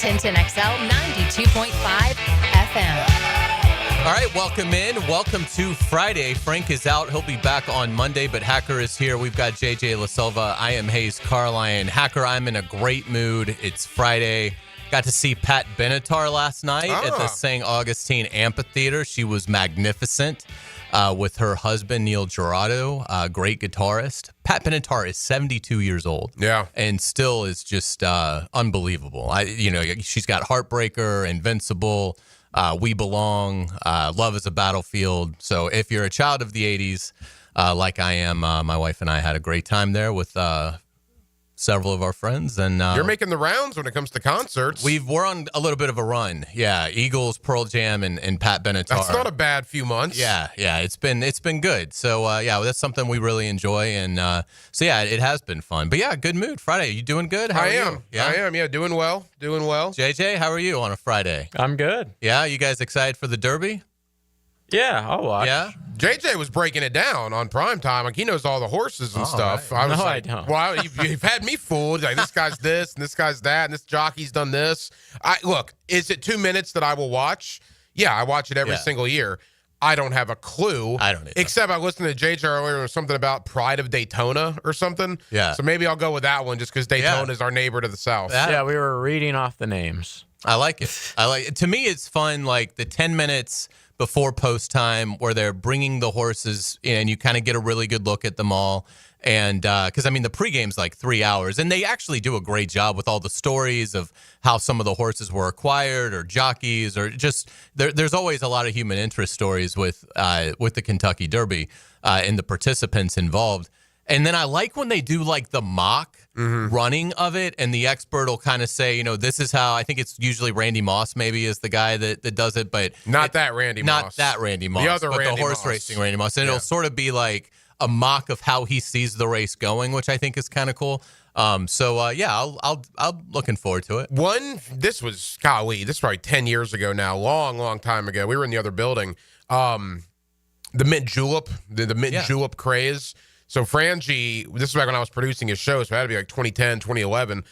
Tintin XL 92.5 FM. All right, welcome in. Welcome to Friday. Frank is out. He'll be back on Monday, but Hacker is here. We've got JJ LaSilva. I am Hays Carlyon. Hacker, I'm in a great mood. It's Friday. Got to see Pat Benatar last night at the St. Augustine Amphitheater. She was magnificent with her husband, Neil Girardo, great guitarist. Pat Benatar is 72 years old. Yeah. And still is just unbelievable. She's got Heartbreaker, Invincible, We Belong, Love is a Battlefield. So if you're a child of the 80s, like I am, my wife and I had a great time there with several of our friends. And you're making the rounds when it comes to concerts. we're on a little bit of a run. Yeah, Eagles, Pearl Jam, and Pat Benatar. That's not a bad few months. Yeah, it's been good. So that's something we really enjoy, and it has been fun. But yeah, good mood Friday. You doing good? How are you? Yeah? I am. Yeah, doing well. JJ, how are you on a Friday? I'm good. Yeah, you guys excited for the Derby? Yeah, I'll watch. Yeah. JJ was breaking it down on prime time. Like, he knows all the horses and stuff. Right. I don't. Well, you've had me fooled. Like, this guy's this and this guy's that and this jockey's done this. Look, is it 2 minutes that I will watch? Yeah, I watch it every single year. I don't have a clue. I don't either. Except I listened to JJ earlier. There was something about Pride of Daytona or something. Yeah. So maybe I'll go with that one just because Daytona is our neighbor to the south. Yeah, we were reading off the names. I like it. To me, it's fun, like the 10 minutes before post time where they're bringing the horses in. You kind of get a really good look at them all. And because, the pregame's like 3 hours. And they actually do a great job with all the stories of how some of the horses were acquired or jockeys or just there's always a lot of human interest stories with the Kentucky Derby and the participants involved. And then I like when they do like the mock running of it, and the expert will kind of say, this is how. I think it's usually Randy Moss maybe is the guy that does it, but not that Randy Moss. The other but Randy the horse Moss. Racing Randy Moss, and it'll sort of be like a mock of how he sees the race going, which I think is kind of cool. I'm looking forward to it. This was probably 10 years ago now, long time ago. We were in the other building. The mint julep, the mint julep craze. So Frangie, this is back when I was producing his show, so it had to be like 2010, 2011.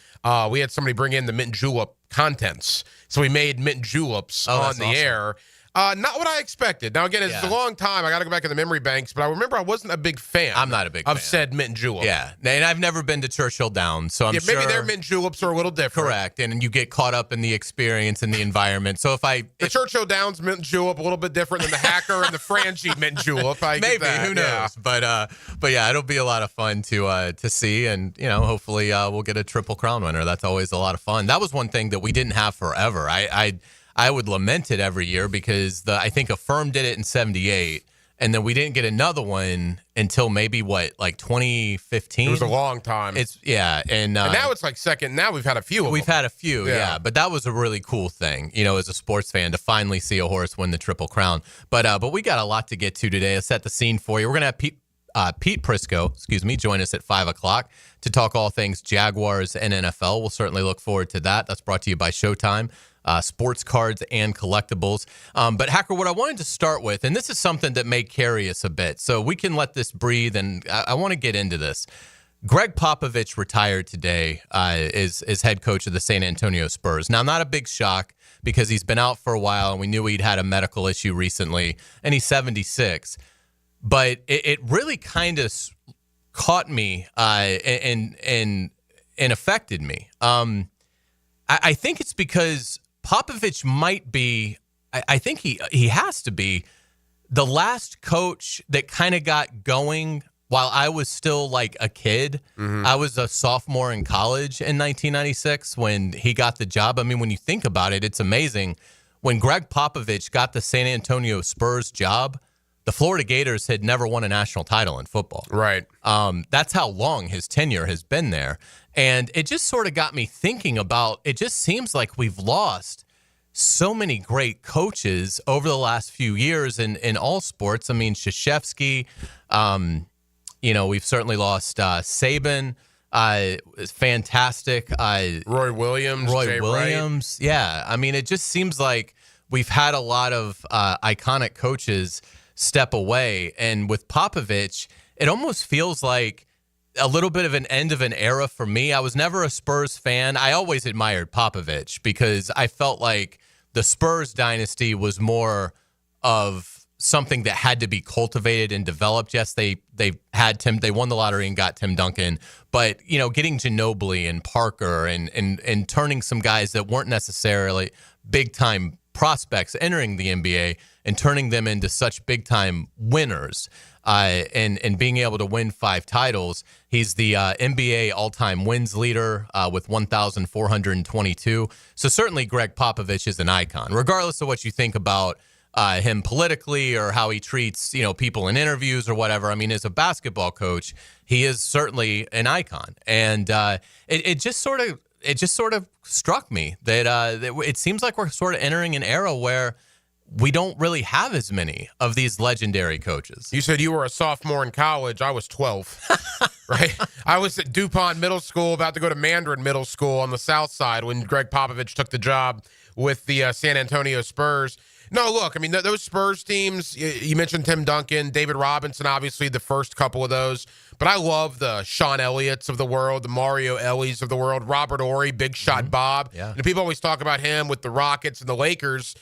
We had somebody bring in the mint julep contents. So we made mint juleps on the air. Not what I expected. Now, again, it's a long time. I got to go back in the memory banks, but I remember I wasn't a big fan. I'm not a big fan of said mint julep. Yeah, and I've never been to Churchill Downs, so I'm sure. Maybe their mint juleps are a little different. Correct, and you get caught up in the experience and the environment. So the Churchill Downs mint julep a little bit different than the Hacker and the Frangie mint julep. Maybe, who knows? Yeah. But yeah, it'll be a lot of fun to see, and hopefully we'll get a Triple Crown winner. That's always a lot of fun. That was one thing that we didn't have forever. I would lament it every year because I think Affirm did it in 78, and then we didn't get another one until maybe 2015. It was a long time. And now it's like second. Now we've had a few. We've had a few, but that was a really cool thing, as a sports fan to finally see a horse win the Triple Crown. But we got a lot to get to today. I'll set the scene for you. We're gonna have Pete Prisco, join us at 5:00 to talk all things Jaguars and NFL. We'll certainly look forward to that. That's brought to you by Showtime. Sports cards and collectibles. But Hacker, what I wanted to start with, and this is something that may carry us a bit, so we can let this breathe, and I want to get into this. Greg Popovich retired today as head coach of the San Antonio Spurs. Now, not a big shock because he's been out for a while, and we knew he'd had a medical issue recently, and he's 76. But it really kind of caught me and affected me. I think it's because Popovich might be, I think he has to be the last coach that kind of got going while I was still like a kid. I was a sophomore in college in 1996 when he got the job. When you think about it, it's amazing. When Greg Popovich got the San Antonio Spurs job, the Florida Gators had never won a national title in football. Right. That's how long his tenure has been there. And it just sort of got me thinking about, it just seems like we've lost so many great coaches over the last few years in all sports. Krzyzewski, we've certainly lost Saban, fantastic. Roy Williams. Wright. Yeah. It just seems like we've had a lot of iconic coaches step away. And with Popovich, it almost feels like a little bit of an end of an era for me. I was never a Spurs fan. I always admired Popovich because I felt like the Spurs dynasty was more of something that had to be cultivated and developed. Yes, they won the lottery and got Tim Duncan, but getting Ginobili and Parker and turning some guys that weren't necessarily big time prospects entering the NBA and turning them into such big time winners, and being able to win 5 titles. He's the NBA all-time wins leader with 1,422. So certainly Greg Popovich is an icon, regardless of what you think about him politically or how he treats people in interviews or whatever. I mean, as a basketball coach, he is certainly an icon, and it just sort of struck me that it seems like we're sort of entering an era where we don't really have as many of these legendary coaches. You said you were a sophomore in college. I was 12, right? I was at DuPont Middle School, about to go to Mandarin Middle School on the south side when Greg Popovich took the job with the San Antonio Spurs. No, look, I mean, those Spurs teams, you mentioned Tim Duncan, David Robinson, obviously the first couple of those. But I love the Sean Elliott's of the world, the Mario Ellies of the world, Robert Horry, Big Shot Bob. Yeah. And people always talk about him with the Rockets and the Lakers.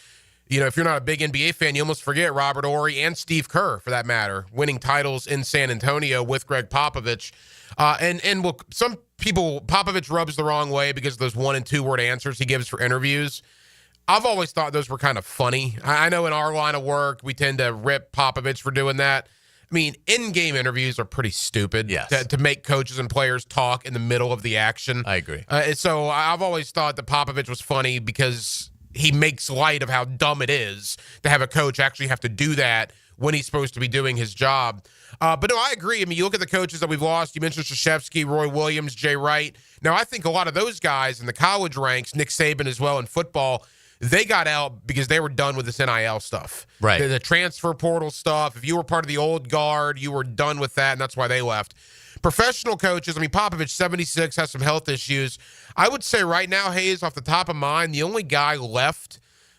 If you're not a big NBA fan, you almost forget Robert Horry and Steve Kerr, for that matter, winning titles in San Antonio with Greg Popovich. And look, some people, Popovich rubs the wrong way because of those 1- and 2-word answers he gives for interviews. I've always thought those were kind of funny. I know in our line of work, we tend to rip Popovich for doing that. I mean, in-game interviews are pretty stupid. Yes. To make coaches and players talk in the middle of the action. I agree. So I've always thought that Popovich was funny because he makes light of how dumb it is to have a coach actually have to do that when he's supposed to be doing his job. But no, I agree. I mean, you look at the coaches that we've lost. You mentioned Krzyzewski, Roy Williams, Jay Wright. Now, I think a lot of those guys in the college ranks, Nick Saban as well in football, they got out because they were done with this NIL stuff. Right. The transfer portal stuff. If you were part of the old guard, you were done with that, and that's why they left. Professional coaches, I mean, Popovich, 76, has some health issues. I would say right now, Hays, off the top of mind, the only guy left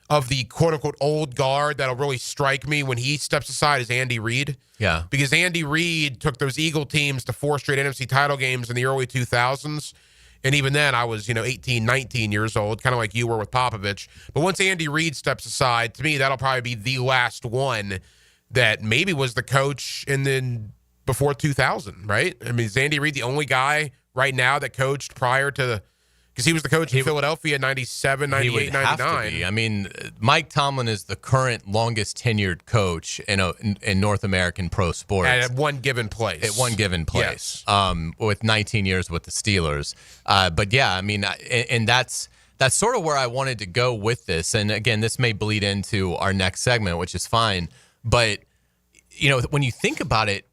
of the quote-unquote old guard that'll really strike me when he steps aside is Andy Reid. Yeah. Because Andy Reid took those Eagle teams to 4 straight NFC title games in the early 2000s. And even then, I was, 18, 19 years old, kind of like you were with Popovich. But once Andy Reid steps aside, to me, that'll probably be the last one that maybe was the coach in the before 2000, right? I mean, is Andy Reid the only guy right now that coached prior to – because he was the coach in Philadelphia in 97, 98, He would have 99. to be. I mean, Mike Tomlin is the current longest tenured coach in North American pro sports. At one given place. At one given place. Yes. With 19 years with the Steelers. But yeah, I mean, and that's sort of where I wanted to go with this. And again, this may bleed into our next segment, which is fine. But, when you think about it,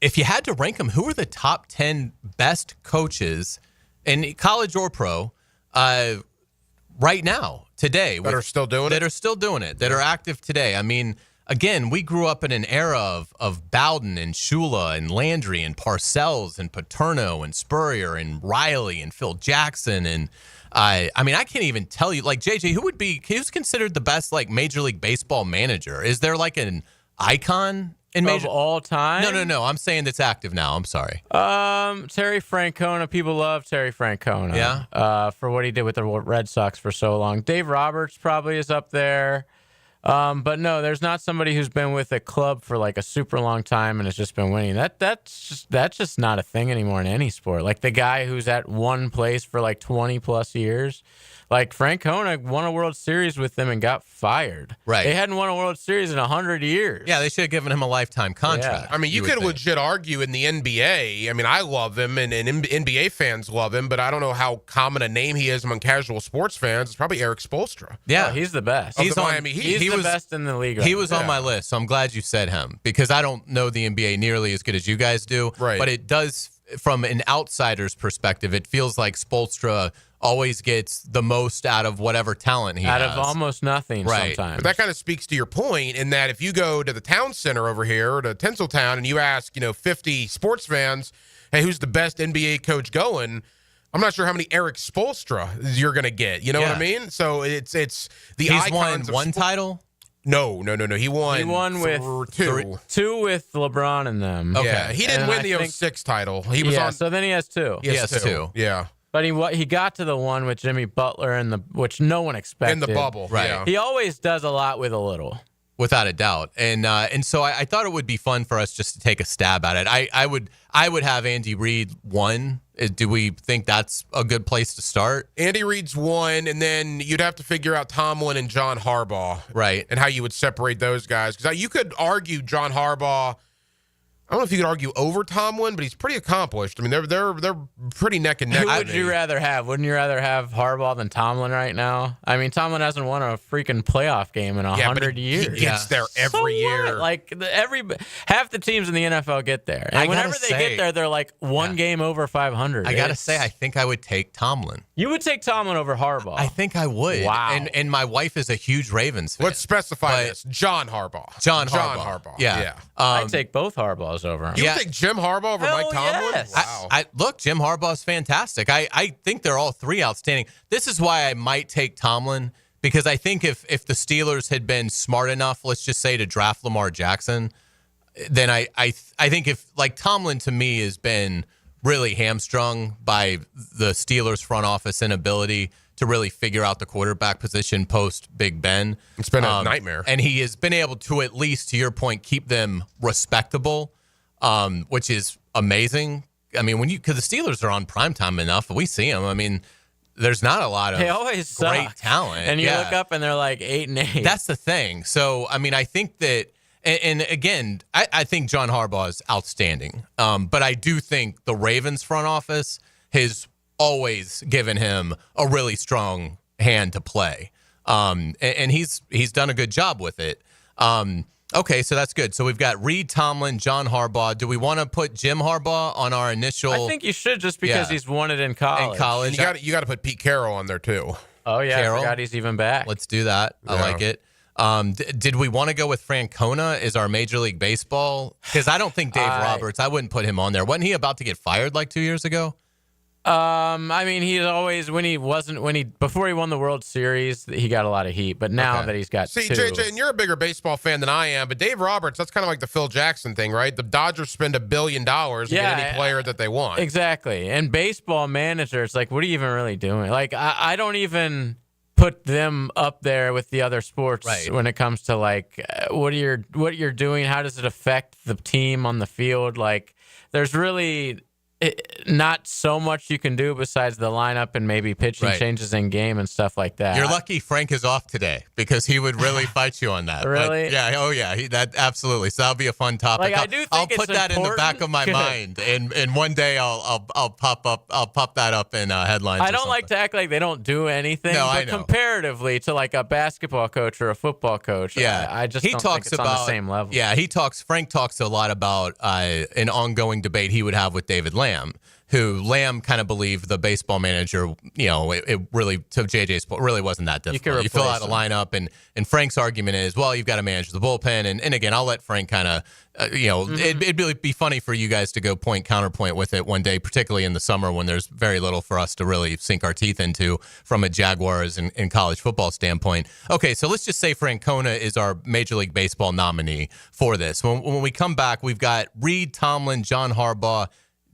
if you had to rank them, who are the top 10 best coaches in college or pro right now, today? That are still doing it? That are still doing it, that are active today. I mean, again, we grew up in an era of Bowden and Shula and Landry and Parcells and Paterno and Spurrier and Riley and Phil Jackson. And I mean, I can't even tell you, like, JJ, who's considered the best, like, Major League Baseball manager? Is there, like, an icon in Of all time? No. I'm saying that's active now. I'm sorry. Terry Francona. People love Terry Francona. Yeah. For what he did with the Red Sox for so long. Dave Roberts probably is up there. But no, there's not somebody who's been with a club for like a super long time and has just been winning. That's just not a thing anymore in any sport. Like the guy who's at one place for like 20 plus years. Like Francona won a World Series with them and got fired. Right. They hadn't won a World Series in 100 years. Yeah, they should have given him a lifetime contract. I mean, you could legit argue in the NBA. I mean, I love him, and NBA fans love him, but I don't know how common a name he is among casual sports fans. It's probably Eric Spoelstra. Yeah. Oh, he's the best. He's Miami Heat. He's the best in the league. He was on my list, so I'm glad you said him because I don't know the NBA nearly as good as you guys do. Right. But it does, from an outsider's perspective, it feels like Spoelstra always gets the most out of whatever talent he has. Out of almost nothing sometimes. But that kind of speaks to your point in that if you go to the town center over here, or to Tinseltown, and you ask, 50 sports fans, hey, who's the best NBA coach going? I'm not sure how many Eric Spoelstra you're going to get. You know what I mean? So it's the He's icons won of one title? No. He won. He won with two with LeBron and them. Okay. Yeah, he didn't win the 06 title. He was on. So then he has two. He has two. Yeah. But he got to the one with Jimmy Butler which no one expected. In the bubble. Right. Yeah. He always does a lot with a little. Without a doubt. And so I thought it would be fun for us just to take a stab at it. I would have Andy Reid 1. Do we think that's a good place to start? Andy Reid's 1, and then you'd have to figure out Tomlin and John Harbaugh. Right. And how you would separate those guys. Because you could argue John Harbaugh, I don't know if you could argue over Tomlin, but he's pretty accomplished. I mean, they're pretty neck and neck. Who would you rather have? Wouldn't you rather have Harbaugh than Tomlin right now? I mean, Tomlin hasn't won a freaking playoff game in 100 years. He gets there every year. Like half the teams in the NFL get there, and whenever they get there, they're like one game over 500. I gotta say, I think I would take Tomlin. You would take Tomlin over Harbaugh. I think I would. Wow. And my wife is a huge Ravens fan. Let's specify this: John Harbaugh. John Harbaugh. Yeah. I'd take both Harbaughs over him. You think Jim Harbaugh over Mike Tomlin? Yes. Wow. Look, Jim Harbaugh's fantastic. I think they're all three outstanding. This is why I might take Tomlin, because I think if the Steelers had been smart enough, let's just say, to draft Lamar Jackson, then I think if, like, Tomlin to me has been really hamstrung by the Steelers front office inability to really figure out the quarterback position post Big Ben. It's been a nightmare. And he has been able to, at least to your point, keep them respectable, which is amazing. I mean, because the Steelers are on primetime enough, we see them. I mean, there's not a lot of they always great suck. talent. And you look up and they're like 8-8. That's the thing. So, I mean, I think that, and again, I think John Harbaugh is outstanding. But I do think the Ravens front office has always given him a really strong hand to play. And he's done a good job with it. Okay, so that's good. So we've got Reid, Tomlin, John Harbaugh. Do we want to put Jim Harbaugh on our initial? I think you should, just because he's won it in college. And you got to put Pete Carroll on there too. Oh yeah, Carroll. I forgot he's even back. Let's do that. I like it. Did we want to go with Francona as our Major League Baseball? Because I don't think Dave Roberts, I wouldn't put him on there. Wasn't he about to get fired like 2 years ago? I mean, he's always before he won the World Series, he got a lot of heat. But now that he's got two. JJ, and you're a bigger baseball fan than I am, but Dave Roberts, that's kind of like the Phil Jackson thing, right? The Dodgers spend $1 billion to get any player that they want. Exactly. And baseball managers, like, what are you even really doing? Like, I don't even put them up there with the other sports when it comes to, like, what you're doing. How does it affect the team on the field? Like, there's really not so much you can do besides the lineup and maybe pitching changes in game and stuff like that. You're lucky Frank is off today, because he would really fight you on that. Really? But yeah. Oh yeah. That absolutely. So that'll be a fun topic. Like, I do think I'll it's put that in the back of my mind, and one day I'll pop that up in headlines. I don't like to act like they don't do anything. No, but I know. Comparatively to, like, a basketball coach or a football coach, I just don't think it's on the same level. Yeah, Frank talks a lot about an ongoing debate he would have with David Lamb, who Lamb kind of believed the baseball manager, it really, to JJ's point, really wasn't that difficult. You fill out a lineup, and Frank's argument is, well, you've got to manage the bullpen. And again, I'll let Frank kind of, it'd be funny for you guys to go counterpoint with it one day, particularly in the summer when there's very little for us to really sink our teeth into from a Jaguars and college football standpoint. Okay, so let's just say Francona is our Major League Baseball nominee for this. When we come back, we've got Reid, Tomlin, John Harbaugh,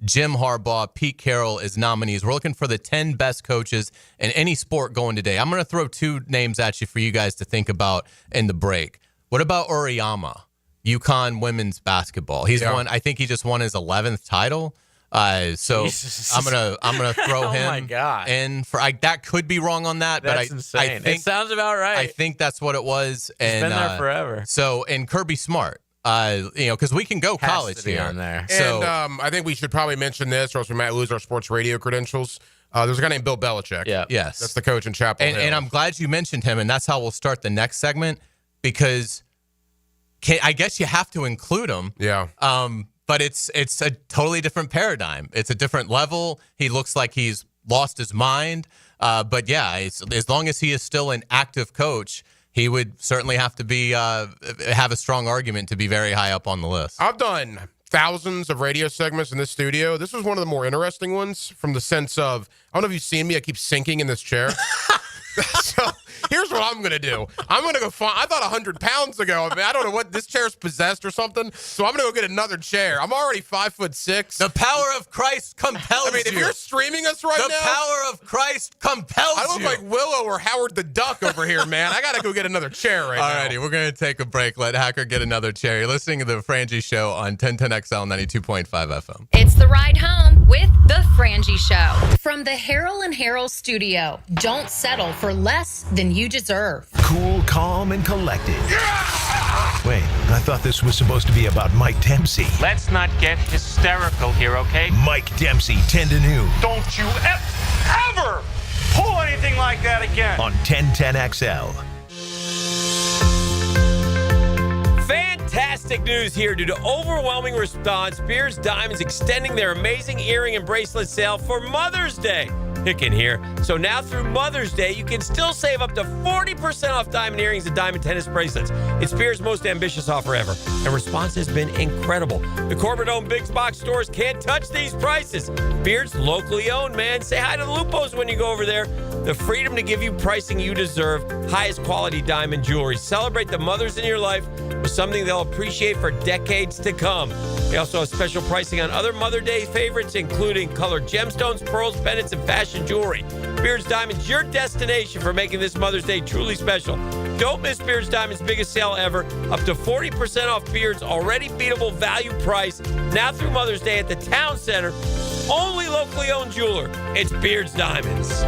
Jim Harbaugh, Pete Carroll as nominees. We're looking for the 10 best coaches in any sport going today. I'm going to throw two names at you for you guys to think about in the break. What about Uriyama, UConn women's basketball? He's won. I think he just won his 11th title. So Jesus. I'm gonna throw him in for. That could be wrong on that, that's but insane. I think it sounds about right. I think that's what it was. It's been there forever. So, and Kirby Smart. Because we can go college here. On there. So, and I think we should probably mention this, or else we might lose our sports radio credentials. There's a guy named Bill Belichick. Yeah. Yes. That's the coach in Chapel Hill. And I'm glad you mentioned him, and that's how we'll start the next segment, because I guess you have to include him. Yeah. But it's a totally different paradigm. It's a different level. He looks like he's lost his mind. But yeah, as long as he is still an active coach, he would certainly have to be have a strong argument to be very high up on the list. I've done thousands of radio segments in this studio. This was one of the more interesting ones, from the sense of, I don't know if you've seen me, I keep sinking in this chair. So here's what I'm going to do. I'm going to go find, I thought 100 pounds ago. I mean, I don't know what, this chair's possessed or something. So I'm going to go get another chair. I'm already 5'6". The power of Christ compels you. I mean, if you're streaming us right now. The power of Christ compels you. I look like Willow or Howard the Duck over here, man. I got to go get another chair right now. Alrighty, we're going to take a break. Let Hacker get another chair. You're listening to the Frangie Show on 1010XL 92.5 FM. It's the ride home with the Frangie Show. From the Harold and Harold studio, don't settle for less than you deserve. Cool, calm, and collected. Wait, I thought this was supposed to be about Mike Dempsey. Let's not get hysterical here, okay? Mike Dempsey, 10 to noon. Don't you ever pull anything like that again. On 1010XL. Fantastic news here. Due to overwhelming response, Beard's Diamonds extending their amazing earring and bracelet sale for Mother's Day. Hicken here. So now through Mother's Day, you can still save up to 40% off diamond earrings and diamond tennis bracelets. It's Beard's most ambitious offer ever, and response has been incredible. The corporate-owned big box stores can't touch these prices. Beard's locally owned, man. Say hi to the Lupos when you go over there. The freedom to give you pricing you deserve. Highest quality diamond jewelry. Celebrate the mothers in your life with something they'll appreciate for decades to come. They also have special pricing on other Mother Day favorites, including colored gemstones, pearls, pendants, and fashion jewelry. Beard's Diamonds, your destination for making this Mother's Day truly special. Don't miss Beard's Diamonds' biggest sale ever. Up to 40% off Beard's already beatable value price. Now through Mother's Day at the Town Center. Only locally owned jeweler. It's Beard's Diamonds.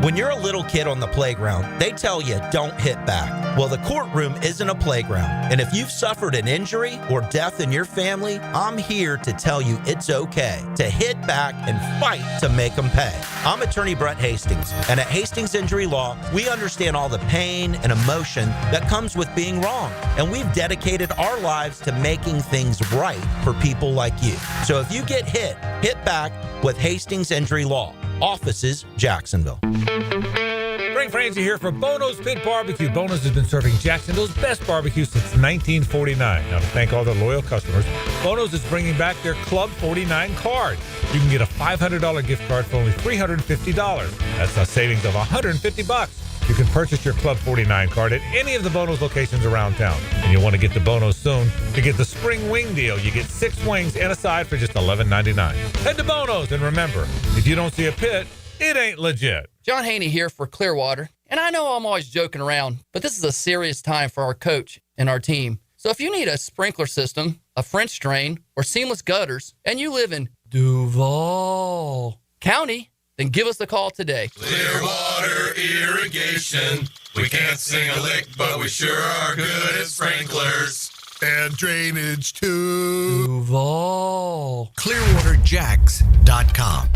When you're a little kid on the playground, they tell you don't hit back. Well, the courtroom isn't a playground. And if you've suffered an injury or death in your family, I'm here to tell you it's okay to hit back and fight to make them pay. I'm attorney Brett Hastings, and at Hastings Injury Law, we understand all the pain and emotion that comes with being wrong. And we've dedicated our lives to making things right for people like you. So if you get hit back with Hastings Injury Law. Offices, Jacksonville. Frank Frangie here for Bono's Pit Barbecue. Bono's has been serving Jacksonville's best barbecue since 1949. Now, to thank all their loyal customers, Bono's is bringing back their Club 49 card. You can get a $500 gift card for only $350. That's a savings of $150. You can purchase your Club 49 card at any of the Bono's locations around town. And you'll want to get to Bono's soon to get the spring wing deal. You get 6 wings and a side for just $11.99. Head to Bono's, and remember, if you don't see a pit, it ain't legit. John Haney here for Clearwater. And I know I'm always joking around, but this is a serious time for our coach and our team. So if you need a sprinkler system, a French drain, or seamless gutters, and you live in Duval County, then give us a call today. Clearwater Irrigation. We can't sing a lick, but we sure are good at sprinklers. And drainage too. Duval. ClearwaterJax.com.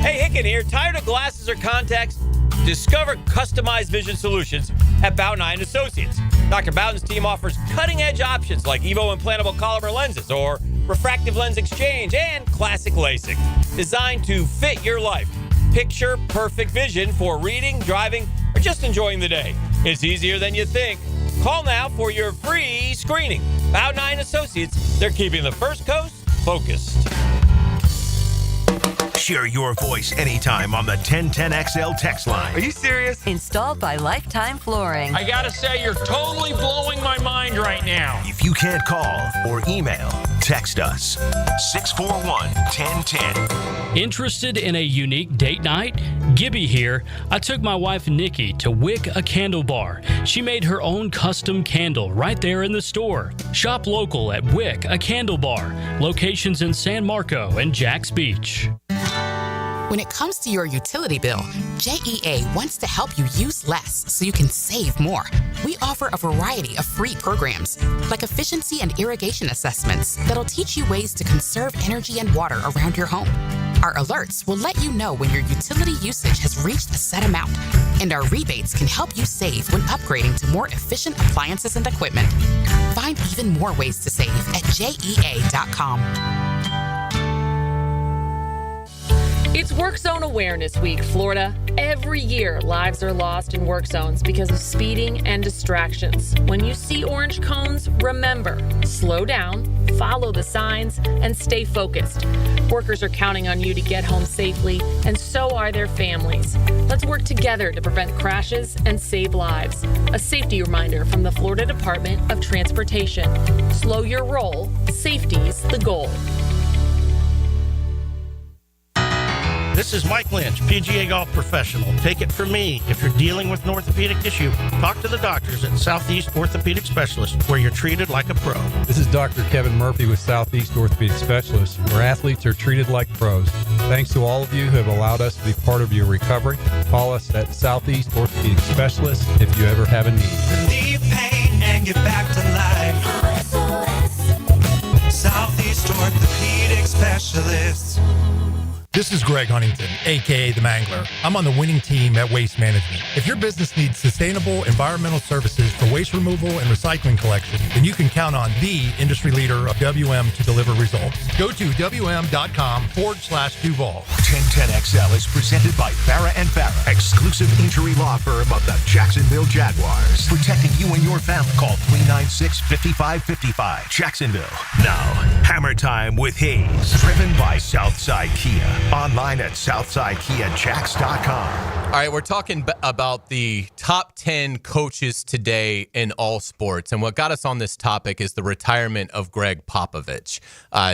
Hey, Hicken here. Tired of glasses or contacts? Discover customized vision solutions at Bowden Eye & Associates. Dr. Bowden's team offers cutting-edge options like Evo implantable Collamer lenses or refractive lens exchange and classic LASIK, designed to fit your life. Picture perfect vision for reading, driving, or just enjoying the day. It's easier than you think. Call now for your free screening. Bowden Eye & Associates, they're keeping the First Coast focused. Share your voice anytime on the 1010XL text line. Are you serious? Installed by Lifetime Flooring. I gotta say, you're totally blowing my mind right now. If you can't call or email, text us 641-1010. Interested in a unique date night? Gibby here. I took my wife Nikki to Wick a Candle Bar. She made her own custom candle right there in the store. Shop local at Wick a Candle Bar. Locations in San Marco and Jacks Beach. When it comes to your utility bill, JEA wants to help you use less so you can save more. We offer a variety of free programs, like efficiency and irrigation assessments that'll teach you ways to conserve energy and water around your home. Our alerts will let you know when your utility usage has reached a set amount, and our rebates can help you save when upgrading to more efficient appliances and equipment. Find even more ways to save at JEA.com. It's Work Zone Awareness Week, Florida. Every year, lives are lost in work zones because of speeding and distractions. When you see orange cones, remember, slow down, follow the signs, and stay focused. Workers are counting on you to get home safely, and so are their families. Let's work together to prevent crashes and save lives. A safety reminder from the Florida Department of Transportation. Slow your roll. Safety's the goal. This is Mike Lynch, PGA Golf Professional. Take it from me. If you're dealing with an orthopedic issue, talk to the doctors at Southeast Orthopedic Specialists, where you're treated like a pro. This is Dr. Kevin Murphy with Southeast Orthopedic Specialists, where athletes are treated like pros. Thanks to all of you who have allowed us to be part of your recovery. Call us at Southeast Orthopedic Specialists if you ever have a need. Relieve pain and get back to life. Southeast Orthopedic Specialists. This is Greg Huntington, a.k.a. The Mangler. I'm on the winning team at Waste Management. If your business needs sustainable environmental services for waste removal and recycling collection, then you can count on the industry leader of WM to deliver results. Go to WM.com/Duval. 1010XL is presented by Farah & Farah, exclusive injury law firm of the Jacksonville Jaguars. Protecting you and your family. Call 396-5555. Jacksonville. Now, Hammer Time with Hays. Driven by Southside Kia. Online at SouthsideKiaJacks.com. All right, we're talking about the top 10 coaches today in all sports. And what got us on this topic is the retirement of Greg Popovich,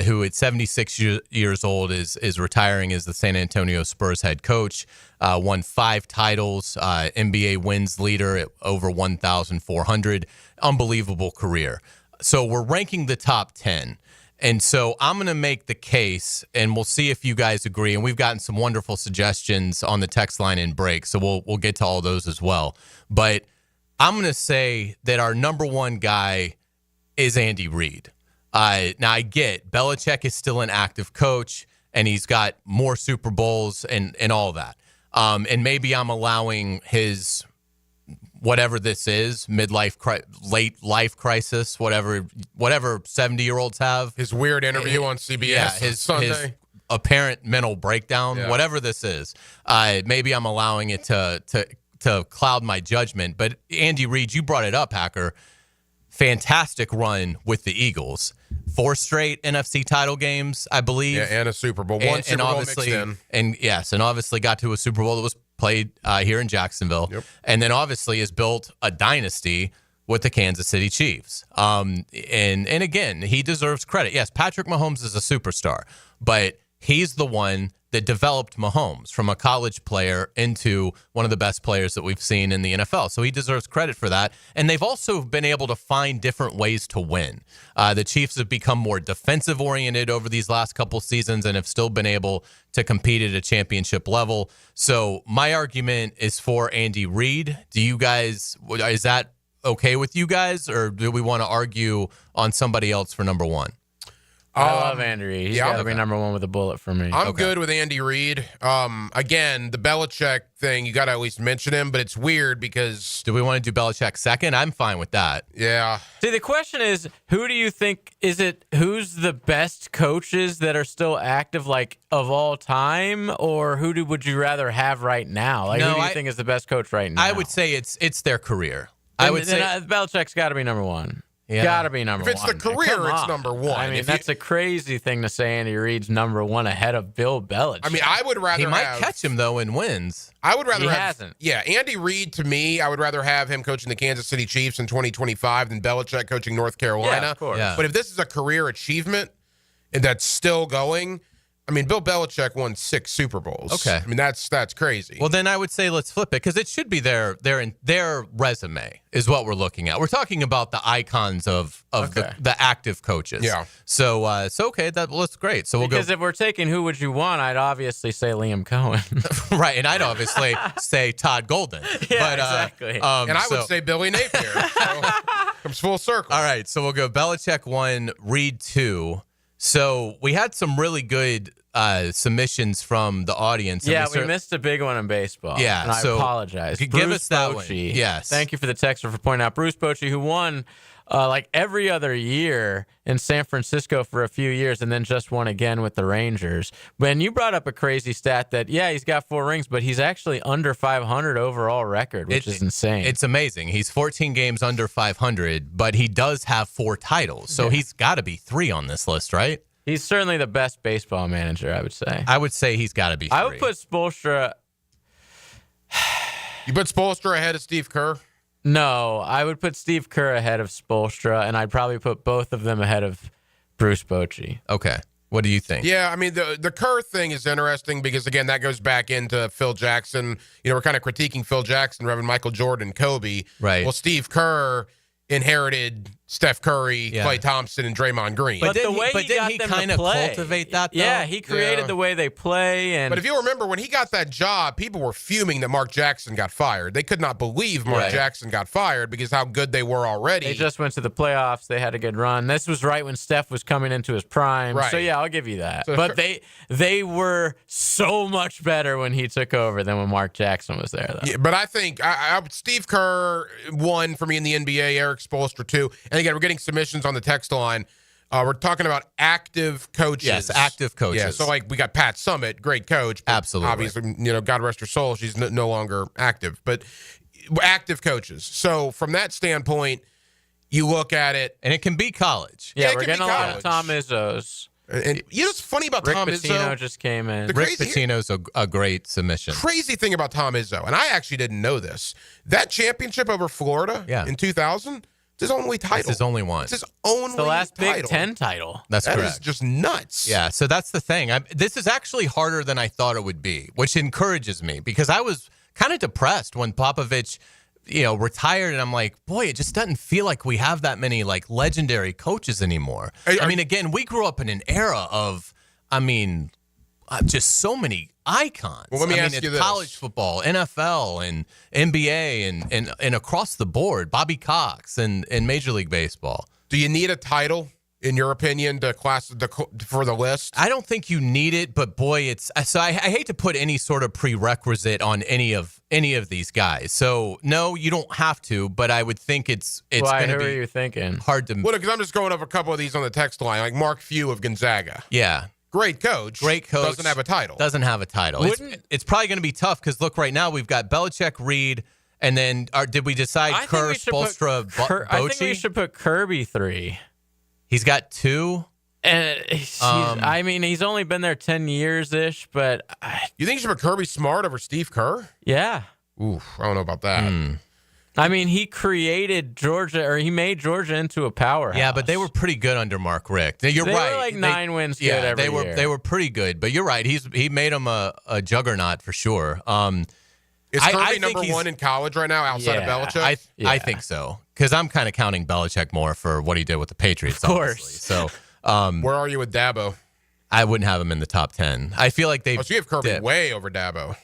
who at 76 years old is retiring as the San Antonio Spurs head coach. Won 5 titles, NBA wins leader at over 1,400. Unbelievable career. So we're ranking the top 10. And so I'm going to make the case, and we'll see if you guys agree. And we've gotten some wonderful suggestions on the text line in break, so we'll get to all those as well. But I'm going to say that our number one guy is Andy Reid. Now, I get Belichick is still an active coach, and he's got more Super Bowls and all that. And maybe I'm allowing his whatever this is, late life crisis, whatever 70-year-olds have. His weird interview on CBS his Sunday. His apparent mental breakdown, whatever this is. Maybe I'm allowing it to cloud my judgment. But Andy Reid, you brought it up, Hacker. Fantastic run with the Eagles. 4 straight NFC title games, I believe. Yeah, and a Super Bowl. One Super Bowl mixed in. And obviously got to a Super Bowl that was played here in Jacksonville. Yep. And then obviously has built a dynasty with the Kansas City Chiefs. And again, he deserves credit. Yes, Patrick Mahomes is a superstar, but he's the one that developed Mahomes from a college player into one of the best players that we've seen in the NFL. So he deserves credit for that. And they've also been able to find different ways to win. The Chiefs have become more defensive-oriented over these last couple seasons and have still been able to compete at a championship level. So my argument is for Andy Reid. Is that okay with you guys, or do we want to argue on somebody else for number one? I love Andy Reid. He's got to be number one with a bullet for me. I'm good with Andy Reid. Again, the Belichick thing, you got to at least mention him, but it's weird because... Do we want to do Belichick second? I'm fine with that. Yeah. See, the question is, who do you think, who's the best coaches that are still active, like, of all time, or would you rather have right now? Like, who do you think is the best coach right now? I would say it's their career. Belichick's got to be number one. Yeah. Got to be number one. If it's the career, it's number one. I mean, that's a crazy thing to say Andy Reid's number one ahead of Bill Belichick. I mean, I would rather He might catch him, though, in wins. I would rather He hasn't. Yeah, Andy Reid, to me, I would rather have him coaching the Kansas City Chiefs in 2025 than Belichick coaching North Carolina. Yeah, of course. Yeah. But if this is a career achievement and that's still going... I mean, Bill Belichick won 6 Super Bowls. Okay. I mean, that's crazy. Well, then I would say let's flip it because it should be their resume is what we're looking at. We're talking about the icons of the active coaches. Yeah. So okay, that's great. So we'll because if we're taking who would you want, I'd obviously say Liam Cohen. Right, and I'd obviously say Todd Golden. Yeah, exactly. And I would say Billy Napier. So comes full circle. All right, so we'll go Belichick 1, Reid 2. So we had some really good submissions from the audience. Yeah, we missed a big one in baseball. Yeah, and I apologize. Give us that one. Yes. Thank you for the texter for pointing out Bruce Bochy, who won like every other year in San Francisco for a few years, and then just won again with the Rangers. When you brought up a crazy stat that, yeah, he's got 4 rings, but he's actually under 500 overall record, which is insane. It's amazing. He's 14 games under 500, but he does have 4 titles. So he's got to be 3 on this list, right? He's certainly the best baseball manager, I would say. I would say he's got to be 3. I would put Spoelstra. You put Spoelstra ahead of Steve Kerr? No, I would put Steve Kerr ahead of Spoelstra, and I'd probably put both of them ahead of Bruce Bochy. Okay. What do you think? Yeah, I mean, the Kerr thing is interesting because, again, that goes back into Phil Jackson. You know, we're kind of critiquing Phil Jackson, Reverend Michael Jordan, Kobe. Right. Well, Steve Kerr inherited Steph Curry, Klay Thompson, and Draymond Green. But the way he kind of cultivate that, though? Yeah, he created the way they play. But if you remember, when he got that job, people were fuming that Mark Jackson got fired. They could not believe Mark Jackson got fired because how good they were already. They just went to the playoffs. They had a good run. This was right when Steph was coming into his prime. Right. So, yeah, I'll give you that. So but they were so much better when he took over than when Mark Jackson was there, though. Yeah, but I think Steve Kerr won for me in the NBA, Eric Spoelstra 2. And again, we're getting submissions on the text line. We're talking about active coaches. Yes, active coaches. Yeah, so like we got Pat Summitt, great coach. Absolutely. Obviously, you know, God rest her soul, she's no longer active. But active coaches. So from that standpoint, you look at it. And it can be college. Yeah, we're getting a lot of Tom Izzo's. And you know what's funny about Rick Tom Pitino Izzo? just came in. Rick Pitino's a great submission. Crazy thing about Tom Izzo, and I actually didn't know this, that championship over Florida in 2000, it's his only title. It's his only one. It's his only the last title. Big Ten title. That's that correct. Is just nuts. Yeah, so that's the thing. This is actually harder than I thought it would be, which encourages me because I was kind of depressed when Popovich, retired, and I'm like, boy, it just doesn't feel like we have that many like legendary coaches anymore. I mean, again, we grew up in an era of, just so many icons. Well, let me ask you this. College football, NFL, and NBA, and across the board, Bobby Cox, and Major League Baseball. Do you need a title, in your opinion, for the list? I don't think you need it, but boy, it's so I hate to put any sort of prerequisite on any of these guys. So no, you don't have to, but I would think it's going to be. Who are you thinking? Hard to. Well, because I'm just going over a couple of these on the text line, like Mark Few of Gonzaga. Yeah. Great coach. Doesn't have a title. Doesn't have a title. It's probably going to be tough because look, right now we've got Belichick, Reed, and then did we decide Kerr, Spoelstra, Bochy? I think we should put Kirby 3. He's got 2. He's only been there 10 years-ish, but... You think you should put Kirby Smart over Steve Kerr? Yeah. Oof, I don't know about that. He created Georgia, or he made Georgia into a powerhouse. Yeah, but they were pretty good under Mark Richt. You're right. They were like 9 wins good every year. They were pretty good, but you're right. He made them a juggernaut for sure. Is Kirby number 1 in college right now outside of Belichick? I think so. Because I'm kind of counting Belichick more for what he did with the Patriots, of course. Honestly. So, where are you with Dabo? I wouldn't have him in the top 10. I feel like they. So you have Kirby way over Dabo.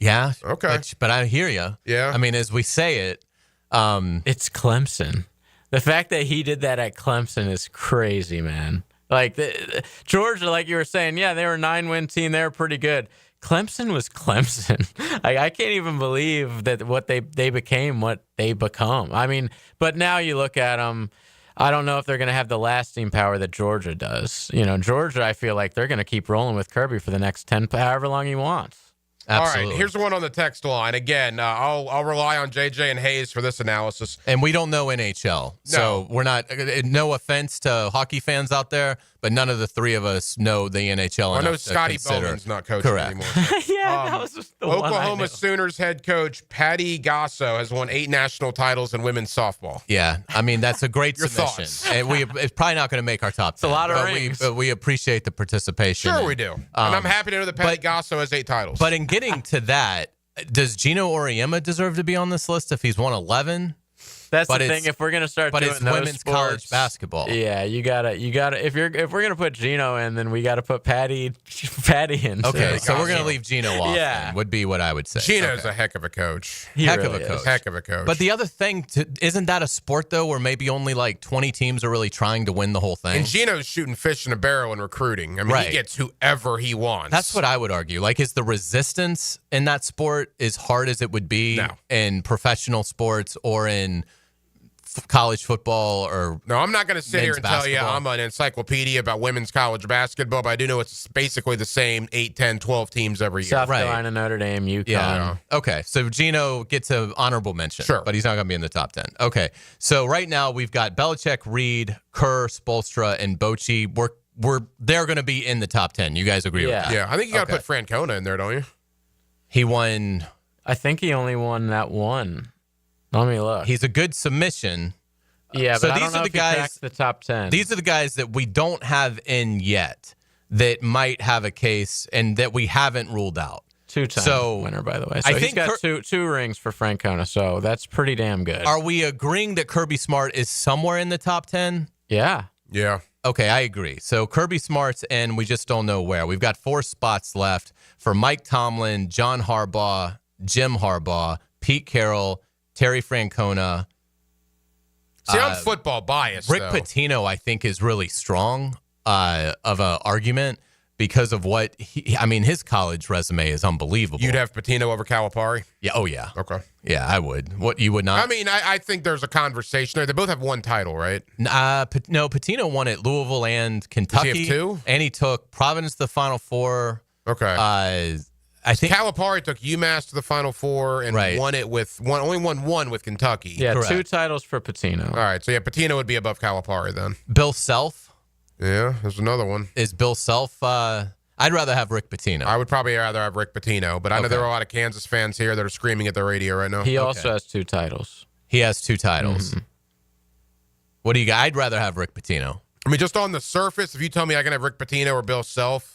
Yeah. Okay. But I hear you. Yeah. I mean, as we say it, it's Clemson. The fact that he did that at Clemson is crazy, man. Like Georgia, like you were saying, yeah, they were a 9-win team. They were pretty good. Clemson was Clemson. I can't even believe that what they became, what they become. I mean, but now you look at them, I don't know if they're going to have the lasting power that Georgia does. Georgia, I feel like they're going to keep rolling with Kirby for the next 10, however long he wants. Absolutely. All right, here's one on the text line. Again, I'll rely on JJ and Hays for this analysis. And we don't know NHL. So we're not, no offense to hockey fans out there, but none of the three of us know the NHL. I know Scotty Bowman's not coaching anymore. That was just the Oklahoma Sooners head coach Patty Gasso has won 8 national titles in women's softball. Yeah, I mean, that's a great Your submission. thoughts? And it's probably not going to make our top 10. It's a lot of rings. But we appreciate the participation. Sure we do. And I'm happy to know that Patty Gasso has 8 titles. But in getting to that, does Gino Auriemma deserve to be on this list if he's won 11? That's the thing. If we're gonna start doing it's those women's sports, college basketball. Yeah, you gotta. If we're gonna put Gino in, then we gotta put Patty in. Okay, so we're gonna leave Gino off. Yeah, then, would be what I would say. Gino's a heck of a coach. Heck of a coach. But the other thing, isn't that a sport though, where maybe only like 20 teams are really trying to win the whole thing? And Gino's shooting fish in a barrel in recruiting. I mean, he gets whoever he wants. That's what I would argue. Like, is the resistance in that sport as hard as it would be in professional sports or in college football or no, I'm not going to sit here and tell you basketball. I'm an encyclopedia about women's college basketball, but I do know it's basically the same 8, 10, 12 teams every year. South Carolina, Notre Dame, UConn. Yeah. Okay. So Gino gets an honorable mention. Sure. But he's not going to be in the top 10. Okay. So right now we've got Belichick, Reed, Kerr, Spoelstra, and Bochy. They're going to be in the top 10. You guys agree with that? Yeah. I think you got to put Francona in there, don't you? He won. I think he only won that one. Let me look. He's a good submission. Yeah, but so I these don't know are the if he guys. cracked the top 10. These are the guys that we don't have in yet that might have a case and that we haven't ruled out. Two-time winner, by the way. So he's got two rings for Francona, so that's pretty damn good. Are we agreeing that Kirby Smart is somewhere in the top 10? Yeah. Yeah. Okay, I agree. So Kirby Smart's in, we just don't know where. We've got 4 spots left for Mike Tomlin, John Harbaugh, Jim Harbaugh, Pete Carroll, Terry Francona. See, I'm football biased. Rick though. Pitino, I think, is really strong of an argument because of what his college resume is unbelievable. You'd have Pitino over Calipari? Yeah. Oh, yeah. Okay. Yeah, I would. What, you would not? I mean, I think there's a conversation there. They both have one title, right? No, Pitino won at Louisville and Kentucky. Does he have 2? And he took Providence to the Final Four. Okay. I think Calipari took UMass to the Final Four and won it with only won one with Kentucky. Yeah, correct. 2 titles for Pitino. All right, so Pitino would be above Calipari then. Bill Self. Yeah, there's another one. Is Bill Self? I'd rather have Rick Pitino. I would probably rather have Rick Pitino, but I know there are a lot of Kansas fans here that are screaming at the radio right now. He also has 2 titles. He has 2 titles. Mm-hmm. What do you got? I'd rather have Rick Pitino. I mean, just on the surface, if you tell me I can have Rick Pitino or Bill Self,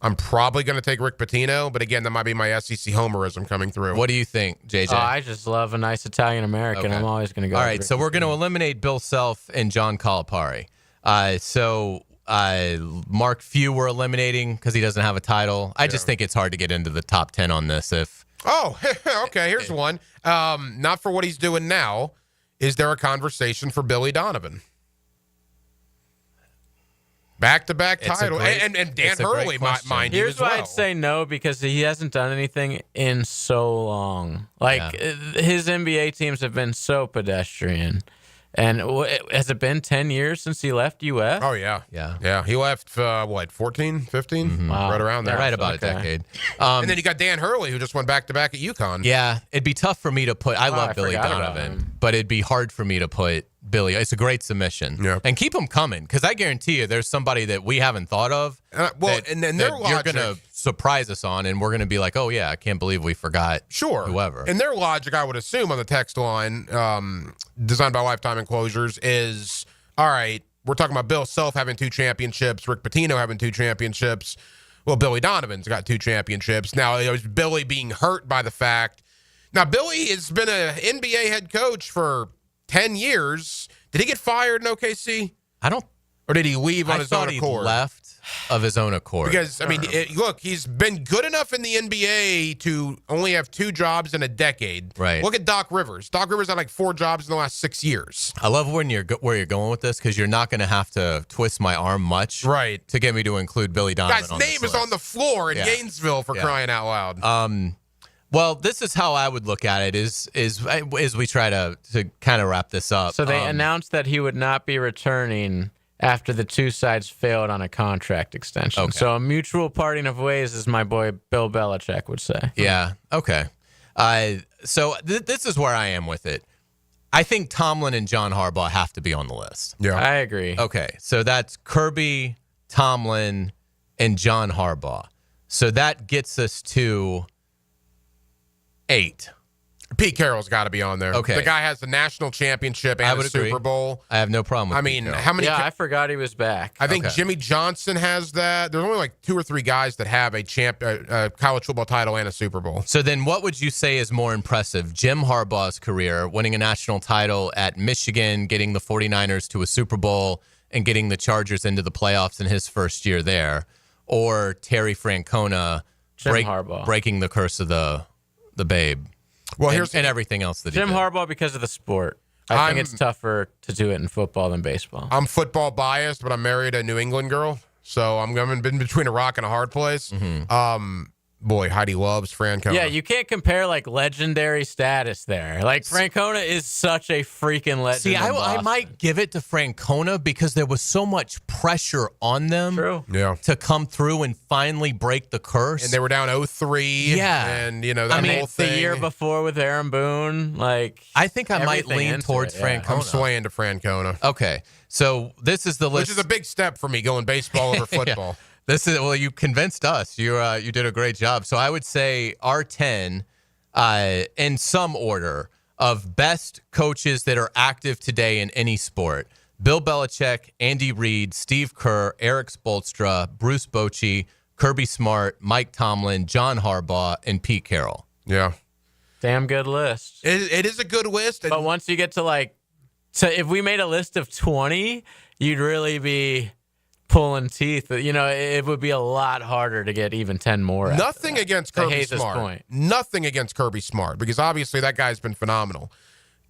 I'm probably going to take Rick Pitino, but again, that might be my SEC homerism coming through. What do you think, JJ? Oh, I just love a nice Italian American. Okay. I'm always going to go. All right, so we're going to eliminate Bill Self and John Calipari. Mark Few we're eliminating because he doesn't have a title. I just think it's hard to get into the top 10 on this. Okay, here's one. Not for what he's doing now. Is there a conversation for Billy Donovan? Back-to-back title. And Dan Hurley, mind you, Here's as why well. I'd say no, because he hasn't done anything in so long. His NBA teams have been so pedestrian. And has it been 10 years since he left UF? Oh, yeah. Yeah. He left, 14, 15? Mm-hmm. Wow. Right around there. Right about a decade. And then you got Dan Hurley, who just went back-to-back at UConn. Yeah, it'd be tough for me to put. I love Billy Donovan, but it'd be hard for me to put Billy. It's a great submission. Yeah. And keep them coming, because I guarantee you there's somebody that we haven't thought of. And then their you're logic, going to surprise us on, and we're going to be like, oh, yeah, I can't believe we forgot whoever. And their logic, I would assume, on the text line, designed by Lifetime Enclosures, is, all right, we're talking about Bill Self having 2 championships, Rick Pitino having 2 championships. Well, Billy Donovan's got 2 championships. Now, is Billy being hurt by the fact? Now, Billy has been an NBA head coach for 10 years. Did he get fired in OKC? I don't. Or did he leave on his own accord? He left of his own accord. Because, I mean, look, he's been good enough in the NBA to only have 2 jobs in a decade. Right. Look at Doc Rivers. Doc Rivers had like 4 jobs in the last 6 years. I love where you're going with this, because you're not going to have to twist my arm much to get me to include Billy Donovan. Guy's name is on the floor in Gainesville for crying out loud. Well, this is how I would look at it is we try to kind of wrap this up. So they announced that he would not be returning after the 2 sides failed on a contract extension. Okay. So a mutual parting of ways, as my boy Bill Belichick would say. Yeah, okay. So this is where I am with it. I think Tomlin and John Harbaugh have to be on the list. Yeah, I agree. Okay, so that's Kirby, Tomlin, and John Harbaugh. So that gets us to 8. Pete Carroll's got to be on there. Okay. The guy has the national championship and a Super Bowl. I have no problem with Pete Carroll. How many? Yeah, I forgot he was back. I think Jimmy Johnson has that. There's only like 2 or 3 guys that have a college football title and a Super Bowl. So then what would you say is more impressive? Jim Harbaugh's career, winning a national title at Michigan, getting the 49ers to a Super Bowl, and getting the Chargers into the playoffs in his first year there, or Terry Francona breaking the curse of the babe? Well, and everything else that Jim he did. Harbaugh because of the sport. I think it's tougher to do it in football than baseball. I'm football biased, but I'm married a New England girl, so I'm been between a rock and a hard place. Mm-hmm. boy, Heidi loves Francona. Yeah, you can't compare like legendary status there. Like Francona is such a freaking legend. See, I might give it to Francona because there was so much pressure on them to come through and finally break the curse. And they were down 0-3. Yeah. And, that whole thing. The year before with Aaron Boone, like I think I might lean towards Francona. I'm swaying to Francona. Okay. So this is the list. Which is a big step for me going baseball over football. You convinced us. You did a great job. So I would say our 10 in some order of best coaches that are active today in any sport. Bill Belichick, Andy Reid, Steve Kerr, Eric Spoelstra, Bruce Bochy, Kirby Smart, Mike Tomlin, John Harbaugh, and Pete Carroll. Yeah. Damn good list. It is a good list. But once you get to if we made a list of 20, you'd really be pulling teeth. It would be a lot harder to get even 10 more. Nothing against Kirby Smart. Point. Nothing against Kirby Smart, because obviously that guy's been phenomenal.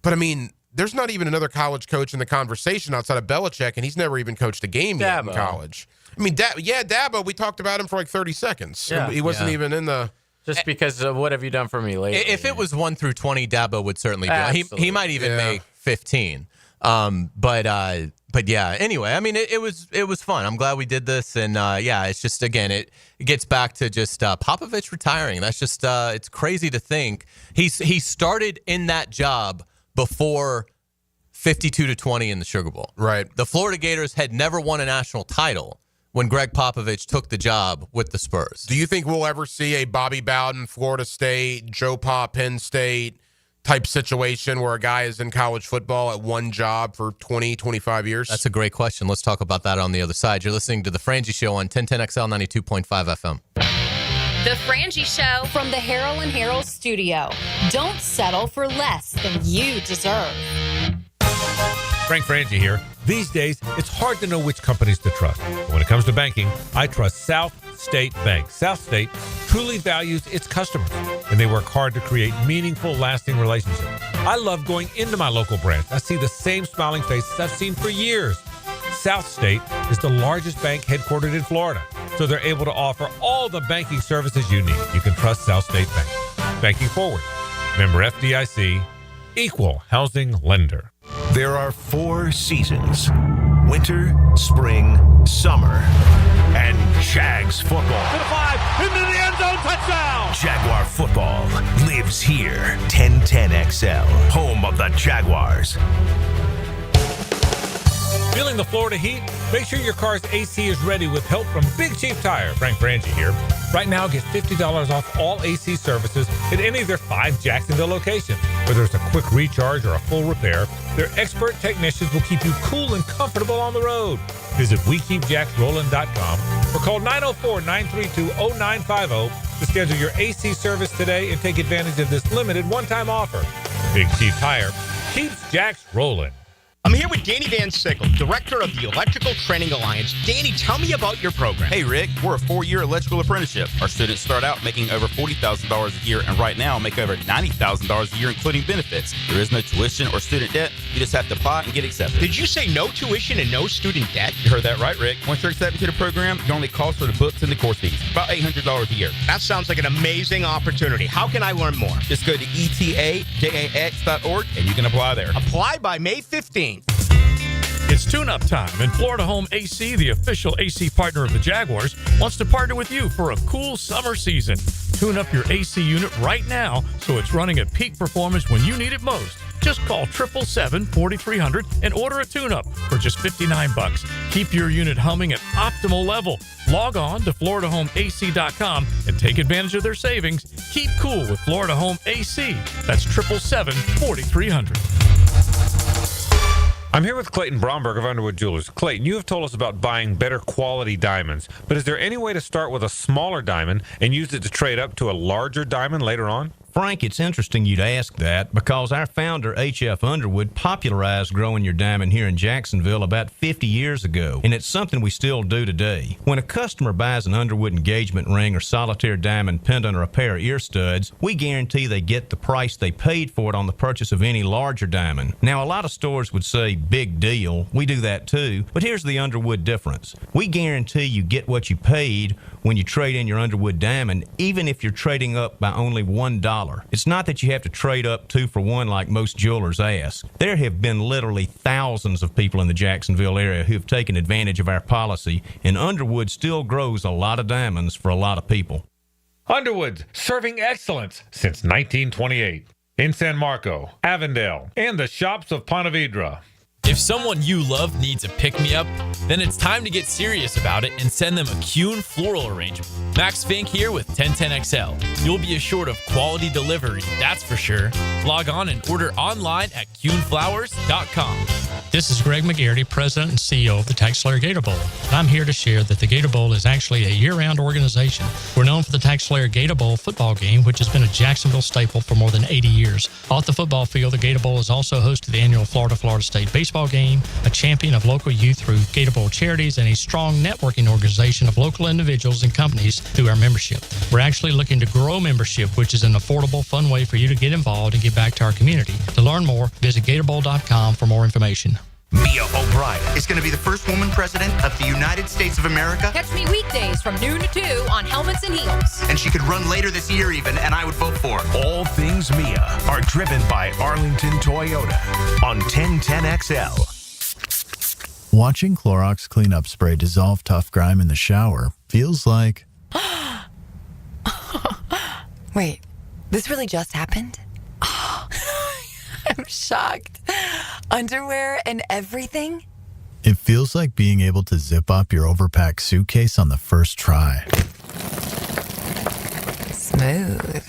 But, I mean, there's not even another college coach in the conversation outside of Belichick, and he's never even coached a game yet in college. I mean, Dabo, we talked about him for like 30 seconds. Yeah. He wasn't even in the... Just because of what have you done for me lately? If it was 1 through 20, Dabo would certainly be. He might even make 15. But yeah, anyway, I mean, it was fun. I'm glad we did this. And it's just, again, it gets back to just Popovich retiring. That's just, it's crazy to think. He started in that job before 52-20 in the Sugar Bowl. Right. The Florida Gators had never won a national title when Greg Popovich took the job with the Spurs. Do you think we'll ever see a Bobby Bowden, Florida State, Joe Pa, Penn State type situation where a guy is in college football at one job for 20, 25 years? That's a great question. Let's talk about that on the other side. You're listening to The Frangie Show on 1010XL 92.5 FM. The Frangie Show from the Harold and Harold studio. Don't settle for less than you deserve. Frank Frangie here. These days, it's hard to know which companies to trust. But when it comes to banking, I trust South State Bank. South State truly values its customers, and they work hard to create meaningful, lasting relationships. I love going into my local branch. I see the same smiling faces I've seen for years. South State is the largest bank headquartered in Florida, so they're able to offer all the banking services you need. You can trust South State Bank. Banking forward. Member FDIC, equal housing lender. There are 4 seasons: winter, spring, summer, and Jags football. To the 5, into the end zone, touchdown! Jaguar football lives here. 1010XL, home of the Jaguars. Feeling the Florida heat? Make sure your car's AC is ready with help from Big Chief Tire. Frank Frangie here. Right now, get $50 off all AC services at any of their 5 Jacksonville locations. Whether it's a quick recharge or a full repair, their expert technicians will keep you cool and comfortable on the road. Visit WeKeepJacksRollin.com or call 904-932-0950 to schedule your AC service today and take advantage of this limited one-time offer. Big Chief Tire keeps Jacks rolling. I'm here with Danny Van Sickle, director of the Electrical Training Alliance. Danny, tell me about your program. Hey, Rick, we're a 4-year electrical apprenticeship. Our students start out making over $40,000 a year, and right now make over $90,000 a year, including benefits. There is no tuition or student debt. You just have to apply and get accepted. Did you say no tuition and no student debt? You heard that right, Rick. Once you're accepted to the program, your only cost for the books and the course fees, about $800 a year. That sounds like an amazing opportunity. How can I learn more? Just go to etajax.org, and you can apply there. Apply by May 15th. It's tune-up time, and Florida Home AC, the official AC partner of the Jaguars, wants to partner with you for a cool summer season. Tune up your AC unit right now so it's running at peak performance when you need it most. Just call 777-4300 and order a tune-up for just $59. Keep your unit humming at optimal level. Log on to FloridaHomeAC.com and take advantage of their savings. Keep cool with Florida Home AC. That's 777-4300. I'm here with Clayton Bromberg of Underwood Jewelers. Clayton, you have told us about buying better quality diamonds, but is there any way to start with a smaller diamond and use it to trade up to a larger diamond later on? Frank, it's interesting you'd ask that because our founder, H.F. Underwood, popularized growing your diamond here in Jacksonville about 50 years ago, and it's something we still do today. When a customer buys an Underwood engagement ring or solitaire diamond pendant or a pair of ear studs, we guarantee they get the price they paid for it on the purchase of any larger diamond. Now, a lot of stores would say, big deal. We do that too, but here's the Underwood difference. We guarantee you get what you paid when you trade in your Underwood diamond, even if you're trading up by only $1. It's not that you have to trade up 2 for 1 like most jewelers ask. There have been literally thousands of people in the Jacksonville area who have taken advantage of our policy, and Underwood still grows a lot of diamonds for a lot of people. Underwood, serving excellence since 1928. In San Marco, Avondale, and the shops of Ponte Vedra. If someone you love needs a pick-me-up, then it's time to get serious about it and send them a Kuhn floral arrangement. Max Fink here with 1010XL. You'll be assured of quality delivery, that's for sure. Log on and order online at kuhnflowers.com. This is Greg McGarity, President and CEO of the Tax-Slayer Gator Bowl. I'm here to share that the Gator Bowl is actually a year-round organization. We're known for the Tax-Slayer Gator Bowl football game, which has been a Jacksonville staple for more than 80 years. Off the football field, the Gator Bowl has also hosted the annual Florida State baseball game, a champion of local youth through Gator Bowl charities, and a strong networking organization of local individuals and companies through our membership. We're actually looking to grow membership, which is an affordable, fun way for you to get involved and give back to our community. To learn more, visit GatorBowl.com for more information. Mia O'Brien is going to be the first woman president of the United States of America. Catch me weekdays from noon to 2 on Helmets and Heels. And she could run later this year even, and I would vote for her. All things Mia are driven by Arlington Toyota on 1010XL. Watching Clorox cleanup spray dissolve tough grime in the shower feels like... Wait, this really just happened? I'm shocked. Underwear and everything? It feels like being able to zip up your overpacked suitcase on the first try. Smooth.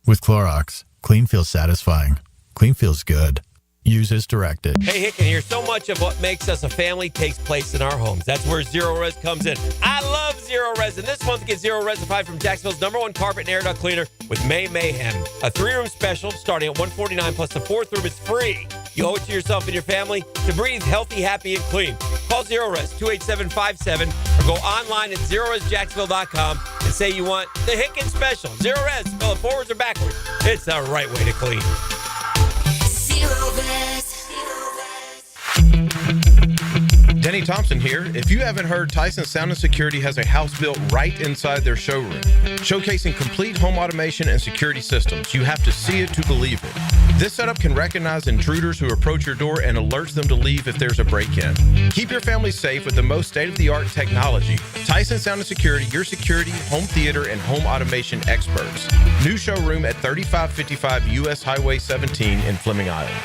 With Clorox, clean feels satisfying. Clean feels good. Use as directed. Hey, Hicken here. So much of what makes us a family takes place in our homes. That's where Zero Res comes in. I love Zero Res, and this month get Zero Resified from Jacksonville's #1 carpet and air duct cleaner with May Mayhem. A 3-room special starting at $149 plus the 4th room is free. You owe it to yourself and your family to breathe healthy, happy, and clean. Call Zero Res 28757 or go online at ZeroResJacksonville.com and say you want the Hicken special. Zero Res, spell it forwards or backwards. It's the right way to clean. Denny Thompson here. If you haven't heard, Tyson Sound and Security has a house built right inside their showroom, showcasing complete home automation and security systems. You have to see it to believe it. This setup can recognize intruders who approach your door and alerts them to leave if there's a break-in. Keep your family safe with the most state-of-the-art technology. Tyson Sound and Security, your security, home theater, and home automation experts. New showroom at 3555 U.S. Highway 17 in Fleming Island.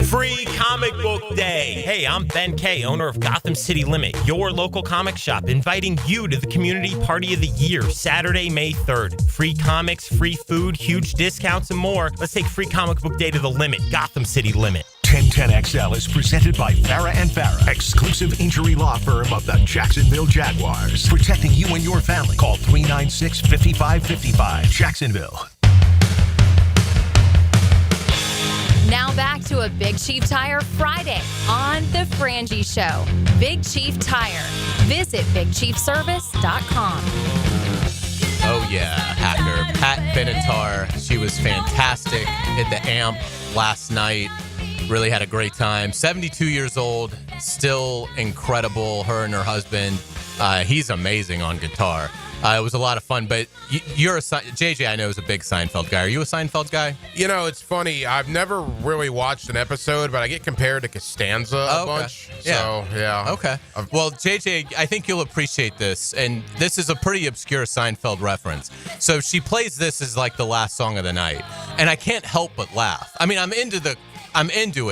Free Comic Book Day. Hey, I'm Ben Kay, owner of Gotham City Limit, your local comic shop, inviting you to the Community Party of the Year, Saturday, May 3rd. Free comics, free food, huge discounts, and more. Let's take Free Comic Book Day to the limit, Gotham City Limit. 1010XL is presented by Farah and Farah, exclusive injury law firm of the Jacksonville Jaguars. Protecting you and your family. Call 396-5555, Jacksonville. Now back to a Big Chief Tire Friday on The Frangie Show. Big Chief Tire. Visit BigChiefService.com. Oh, yeah, Hacker. Pat Benatar. She was fantastic at the AMP last night. Really had a great time. 72 years old, still incredible. Her and her husband. He's amazing on guitar. It was a lot of fun, but you're JJ, I know, is a big Seinfeld guy. Are you a Seinfeld guy? You know, it's funny. I've never really watched an episode, but I get compared to Costanza a bunch. So, yeah. Okay. Well, JJ, I think you'll appreciate this, and this is a pretty obscure Seinfeld reference. So she plays this as like the last song of the night, and I can't help but laugh. I mean, I'm into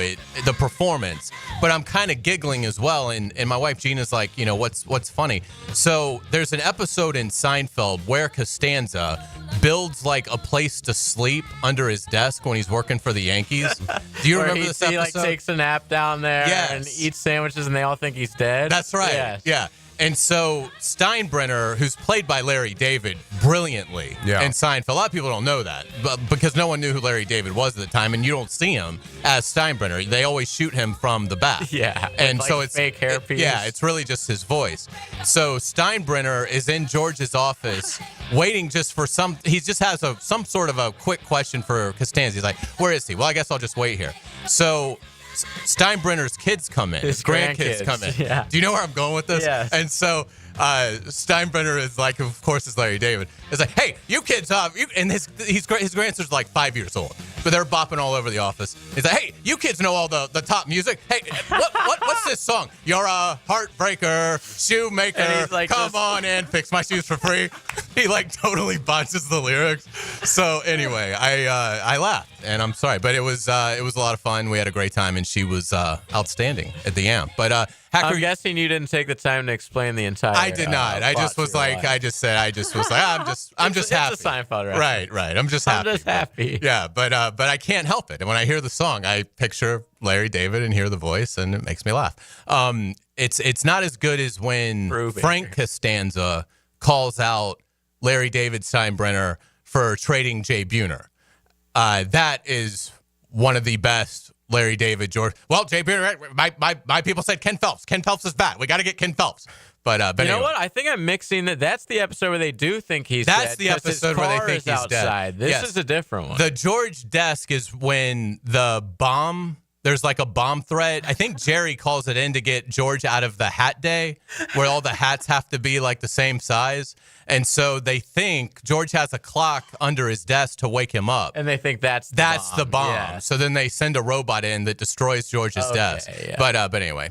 it, the performance, but I'm kind of giggling as well. And my wife Gina's like, you know, what's funny? So there's an episode in Seinfeld where Costanza builds like a place to sleep under his desk when he's working for the Yankees. Do you remember this episode? He like takes a nap down there and eats sandwiches, and they all think he's dead. That's right. Yes. Yeah. And so Steinbrenner, who's played by Larry David brilliantly in Seinfeld, a lot of people don't know that, but because no one knew who Larry David was at the time, and you don't see him as Steinbrenner. They always shoot him from the back. Yeah. And like so it's fake hairpiece. it's really just his voice. So Steinbrenner is in George's office waiting just for he just has some sort of a quick question for Costanza. He's like, where is he? Well, I guess I'll just wait here. So Steinbrenner's kids come in. His grandkids come in. Yeah. Do you know where I'm going with this? Yes. And so Steinbrenner is like, of course, is Larry David. It's like, hey, you kids, and his grandson's like 5 years old, but they're bopping all over the office. He's like, hey, you kids know all the top music. Hey, what's this song? You're a heartbreaker, shoemaker. And he's like, come on in, fix my shoes for free. He like totally botches the lyrics. So anyway, I laughed, and I'm sorry, but it was a lot of fun. We had a great time, and she was outstanding at the amp. But Hacker, I'm guessing you didn't take the time to explain the entire. I did not. I just was like, I'm just happy. It's a Seinfeld reference. Right. I'm just happy. I'm just happy. Yeah, but I can't help it. And when I hear the song, I picture Larry David and hear the voice, and it makes me laugh. It's not as good as when Frank Costanza calls out Larry David Steinbrenner for trading Jay Buhner. That is one of the best Larry David, George. Well, Jay Buhner, my people said Ken Phelps. Ken Phelps is bad. We got to get Ken Phelps. But you know anyway. what? I think I'm mixing that. That's the episode where they do think he's That's dead. the episode where they think he's outside. dead. This is a different one. The George desk is when there's like a bomb threat. I think Jerry calls it in to get George out of the hat day, where all the hats have to be like the same size. And so they think George has a clock under his desk to wake him up. And they think that's the bomb. Yeah. So then they send a robot in that destroys George's desk. Yeah. But anyway,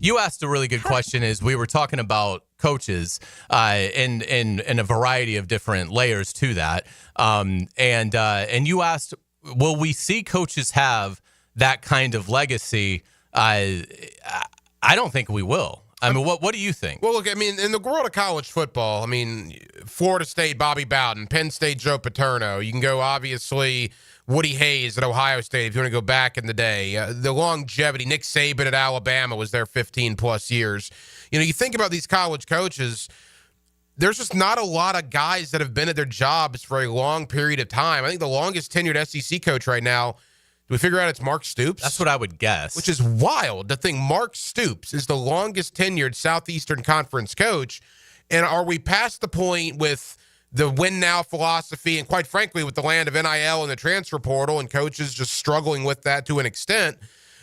you asked a really good question. Is we were talking about coaches in a variety of different layers to that. And you asked, will we see coaches have that kind of legacy? I don't think we will. I mean, what do you think? Well, look, I mean, in the world of college football, I mean, Florida State, Bobby Bowden, Penn State, Joe Paterno. You can go, obviously, Woody Hayes at Ohio State if you want to go back in the day. The longevity, Nick Saban at Alabama was there 15-plus years. You know, you think about these college coaches, there's just not a lot of guys that have been at their jobs for a long period of time. I think the longest tenured SEC coach right now, do we figure out it's Mark Stoops? That's what I would guess. Which is wild to think Mark Stoops is the longest tenured Southeastern Conference coach. And are we past the point with the win now philosophy and, quite frankly, with the land of NIL and the transfer portal and coaches just struggling with that to an extent,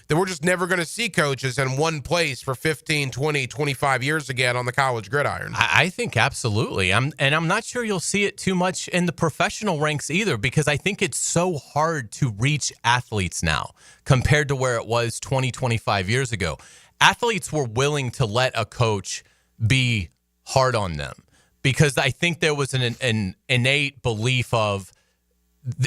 that we're just never going to see coaches in one place for 15, 20, 25 years again on the college gridiron? I think absolutely. I'm not sure you'll see it too much in the professional ranks either, because I think it's so hard to reach athletes now compared to where it was 20, 25 years ago. Athletes were willing to let a coach be hard on them because I think there was an innate belief of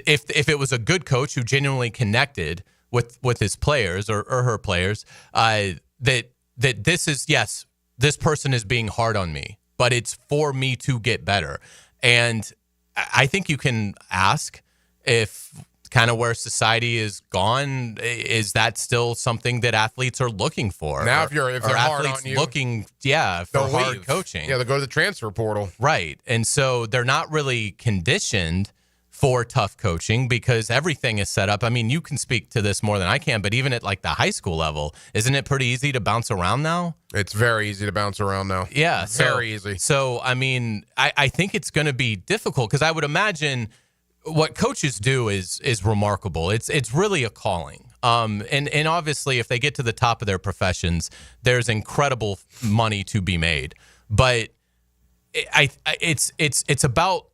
if it was a good coach who genuinely connected with his players or her players, that this is, yes, this person is being hard on me, but it's for me to get better. And I think you can ask if kind of where society is gone, is that still something that athletes are looking for? Now, if they're hard on you, looking, for hard coaching. Yeah, they go to the transfer portal. Right. And so they're not really conditioned for tough coaching because everything is set up. I mean, you can speak to this more than I can, but even at like the high school level, isn't it pretty easy to bounce around now? It's very easy to bounce around now. Yeah. Very easy. So, I mean, I think it's going to be difficult because I would imagine what coaches do is remarkable. It's really a calling. And obviously if they get to the top of their professions, there's incredible money to be made. But it's about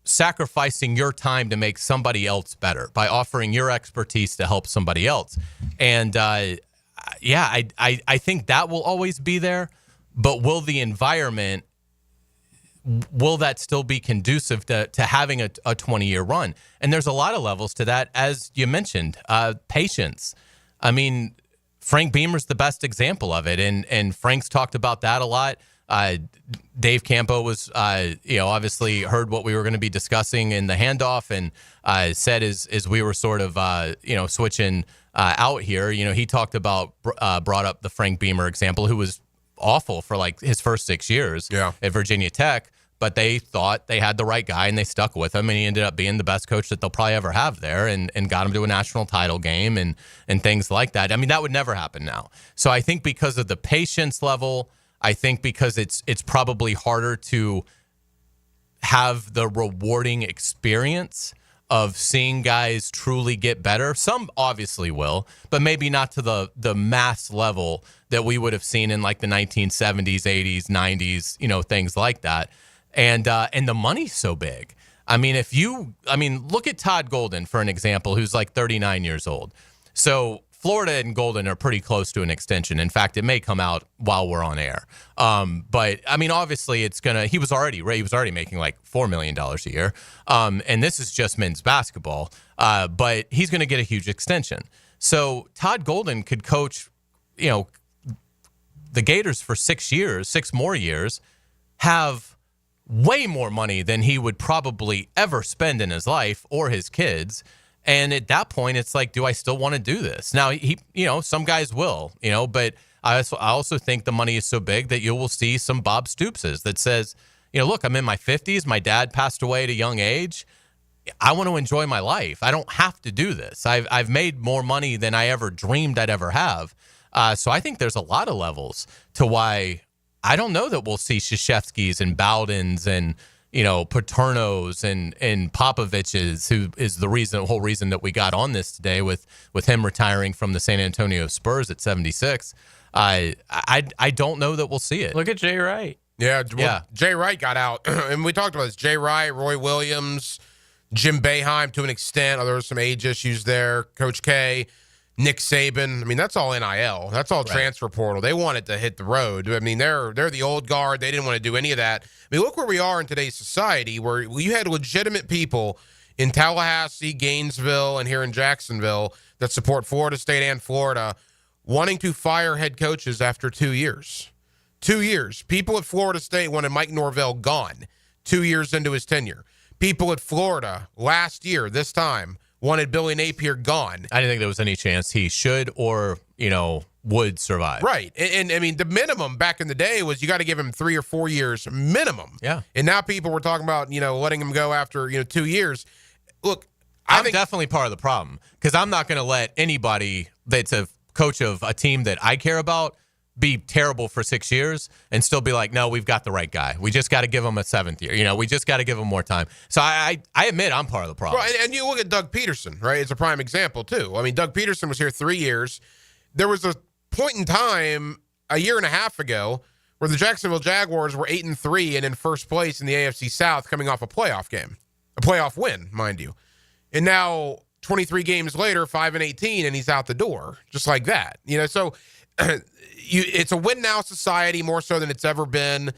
sacrificing your time to make somebody else better by offering your expertise to help somebody else. And I think that will always be there, but will the environment, will that still be conducive to having a 20-year run? And there's a lot of levels to that, as you mentioned, patience. I mean, Frank Beamer's the best example of it, and Frank's talked about that a lot. Dave Campo was, obviously heard what we were going to be discussing in the handoff and said as we were sort of, switching out here, he talked about, brought up the Frank Beamer example, who was awful for like his first 6 years at Virginia Tech. But they thought they had the right guy, and they stuck with him, and he ended up being the best coach that they'll probably ever have there, and got him to a national title game and things like that. I mean, that would never happen now. So I think because of the patience level, I think because it's probably harder to have the rewarding experience of seeing guys truly get better. Some obviously will, but maybe not to the mass level that we would have seen in like the 1970s, 80s, 90s, things like that. And the money's so big. I mean, look at Todd Golden, for an example, who's like 39 years old. So Florida and Golden are pretty close to an extension. In fact, it may come out while we're on air. But I mean, obviously he was already making like $4 million a year. And this is just men's basketball. But he's going to get a huge extension. So Todd Golden could coach, the Gators for 6 more years, have way more money than he would probably ever spend in his life or his kids. And at that point, it's like, do I still want to do this? Now, some guys will, but I also think the money is so big that you will see some Bob Stoopses that says, look, I'm in my 50s. My dad passed away at a young age. I want to enjoy my life. I don't have to do this. I've made more money than I ever dreamed I'd ever have. So I think there's a lot of levels to why I don't know that we'll see Krzyzewskis and Bowdens and, Paternos and Popoviches, who is the whole reason that we got on this today with him retiring from the San Antonio Spurs at 76. I don't know that we'll see it. Look at Jay Wright. Yeah. Jay Wright got out. And we talked about this. Jay Wright, Roy Williams, Jim Boeheim to an extent. There were some age issues there. Coach K. Nick Saban. I mean, that's all NIL. That's all transfer portal. They wanted to hit the road. I mean, they're the old guard. They didn't want to do any of that. I mean, look where we are in today's society, where you had legitimate people in Tallahassee, Gainesville, and here in Jacksonville that support Florida State and Florida wanting to fire head coaches after 2 years. 2 years. People at Florida State wanted Mike Norvell gone 2 years into his tenure. People at Florida last year, this time, wanted Billy Napier gone. I didn't think there was any chance he should or, would survive. Right. And I mean, the minimum back in the day was you got to give him 3 or 4 years minimum. Yeah. And now people were talking about, letting him go after, 2 years. Look, I'm definitely part of the problem because I'm not going to let anybody that's a coach of a team that I care about be terrible for 6 years and still be like, no, we've got the right guy. We just got to give him a 7th year. We just got to give him more time. So I admit I'm part of the problem. Well, and you look at Doug Peterson, right? It's a prime example, too. I mean, Doug Peterson was here 3 years. There was a point in time a year and a half ago where the Jacksonville Jaguars were 8-3 and in first place in the AFC South coming off a playoff game, a playoff win, mind you. And now 23 games later, 5-18, and he's out the door just like that. So it's a win now society more so than it's ever been.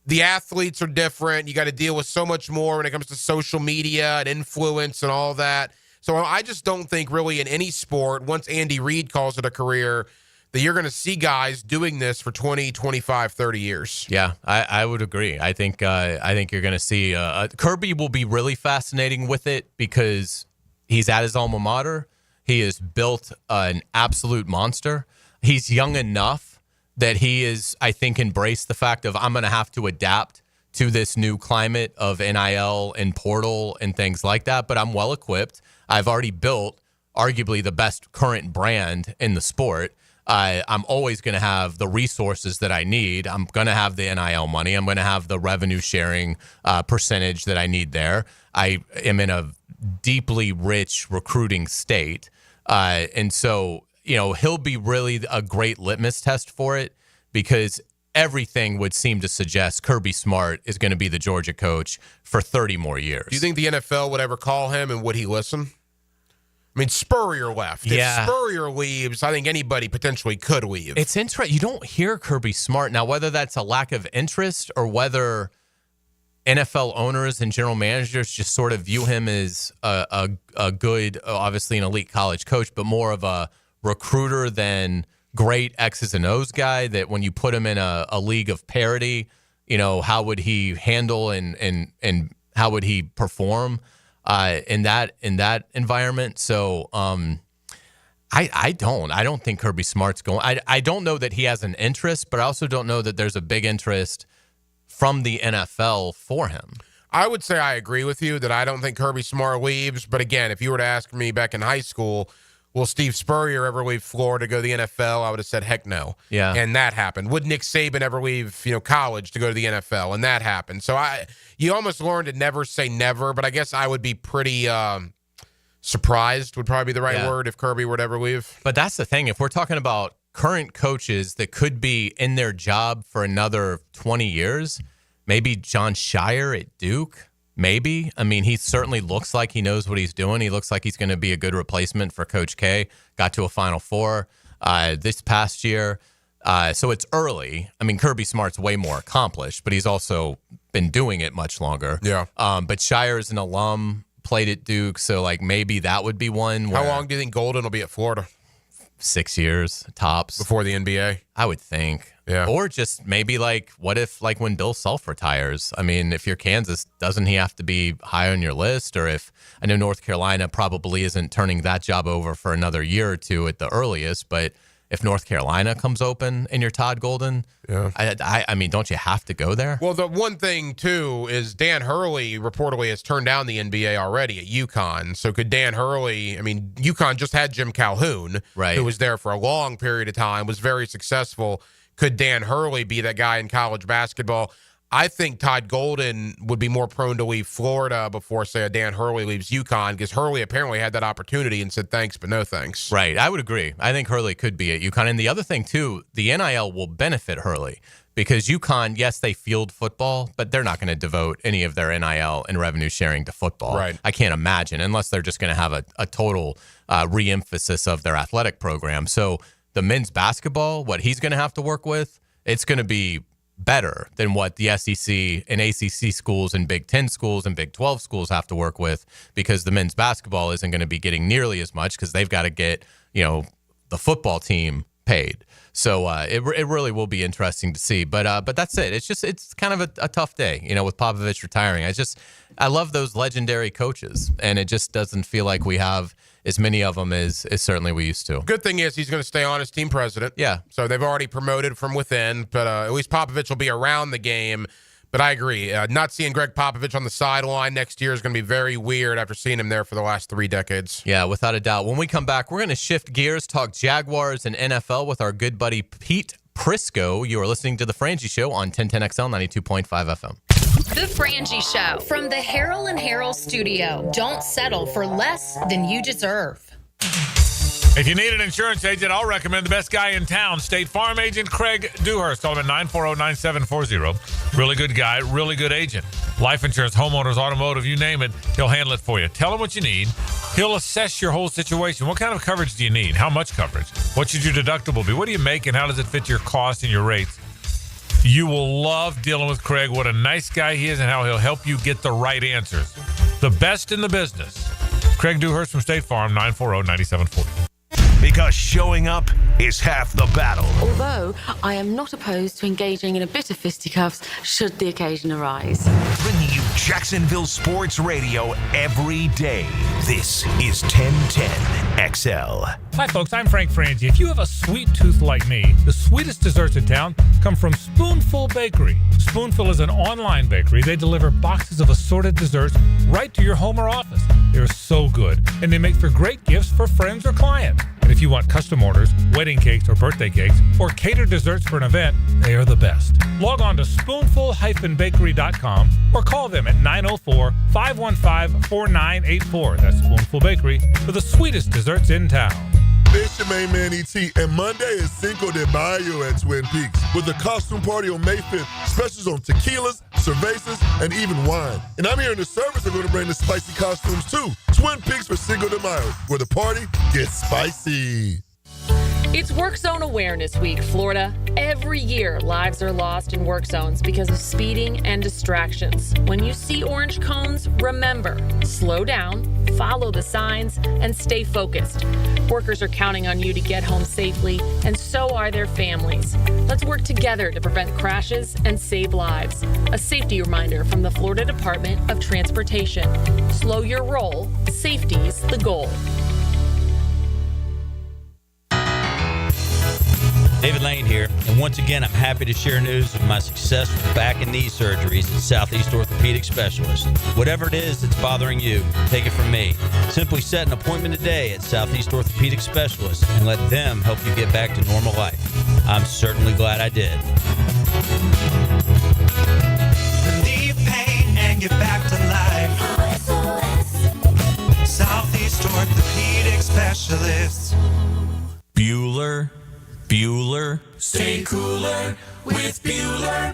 The athletes are different. You got to deal with so much more when it comes to social media and influence and all that. So I just don't think really in any sport, once Andy Reid calls it a career, that you're going to see guys doing this for 20, 25, 30 years. Yeah, I would agree. I think you're going to see Kirby will be really fascinating with it because he's at his alma mater. He has built an absolute monster. He's young enough that he is, I think, embraced the fact of I'm going to have to adapt to this new climate of NIL and portal and things like that, but I'm well equipped. I've already built arguably the best current brand in the sport. I'm always going to have the resources that I need. I'm going to have the NIL money. I'm going to have the revenue sharing percentage that I need there. I am in a deeply rich recruiting state. And so, he'll be really a great litmus test for it because everything would seem to suggest Kirby Smart is going to be the Georgia coach for 30 more years. Do you think the NFL would ever call him, and would he listen? I mean, Spurrier left. Yeah. If Spurrier leaves, I think anybody potentially could leave. It's interesting. You don't hear Kirby Smart. Now, whether that's a lack of interest or whether NFL owners and general managers just sort of view him as a good, obviously an elite college coach, but more of a recruiter than great X's and O's guy, that when you put him in a league of parity, how would he handle and how would he perform in that environment? So I don't think Kirby Smart's going. I don't know that he has an interest, but I also don't know that there's a big interest from the NFL for him. I would say I agree with you that I don't think Kirby Smart leaves. But again, if you were to ask me back in high school, will Steve Spurrier ever leave Florida to go to the NFL? I would have said, heck no. Yeah. And that happened. Would Nick Saban ever leave, college to go to the NFL? And that happened. So you almost learn to never say never, but I guess I would be pretty surprised would probably be the right word if Kirby would ever leave. But that's the thing. If we're talking about current coaches that could be in their job for another 20 years, maybe John Shire at Duke. Maybe. I mean, he certainly looks like he knows what he's doing. He looks like he's going to be a good replacement for Coach K. Got to a Final Four this past year. So it's early. I mean, Kirby Smart's way more accomplished, but he's also been doing it much longer. Yeah. But Shire's an alum, played at Duke, so like maybe that would be one. How long do you think Golden will be at Florida? 6 years tops. Before the NBA? I would think. Yeah. Or just maybe what if when Bill Self retires? I mean, if you're Kansas, doesn't he have to be high on your list? Or if I know North Carolina probably isn't turning that job over for another year or two at the earliest, but if North Carolina comes open and you're Todd Golden, I mean, don't you have to go there? Well, the one thing, too, is Dan Hurley reportedly has turned down the NBA already at UConn. So could Dan Hurley, I mean, UConn just had Jim Calhoun, who was there for a long period of time, was very successful. Could Dan Hurley be that guy in college basketball? I think Todd Golden would be more prone to leave Florida before, say, a Dan Hurley leaves UConn, because Hurley apparently had that opportunity and said thanks, but no thanks. Right. I would agree. I think Hurley could be at UConn. And the other thing, too, the NIL will benefit Hurley because UConn, yes, they field football, but they're not going to devote any of their NIL and revenue sharing to football. Right. I can't imagine, unless they're just going to have a total re-emphasis of their athletic program. So the men's basketball, what he's going to have to work with, it's going to be better than what the SEC and ACC schools and Big 10 schools and Big 12 schools have to work with, because the men's basketball isn't going to be getting nearly as much because they've got to get, the football team paid. So it really will be interesting to see. But that's it. It's kind of a tough day, with Popovich retiring. I love those legendary coaches, and it just doesn't feel like we have as many of them as certainly we used to. Good thing is he's going to stay on as team president. Yeah. So they've already promoted from within, but at least Popovich will be around the game. But I agree. Not seeing Greg Popovich on the sideline next year is going to be very weird after seeing him there for the last 3 decades. Yeah, without a doubt. When we come back, we're going to shift gears, talk Jaguars and NFL with our good buddy Pete Prisco. You are listening to The Frangie Show on 1010XL 92.5 FM. The Frangie Show from the Harrell and Harrell studio. Don't settle for less than you deserve. If you need an insurance agent, I'll recommend the best guy in town, State Farm agent Craig Dewhurst. Call him at 940-9740. Really good guy, really good agent. Life insurance, homeowners, automotive, you name it, he'll handle it for you. Tell him what you need. He'll assess your whole situation. What kind of coverage do you need? How much coverage? What should your deductible be? What do you make, and how does it fit your cost and your rates? You will love dealing with Craig. What a nice guy he is, and how he'll help you get the right answers. The best in the business. Craig Dewhurst from State Farm, 940-9740. Because showing up is half the battle. Although I am not opposed to engaging in a bit of fisticuffs should the occasion arise. Bringing you Jacksonville Sports Radio every day. This is 1010XL. Hi, folks. I'm Frank Frangie. If you have a sweet tooth like me, the sweetest desserts in town come from Spoonful Bakery. Spoonful is an online bakery. They deliver boxes of assorted desserts right to your home or office. They're so good, and they make for great gifts for friends or clients. And if you want custom orders, wedding cakes or birthday cakes, or catered desserts for an event, they are the best. Log on to spoonful-bakery.com or call them at 904-515-4984. That's Spoonful Bakery for the sweetest desserts in town. It's your main man E.T. and Monday is Cinco de Mayo at Twin Peaks with a costume party on May 5th. Specials on tequilas, cervezas, and even wine. And I'm here in the service. I'm going to bring the spicy costumes too. Twin Peaks for Cinco de Mayo, where the party gets spicy. It's Work Zone Awareness Week, Florida. Every year, lives are lost in work zones because of speeding and distractions. When you see orange cones, remember, slow down, follow the signs, and stay focused. Workers are counting on you to get home safely, and so are their families. Let's work together to prevent crashes and save lives. A safety reminder from the Florida Department of Transportation. Slow your roll. Safety's the goal. David Lane here, and once again, I'm happy to share news of my successful back and knee surgeries at Southeast Orthopedic Specialist. Whatever it is that's bothering you, take it from me. Simply set an appointment today at Southeast Orthopedic Specialist and let them help you get back to normal life. I'm certainly glad I did. Relieve pain and get back to life. Southeast Orthopedic Specialist. Bueller. Stay cooler with Bueller.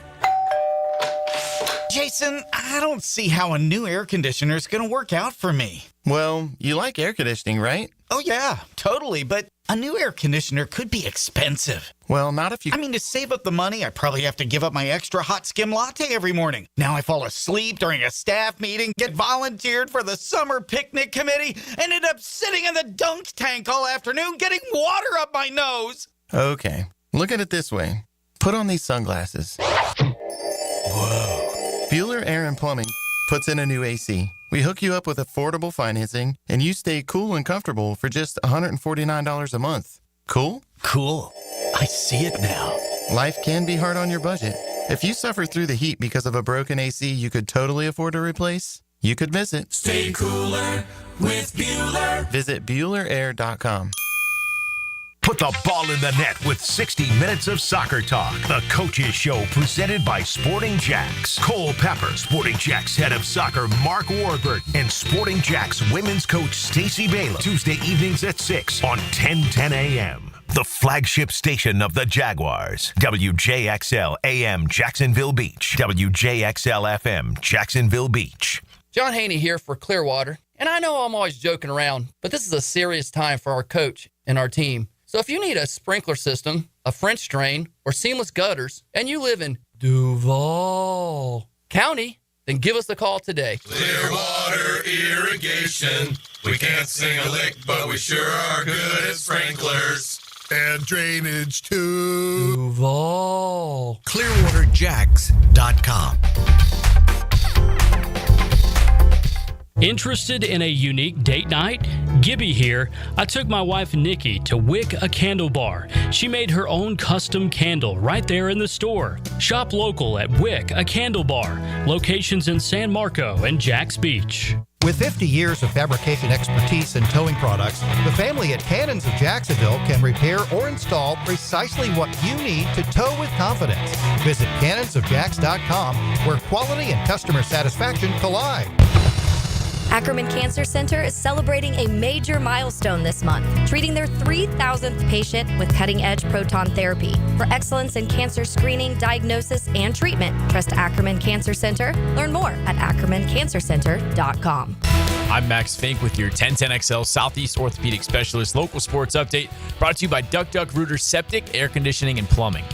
Jason, I don't see how a new air conditioner is going to work out for me. Well, you like air conditioning, right? Oh, yeah, totally. But a new air conditioner could be expensive. Well, not if you... I mean, to save up the money, I probably have to give up my extra hot skim latte every morning. Now I fall asleep during a staff meeting, get volunteered for the summer picnic committee, and end up sitting in the dunk tank all afternoon getting water up my nose. Okay, look at it this way. Put on these sunglasses. Whoa. Bueller Air and Plumbing puts in a new AC. We hook you up with affordable financing, and you stay cool and comfortable for just $149 a month. Cool? Cool. I see it now. Life can be hard on your budget. If you suffer through the heat because of a broken AC you could totally afford to replace, you could visit. Stay cooler with Bueller. Visit BuellerAir.com. Put the ball in the net with 60 minutes of soccer talk. The Coaches Show presented by Sporting Jacks. Cole Pepper, Sporting Jacks head of soccer Mark Warburton, and Sporting Jacks women's coach Stacey Baylor. Tuesday evenings at 6 on 1010 a.m. The flagship station of the Jaguars. WJXL AM Jacksonville Beach. WJXL FM Jacksonville Beach. John Haney here for Clearwater. And I know I'm always joking around, but this is a serious time for our coach and our team. So if you need a sprinkler system, a French drain, or seamless gutters, and you live in Duval County, then give us a call today. Clearwater Irrigation. We can't sing a lick, but we sure are good at sprinklers. And drainage too. Duval. ClearwaterJacks.com. Interested in a unique date night? Gibby here. I took my wife Nikki to Wick a Candle Bar. She made her own custom candle right there in the store. Shop local at Wick a Candle Bar. Locations in San Marco and Jacks Beach. With 50 years of fabrication expertise in towing products, the family at Cannons of Jacksonville can repair or install precisely what you need to tow with confidence. Visit cannonsofjacks.com, where quality and customer satisfaction collide. Ackerman Cancer Center is celebrating a major milestone this month, treating their 3,000th patient with cutting-edge proton therapy. For excellence in cancer screening, diagnosis, and treatment, trust Ackerman Cancer Center. Learn more at ackermancancercenter.com. I'm Max Fink with your 1010XL Southeast Orthopedic Specialist local sports update, brought to you by Duck Duck Rooter Septic, Air Conditioning, and Plumbing.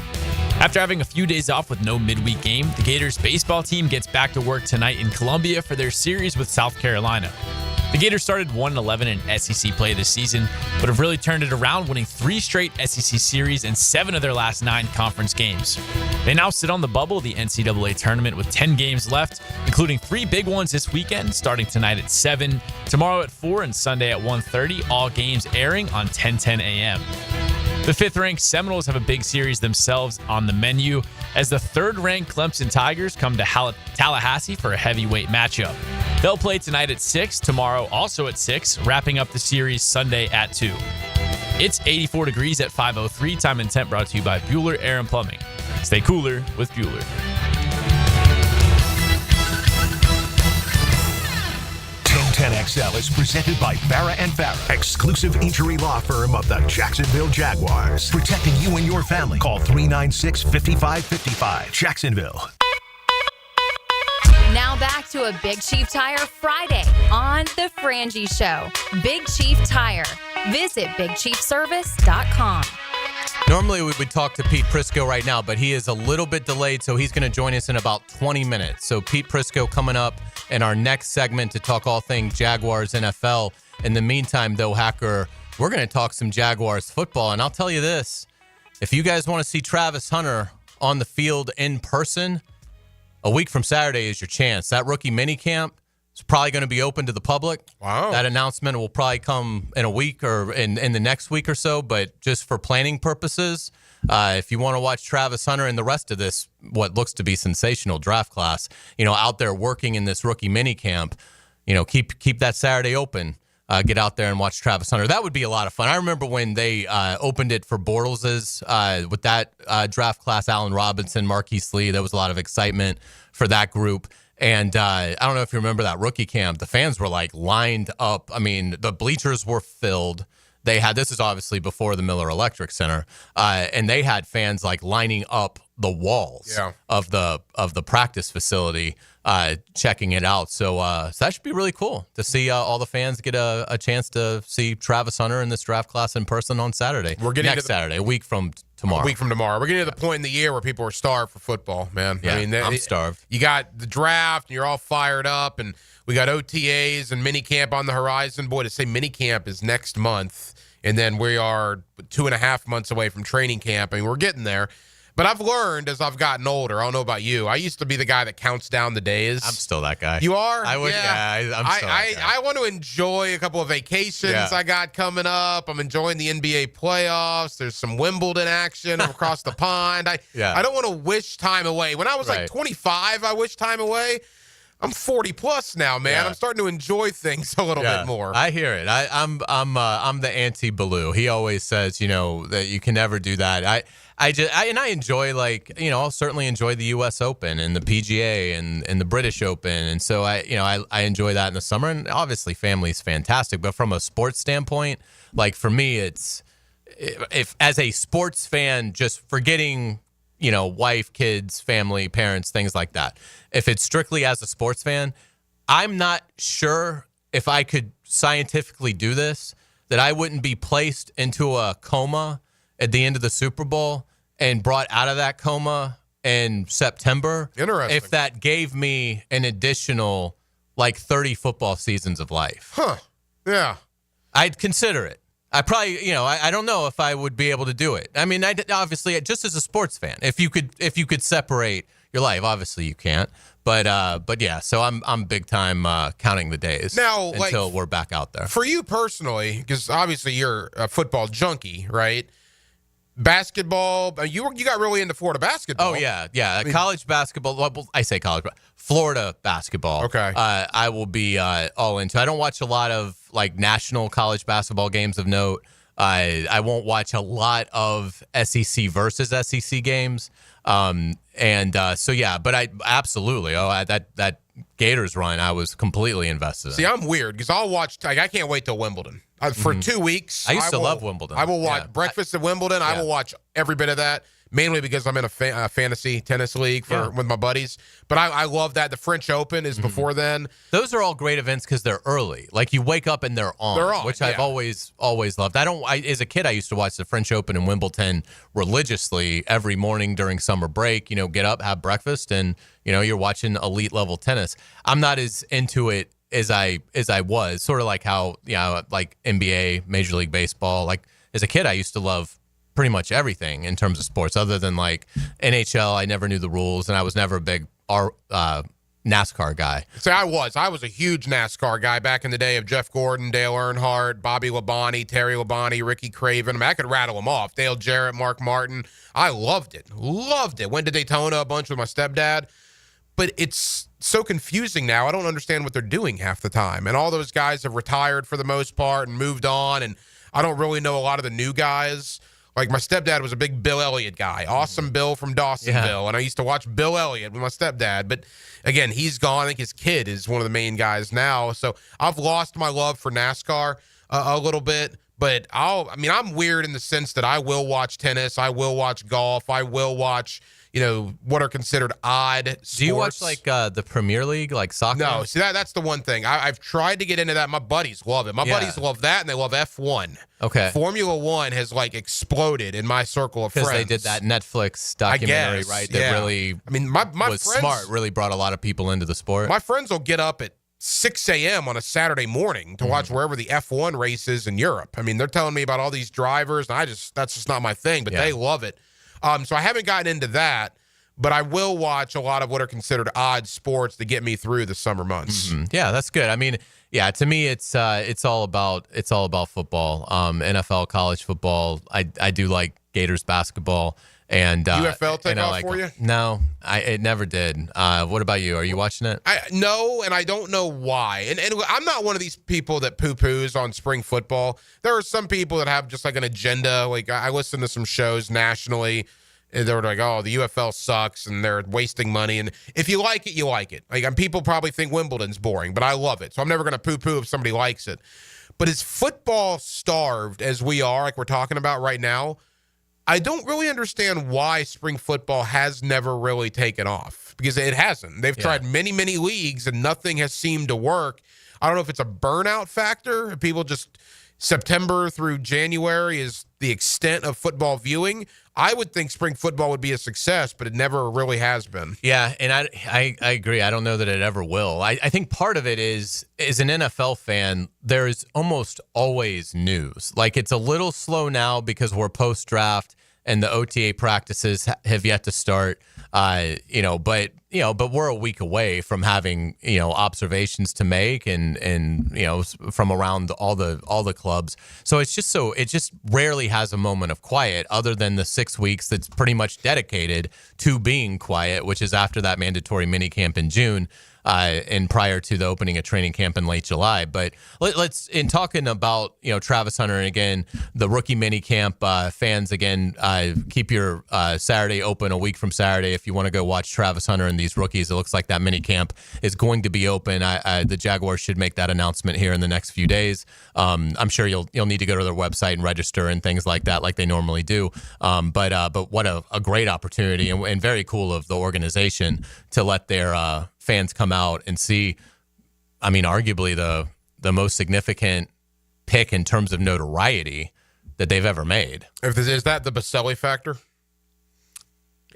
After having a few days off with no midweek game, the Gators baseball team gets back to work tonight in Columbia for their series with South Carolina. The Gators started 1-11 in SEC play this season, but have really turned it around, winning 3 straight SEC series and 7 of their last 9 conference games. They now sit on the bubble of the NCAA tournament with 10 games left, including 3 big ones this weekend, starting tonight at 7, tomorrow at 4, and Sunday at 1:30, all games airing on 1010 a.m. The 5th-ranked Seminoles have a big series themselves on the menu as the 3rd-ranked Clemson Tigers come to Tallahassee for a heavyweight matchup. They'll play tonight at 6, tomorrow also at 6, wrapping up the series Sunday at 2. It's 84 degrees at 5:03. Time and temp brought to you by Bueller Air and Plumbing. Stay cooler with Bueller. 1010XL is presented by Farah and Farah, exclusive injury law firm of the Jacksonville Jaguars. Protecting you and your family. Call 396-5555. Jacksonville. Now back to a Big Chief Tire Friday on The Frangie Show. Big Chief Tire. Visit BigChiefService.com. Normally we would talk to Pete Prisco right now, but he is a little bit delayed, so he's going to join us in about 20 minutes. So Pete Prisco coming up in our next segment to talk all things Jaguars NFL. In the meantime, though, Hacker, we're going to talk some Jaguars football. And I'll tell you this, if you guys want to see Travis Hunter on the field in person, a week from Saturday is your chance. That rookie minicamp, It's probably going to be open to the public. Wow. That announcement will probably come in a week or in the next week or so. But just for planning purposes, if you want to watch Travis Hunter and the rest of this, what looks to be sensational draft class, out there working in this rookie mini camp, keep that Saturday open. Get out there and watch Travis Hunter. That would be a lot of fun. I remember when they opened it for Bortles's with that draft class, Allen Robinson, Marquise Lee. There was a lot of excitement for that group. And I don't know if you remember that rookie camp. The fans were like lined up. I mean, the bleachers were filled. This is obviously before the Miller Electric Center, and they had fans like lining up the walls of the practice facility, checking it out. So that should be really cool to see all the fans get a chance to see Travis Hunter in this draft class in person on Saturday. We're getting next Saturday, a week from tomorrow. We're getting to the point in the year where people are starved for football, man. Yeah, I'm starved. You got the draft, and you're all fired up, and we got OTAs and minicamp on the horizon. Boy, to say minicamp is next month, and then we are 2.5 months away from training camp. I mean, we're getting there. But I've learned as I've gotten older, I don't know about you, I used to be the guy that counts down the days. I'm still that guy. You are? I'm still that guy. I want to enjoy a couple of vacations I got coming up. I'm enjoying the NBA playoffs. There's some Wimbledon action across the pond. I don't want to wish time away. When I was like 25, I wished time away. I'm 40 plus now, man. Yeah. I'm starting to enjoy things a little bit more. I hear it. I'm the anti-Baloo. He always says, that you can never do that. I enjoy I'll certainly enjoy the U.S. Open and the PGA and the British Open, and so I enjoy that in the summer. And obviously, family's fantastic. But from a sports standpoint, like for me, if as a sports fan, just forgetting wife, kids, family, parents, things like that. If it's strictly as a sports fan, I'm not sure if I could scientifically do this, that I wouldn't be placed into a coma at the end of the Super Bowl and brought out of that coma in September. Interesting. If that gave me an additional 30 football seasons of life. Huh. Yeah. I'd consider it. I probably, I don't know if I would be able to do it. I mean, obviously, just as a sports fan, if you could separate your life, obviously you can't. But yeah, so I'm big time counting the days now until we're back out there. For you personally, because obviously you're a football junkie, right? Basketball, you got really into Florida basketball. Oh yeah. College basketball. Well, I say college, Florida basketball. Okay. I will be all into. I don't watch a lot of national college basketball games of note. I won't watch a lot of SEC versus SEC games. So yeah, but I absolutely. That Gators run, I was completely invested in. See, I'm weird because I'll watch. I can't wait till Wimbledon. For 2 weeks. I used to love Wimbledon. I will watch breakfast at Wimbledon. I will watch every bit of that, mainly because I'm in a fantasy tennis league with my buddies. But I love that. The French Open is before then. Those are all great events because they're early. You wake up and they're on. Which I've always loved. As a kid, I used to watch the French Open and Wimbledon religiously every morning during summer break. Get up, have breakfast, and you're watching elite level tennis. I'm not as into it as I was, sort of like how NBA, Major League Baseball. As a kid, I used to love pretty much everything in terms of sports, other than NHL. I never knew the rules, and I was never a big NASCAR guy. See, I was a huge NASCAR guy back in the day of Jeff Gordon, Dale Earnhardt, Bobby Labonte, Terry Labonte, Ricky Craven. I mean, I could rattle them off. Dale Jarrett, Mark Martin. I loved it. Went to Daytona a bunch with my stepdad. But it's so confusing now. I don't understand what they're doing half the time. And all those guys have retired for the most part and moved on. And I don't really know a lot of the new guys. My stepdad was a big Bill Elliott guy. Awesome Bill from Dawsonville. Yeah. And I used to watch Bill Elliott with my stepdad. But, again, he's gone. I think his kid is one of the main guys now. So I've lost my love for NASCAR a little bit. But I'm weird in the sense that I will watch tennis. I will watch golf. I will watch what are considered odd sports. Do you watch the Premier League, soccer? No, see that's the one thing. I've tried to get into that. My buddies love it. My buddies love that, and they love F1. Okay. Formula One has exploded in my circle of friends. Because they did that Netflix documentary, right? That really, my was friends, smart. Really brought a lot of people into the sport. My friends will get up at 6 a.m. on a Saturday morning to watch wherever the F1 race is in Europe. I mean, they're telling me about all these drivers, and that's just not my thing. But they love it. So I haven't gotten into that. but I will watch a lot of what are considered odd sports to get me through the summer months. Mm-hmm. Yeah, that's good. I mean, yeah, to me, it's all about football, NFL, college football. I do like Gators basketball. And UFL take and off like for you? No, it never did. What about you? Are you watching it? No, and I don't know why. And I'm not one of these people that poo-poos on spring football. There are some people that have just like an agenda. Like I listen to some shows nationally, and they're like, "Oh, the UFL sucks," and they're wasting money. And if you like it, you like it. Like, and people probably think Wimbledon's boring, but I love it. So I'm never going to poo-poo if somebody likes it. But as football starved as we are, like we're talking about right now, I don't really understand why spring football has never really taken off, because it hasn't. They've tried many, many leagues and nothing has seemed to work. I don't know if it's a burnout factor. People just September through January is the extent of football viewing. I would think spring football would be a success, but it never really has been. Yeah, and I agree. I don't know that it ever will. I think part of it is, as an NFL fan, there's almost always news. Like, it's a little slow now because we're post-draft and the OTA practices have yet to start. But we're a week away from having, observations to make and from around all the clubs. So it just rarely has a moment of quiet other than the 6 weeks that's pretty much dedicated to being quiet, which is after that mandatory minicamp in June. And prior to the opening of training camp in late July. But let's, in talking about, Travis Hunter, and again, the rookie mini camp, fans, again, keep your Saturday open a week from Saturday if you want to go watch Travis Hunter and these rookies. It looks like that mini camp is going to be open. The Jaguars should make that announcement here in the next few days. I'm sure you'll need to go to their website and register and things like that, like they normally do. But what a great opportunity and very cool of the organization to let their fans come out and see, arguably the most significant pick in terms of notoriety that they've ever made. Is that the Baselli factor?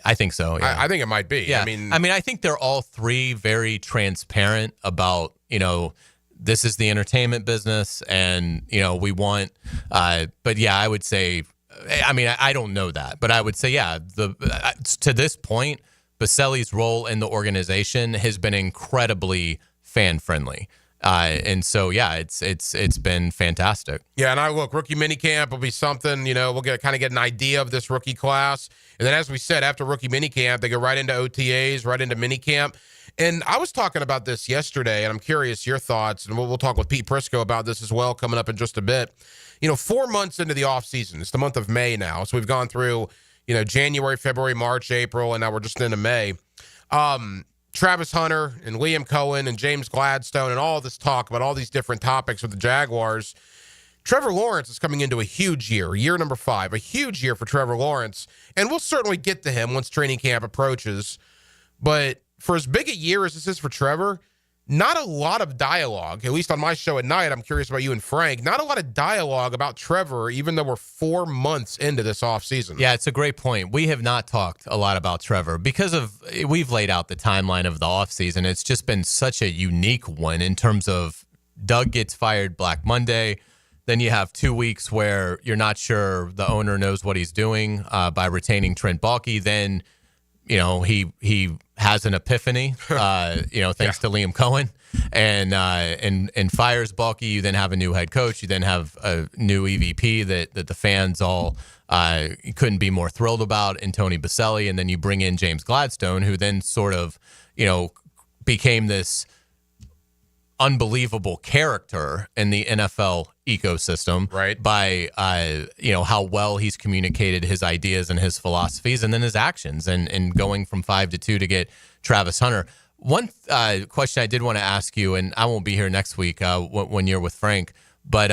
I think so. Yeah. I think it might be. Yeah. I think they're all three very transparent about, this is the entertainment business and, we want, but yeah, I would say, I don't know that, but I would say, yeah, to this point, Baselli's role in the organization has been incredibly fan friendly. And so, yeah, it's been fantastic. Yeah, and rookie minicamp will be something, we'll get an idea of this rookie class. And then, as we said, after rookie minicamp, they go right into OTAs, right into minicamp. And I was talking about this yesterday, and I'm curious your thoughts, and we'll talk with Pete Prisco about this as well coming up in just a bit. 4 months into the offseason, it's the month of May now, so we've gone through January, February, March, April, and now we're just into May. Travis Hunter and Liam Cohen and James Gladstone and all this talk about all these different topics with the Jaguars. Trevor Lawrence is coming into a huge year number 5, a huge year for Trevor Lawrence, and we'll certainly get to him once training camp approaches. But for as big a year as this is for Trevor, not a lot of dialogue, at least on my show at night. I'm curious about you and Frank. Not a lot of dialogue about Trevor, even though we're 4 months into this offseason. Yeah, it's a great point. We have not talked a lot about Trevor because we've laid out the timeline of the offseason. It's just been such a unique one in terms of Doug gets fired Black Monday. Then you have 2 weeks where you're not sure the owner knows what he's doing by retaining Trent Baalke. Then, he has an epiphany, thanks to Liam Cohen, and fires Baalke. You then have a new head coach. You then have a new EVP that the fans all couldn't be more thrilled about, and Tony Baselli. And then you bring in James Gladstone, who then sort of, became this unbelievable character in the NFL ecosystem, right? By how well he's communicated his ideas and his philosophies, and then his actions, and going from 5 to 2 to get Travis Hunter. One question I did want to ask you, and I won't be here next week when you're with Frank, but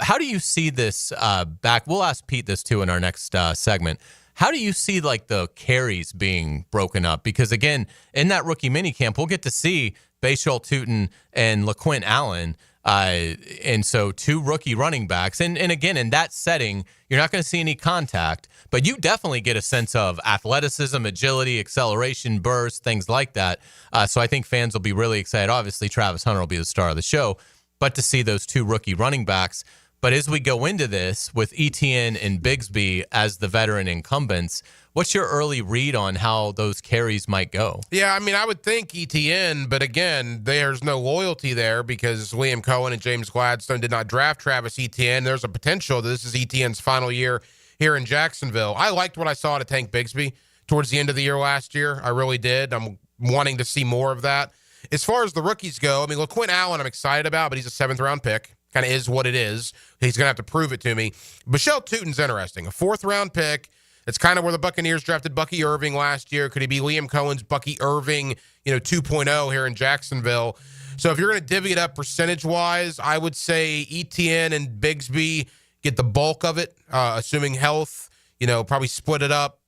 how do you see this back? We'll ask Pete this too in our next segment. How do you see the carries being broken up? Because again, in that rookie minicamp, we'll get to see Bashal Tutin and LaQuint Allen. And so 2 rookie running backs. And again, in that setting, you're not going to see any contact, but you definitely get a sense of athleticism, agility, acceleration, burst, things like that. So I think fans will be really excited. Obviously, Travis Hunter will be the star of the show, but to see those 2 rookie running backs. But as we go into this with Etienne and Bigsby as the veteran incumbents, what's your early read on how those carries might go? Yeah, I mean, I would think Etienne, but again, there's no loyalty there because Liam Cohen and James Gladstone did not draft Travis Etienne. There's a potential that this is Etienne's final year here in Jacksonville. I liked what I saw to Tank Bigsby towards the end of the year last year. I really did. I'm wanting to see more of that. As far as the rookies go, I mean, LaQuint Allen I'm excited about, but he's a 7th-round pick. Kind of is what it is. He's going to have to prove it to me. Michelle Tutin's interesting. A 4th-round pick. It's kind of where the Buccaneers drafted Bucky Irving last year. Could he be Liam Cohen's Bucky Irving, 2.0 here in Jacksonville? So if you're going to divvy it up percentage-wise, I would say Etienne and Bigsby get the bulk of it, assuming health, probably split it up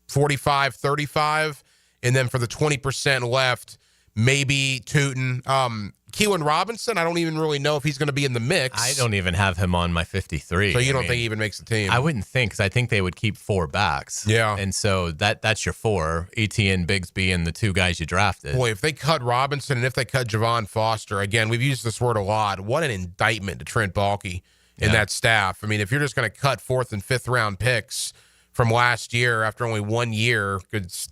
45-35. And then for the 20% left, maybe Tutin. Keelan Robinson, I don't even really know if he's going to be in the mix. I don't even have him on my 53. So you don't think he even makes the team? I wouldn't think, because I think they would keep 4 backs. Yeah. And so that's your 4, Etienne, Bigsby, and the 2 guys you drafted. Boy, if they cut Robinson and if they cut Javon Foster, again, we've used this word a lot. What an indictment to Trent Baalke and that staff. I mean, if you're just going to cut 4th and 5th round picks from last year after only 1 year, because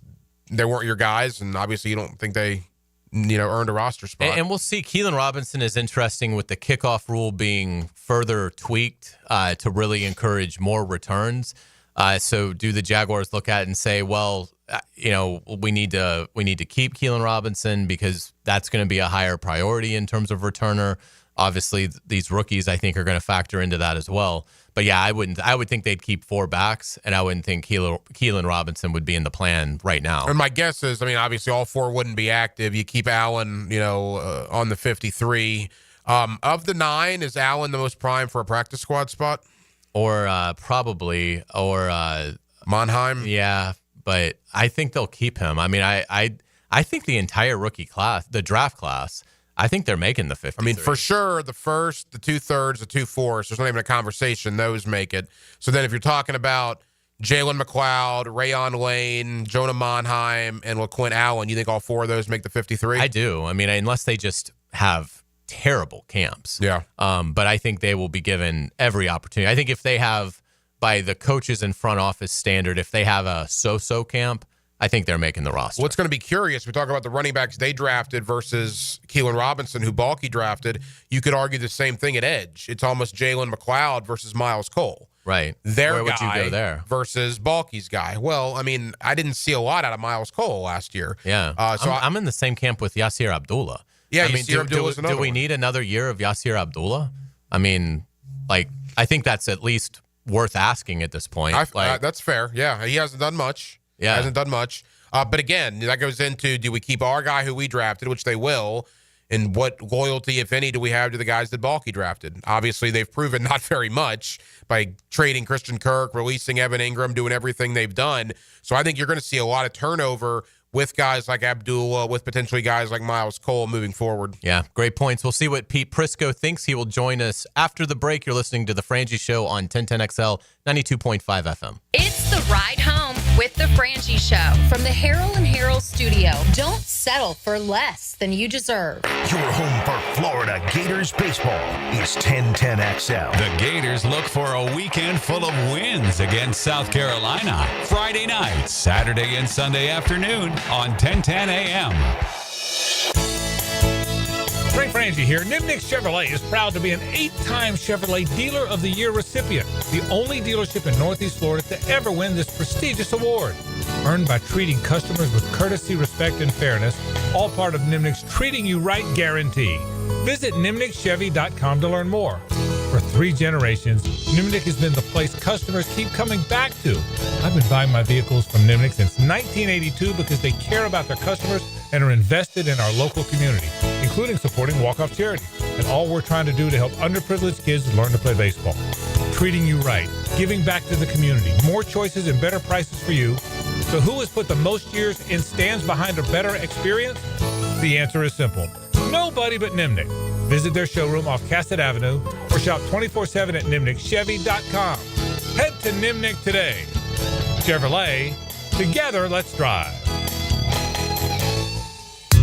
they weren't your guys, and obviously you don't think they earned a roster spot. And we'll see. Keelan Robinson is interesting with the kickoff rule being further tweaked to really encourage more returns. So do the Jaguars look at it and say, well, we need to keep Keelan Robinson because that's going to be a higher priority in terms of returner? Obviously, these rookies, I think, are going to factor into that as well. But yeah, I would think they'd keep 4 backs, and I wouldn't think Keelan Robinson would be in the plan right now. And my guess is, obviously all 4 wouldn't be active. You keep Allen, on the 53. Of the 9, is Allen the most prime for a practice squad spot? Or probably, or Monheim? Yeah, but I think they'll keep him. I mean, I think the entire rookie class, the draft class, I think they're making the 53. I mean, for sure, the 1st, the 2/3, the 2/4. There's not even a conversation. Those make it. So then if you're talking about Jalen McLeod, Rayon Lane, Jonah Monheim, and LaQuint Allen, you think all 4 of those make the 53? I do. I mean, unless they just have terrible camps. Yeah. But I think they will be given every opportunity. I think if they have, by the coaches and front office standard, if they have a so-so camp, I think they're making the roster. What's going to be curious, we talk about the running backs they drafted versus Keelan Robinson, who Baalke drafted. You could argue the same thing at edge. It's almost Jalen McLeod versus Miles Cole. Right. Their Where would guy you go there? Versus Baalke's guy. Well, I mean, I didn't see a lot out of Miles Cole last year. Yeah. I'm in the same camp with Yasir Abdullah. Yeah, I mean, Yasir Abdullah's another do we need another year of Yasir Abdullah? I mean, I think that's at least worth asking at this point. That's fair. Yeah, he hasn't done much. Yeah. He hasn't done much. But again, that goes into, do we keep our guy who we drafted, which they will, and what loyalty, if any, do we have to the guys that Baalke drafted? Obviously, they've proven not very much by trading Christian Kirk, releasing Evan Ingram, doing everything they've done. So I think you're going to see a lot of turnover with guys like Abdullah, with potentially guys like Miles Cole moving forward. Yeah, great points. We'll see what Pete Prisco thinks. He will join us after the break. You're listening to The Frangie Show on 1010XL, 92.5 FM. It's the ride home with The Frangie Show from the Harrell and Harrell studio. Don't settle for less than you deserve. Your home for Florida Gators baseball is 1010XL. The Gators look for a weekend full of wins against South Carolina. Friday night, Saturday and Sunday afternoon on 1010 AM. Frank Frangie here. Nimnick Chevrolet is proud to be an 8-time Chevrolet Dealer of the Year recipient, the only dealership in Northeast Florida to ever win this prestigious award. Earned by treating customers with courtesy, respect, and fairness, all part of Nimnick's Treating You Right guarantee. Visit nimnickchevy.com to learn more. For 3 generations, Nimnick has been the place customers keep coming back to. I've been buying my vehicles from Nimnick since 1982 because they care about their customers and are invested in our local community, including supporting walk-off charities, and all we're trying to do to help underprivileged kids learn to play baseball. Treating you right, giving back to the community, more choices and better prices for you. So who has put the most years and stands behind a better experience? The answer is simple. Nobody but Nimnick. Visit their showroom off Cassett Avenue or shop 24/7 at nimnickchevy.com. Head to Nimnick today. Chevrolet, together let's drive.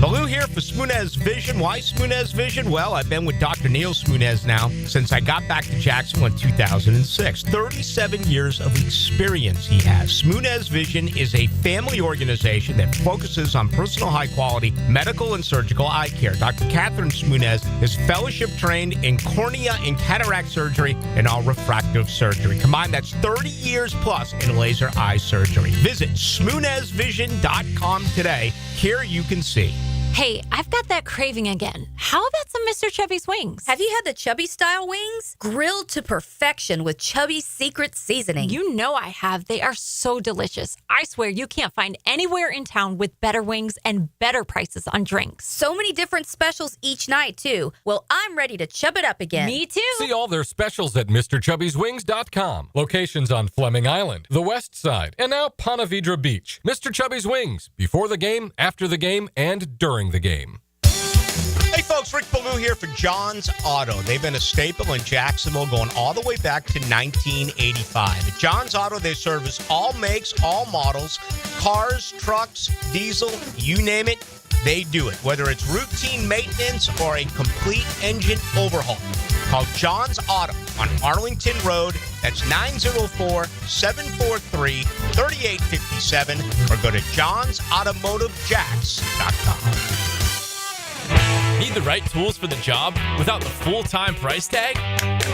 Baloo here for Smoonez Vision. Why Smoonez Vision? Well, I've been with Dr. Neil Smoonez now since I got back to Jacksonville in 2006. 37 years of experience he has. Smoonez Vision is a family organization that focuses on personal high-quality medical and surgical eye care. Dr. Catherine Smoonez is fellowship-trained in cornea and cataract surgery and all refractive surgery. Combined, that's 30 years plus in laser eye surgery. Visit SmoonezVision.com today. Here you can see. Hey, I've got that craving again. How about some Mr. Chubby's wings? Have you had the Chubby style wings? Grilled to perfection with Chubby's secret seasoning. You know I have. They are so delicious. I swear you can't find anywhere in town with better wings and better prices on drinks. So many different specials each night, too. Well, I'm ready to chub it up again. Me too. See all their specials at MrChubby'sWings.com. Locations on Fleming Island, the West Side, and now Ponte Vedra Beach. Mr. Chubby's Wings. Before the game, after the game, and during the game. Hey folks, Rick Ballou here for John's Auto. They've been a staple in Jacksonville going all the way back to 1985. At John's Auto, they service all makes, all models, cars, trucks, diesel, you name it, they do it. Whether it's routine maintenance or a complete engine overhaul. Call John's Auto on Arlington Road. That's 904-743-3857 or go to johnsautomotivejacks.com. Need the right tools for the job without the full-time price tag?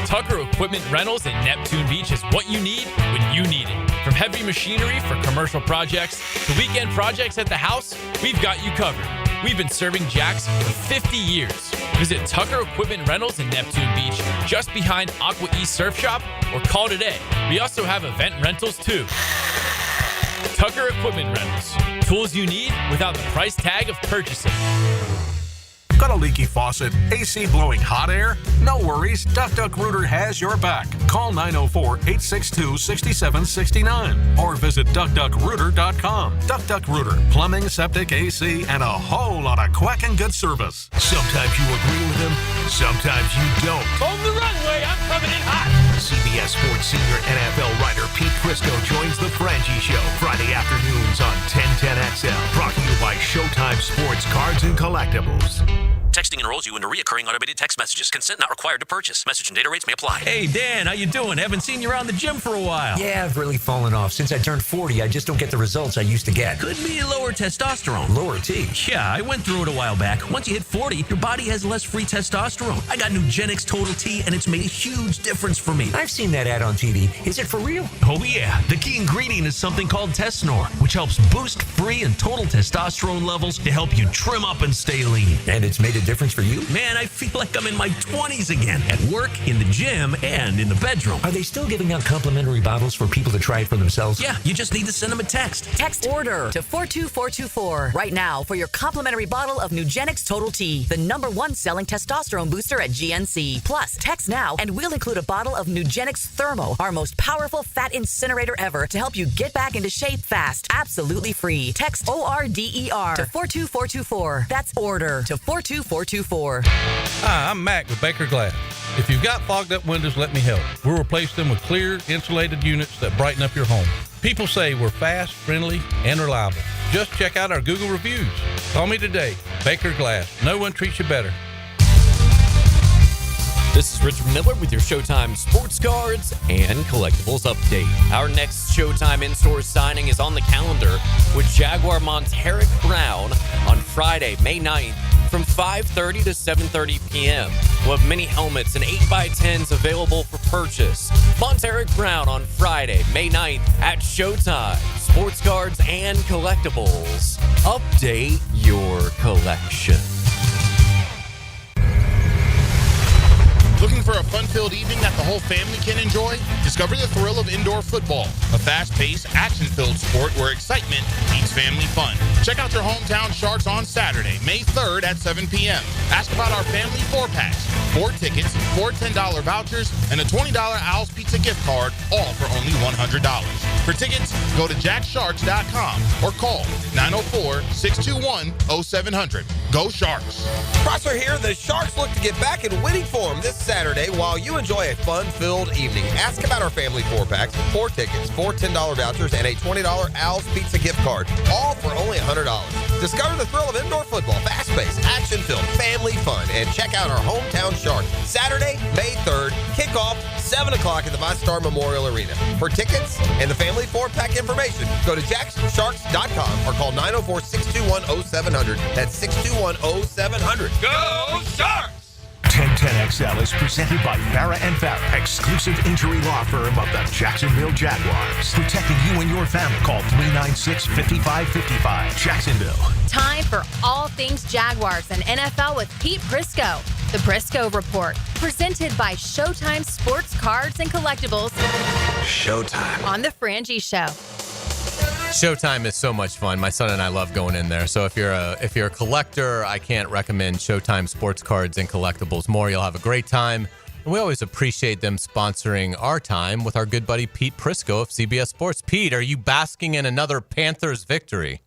Tucker Equipment Rentals in Neptune Beach is what you need when you need it. From heavy machinery for commercial projects to weekend projects at the house, we've got you covered. We've been serving Jacks for 50 years. Visit Tucker Equipment Rentals in Neptune Beach, just behind Aqua East Surf Shop, or call today. We also have event rentals too. Tucker Equipment Rentals. Tools you need without the price tag of purchasing. Got a leaky faucet? AC blowing hot air? No worries, Duck Duck Rooter has your back. Call 904-862-6769 or visit DuckDuckRooter.com. Duck Duck Rooter, plumbing, septic, AC, and a whole lot of quacking good service. Sometimes you agree with him, sometimes you don't. On the runway, I'm coming in hot. CBS Sports senior NFL writer Pete Prisco joins the Frangie Show Friday afternoons on 1010XL. Brought to you by Showtime Sports Cards and Collectibles. Texting enrolls you into recurring automated text messages. Consent not required to purchase. Message and data rates may apply. Hey, Dan, how you doing? Haven't seen you around the gym for a while. Yeah, I've really fallen off. Since I turned 40, I just don't get the results I used to get. Could be lower testosterone. Lower T. Yeah, I went through it a while back. Once you hit 40, your body has less free testosterone. I got Nugenix Total T, and it's made a huge difference for me. I've seen that ad on TV. Is it for real? Oh, yeah. The key ingredient is something called Tesnor, which helps boost free and total testosterone levels to help you trim up and stay lean. And it's made a difference for you? Man, I feel like I'm in my 20s again, at work, in the gym, and in the bedroom. Are they still giving out complimentary bottles for people to try it for themselves? Yeah, you just need to send them a text. Text ORDER to 42424 right now for your complimentary bottle of Nugenix Total T, the #1 selling testosterone booster at GNC. Plus, text now and we'll include a bottle of Nugenix Thermo, our most powerful fat incinerator ever, to help you get back into shape fast. Absolutely free. Text ORDER to 42424. That's ORDER to 42424. Hi, I'm Mac with Baker Glass. If you've got fogged up windows, let me help. We'll replace them with clear, insulated units that brighten up your home. People say we're fast, friendly, and reliable. Just check out our Google reviews. Call me today. Baker Glass. No one treats you better. This is Richard Miller with your Showtime Sports Cards and Collectibles update. Our next Showtime in-store signing is on the calendar with Jaguar Monteric Brown on Friday, May 9th from 5:30 to 7:30 p.m. We'll have mini helmets and 8x10s available for purchase. Monteric Brown on Friday, May 9th at Showtime Sports Cards and Collectibles. Update your collection. Looking for a fun-filled evening that the whole family can enjoy? Discover the thrill of indoor football, a fast-paced, action-filled sport where excitement meets family fun. Check out your hometown Sharks on Saturday, May 3rd at 7 p.m. Ask about our family 4-packs, 4 tickets, 4 $10 vouchers, and a $20 Owl's Pizza gift card, all for only $100. For tickets, go to jacksharks.com or call 904-621-0700. Go Sharks! Prosser here. The Sharks look to get back in winning form this Saturday while you enjoy a fun-filled evening. Ask about our family 4-packs, 4 tickets, 4 $10 vouchers, and a $20 Owl's Pizza gift card, all for only $100. Discover the thrill of indoor football, fast fast-paced, action-filled family fun. And check out our hometown Sharks Saturday, May 3rd, kickoff 7 o'clock at the ViStar Memorial Arena. For tickets and the family 4-pack information, go to jacksonsharks.com or call 904-621-0700. That's 621-0700. Go Sharks! 1010XL is presented by Farah & Farah, exclusive injury law firm of the Jacksonville Jaguars. Protecting you and your family. Call 396-5555. Jacksonville. Time for all things Jaguars and NFL with Pete Prisco. The Prisco Report, presented by Showtime Sports Cards and Collectibles. Showtime. On The Frangie Show. Showtime is so much fun. My son and I love going in there. So if you're a collector, I can't recommend Showtime Sports Cards and Collectibles more. You'll have a great time. And we always appreciate them sponsoring our time with our good buddy Pete Prisco of CBS Sports. Pete, are you basking in another Panthers victory?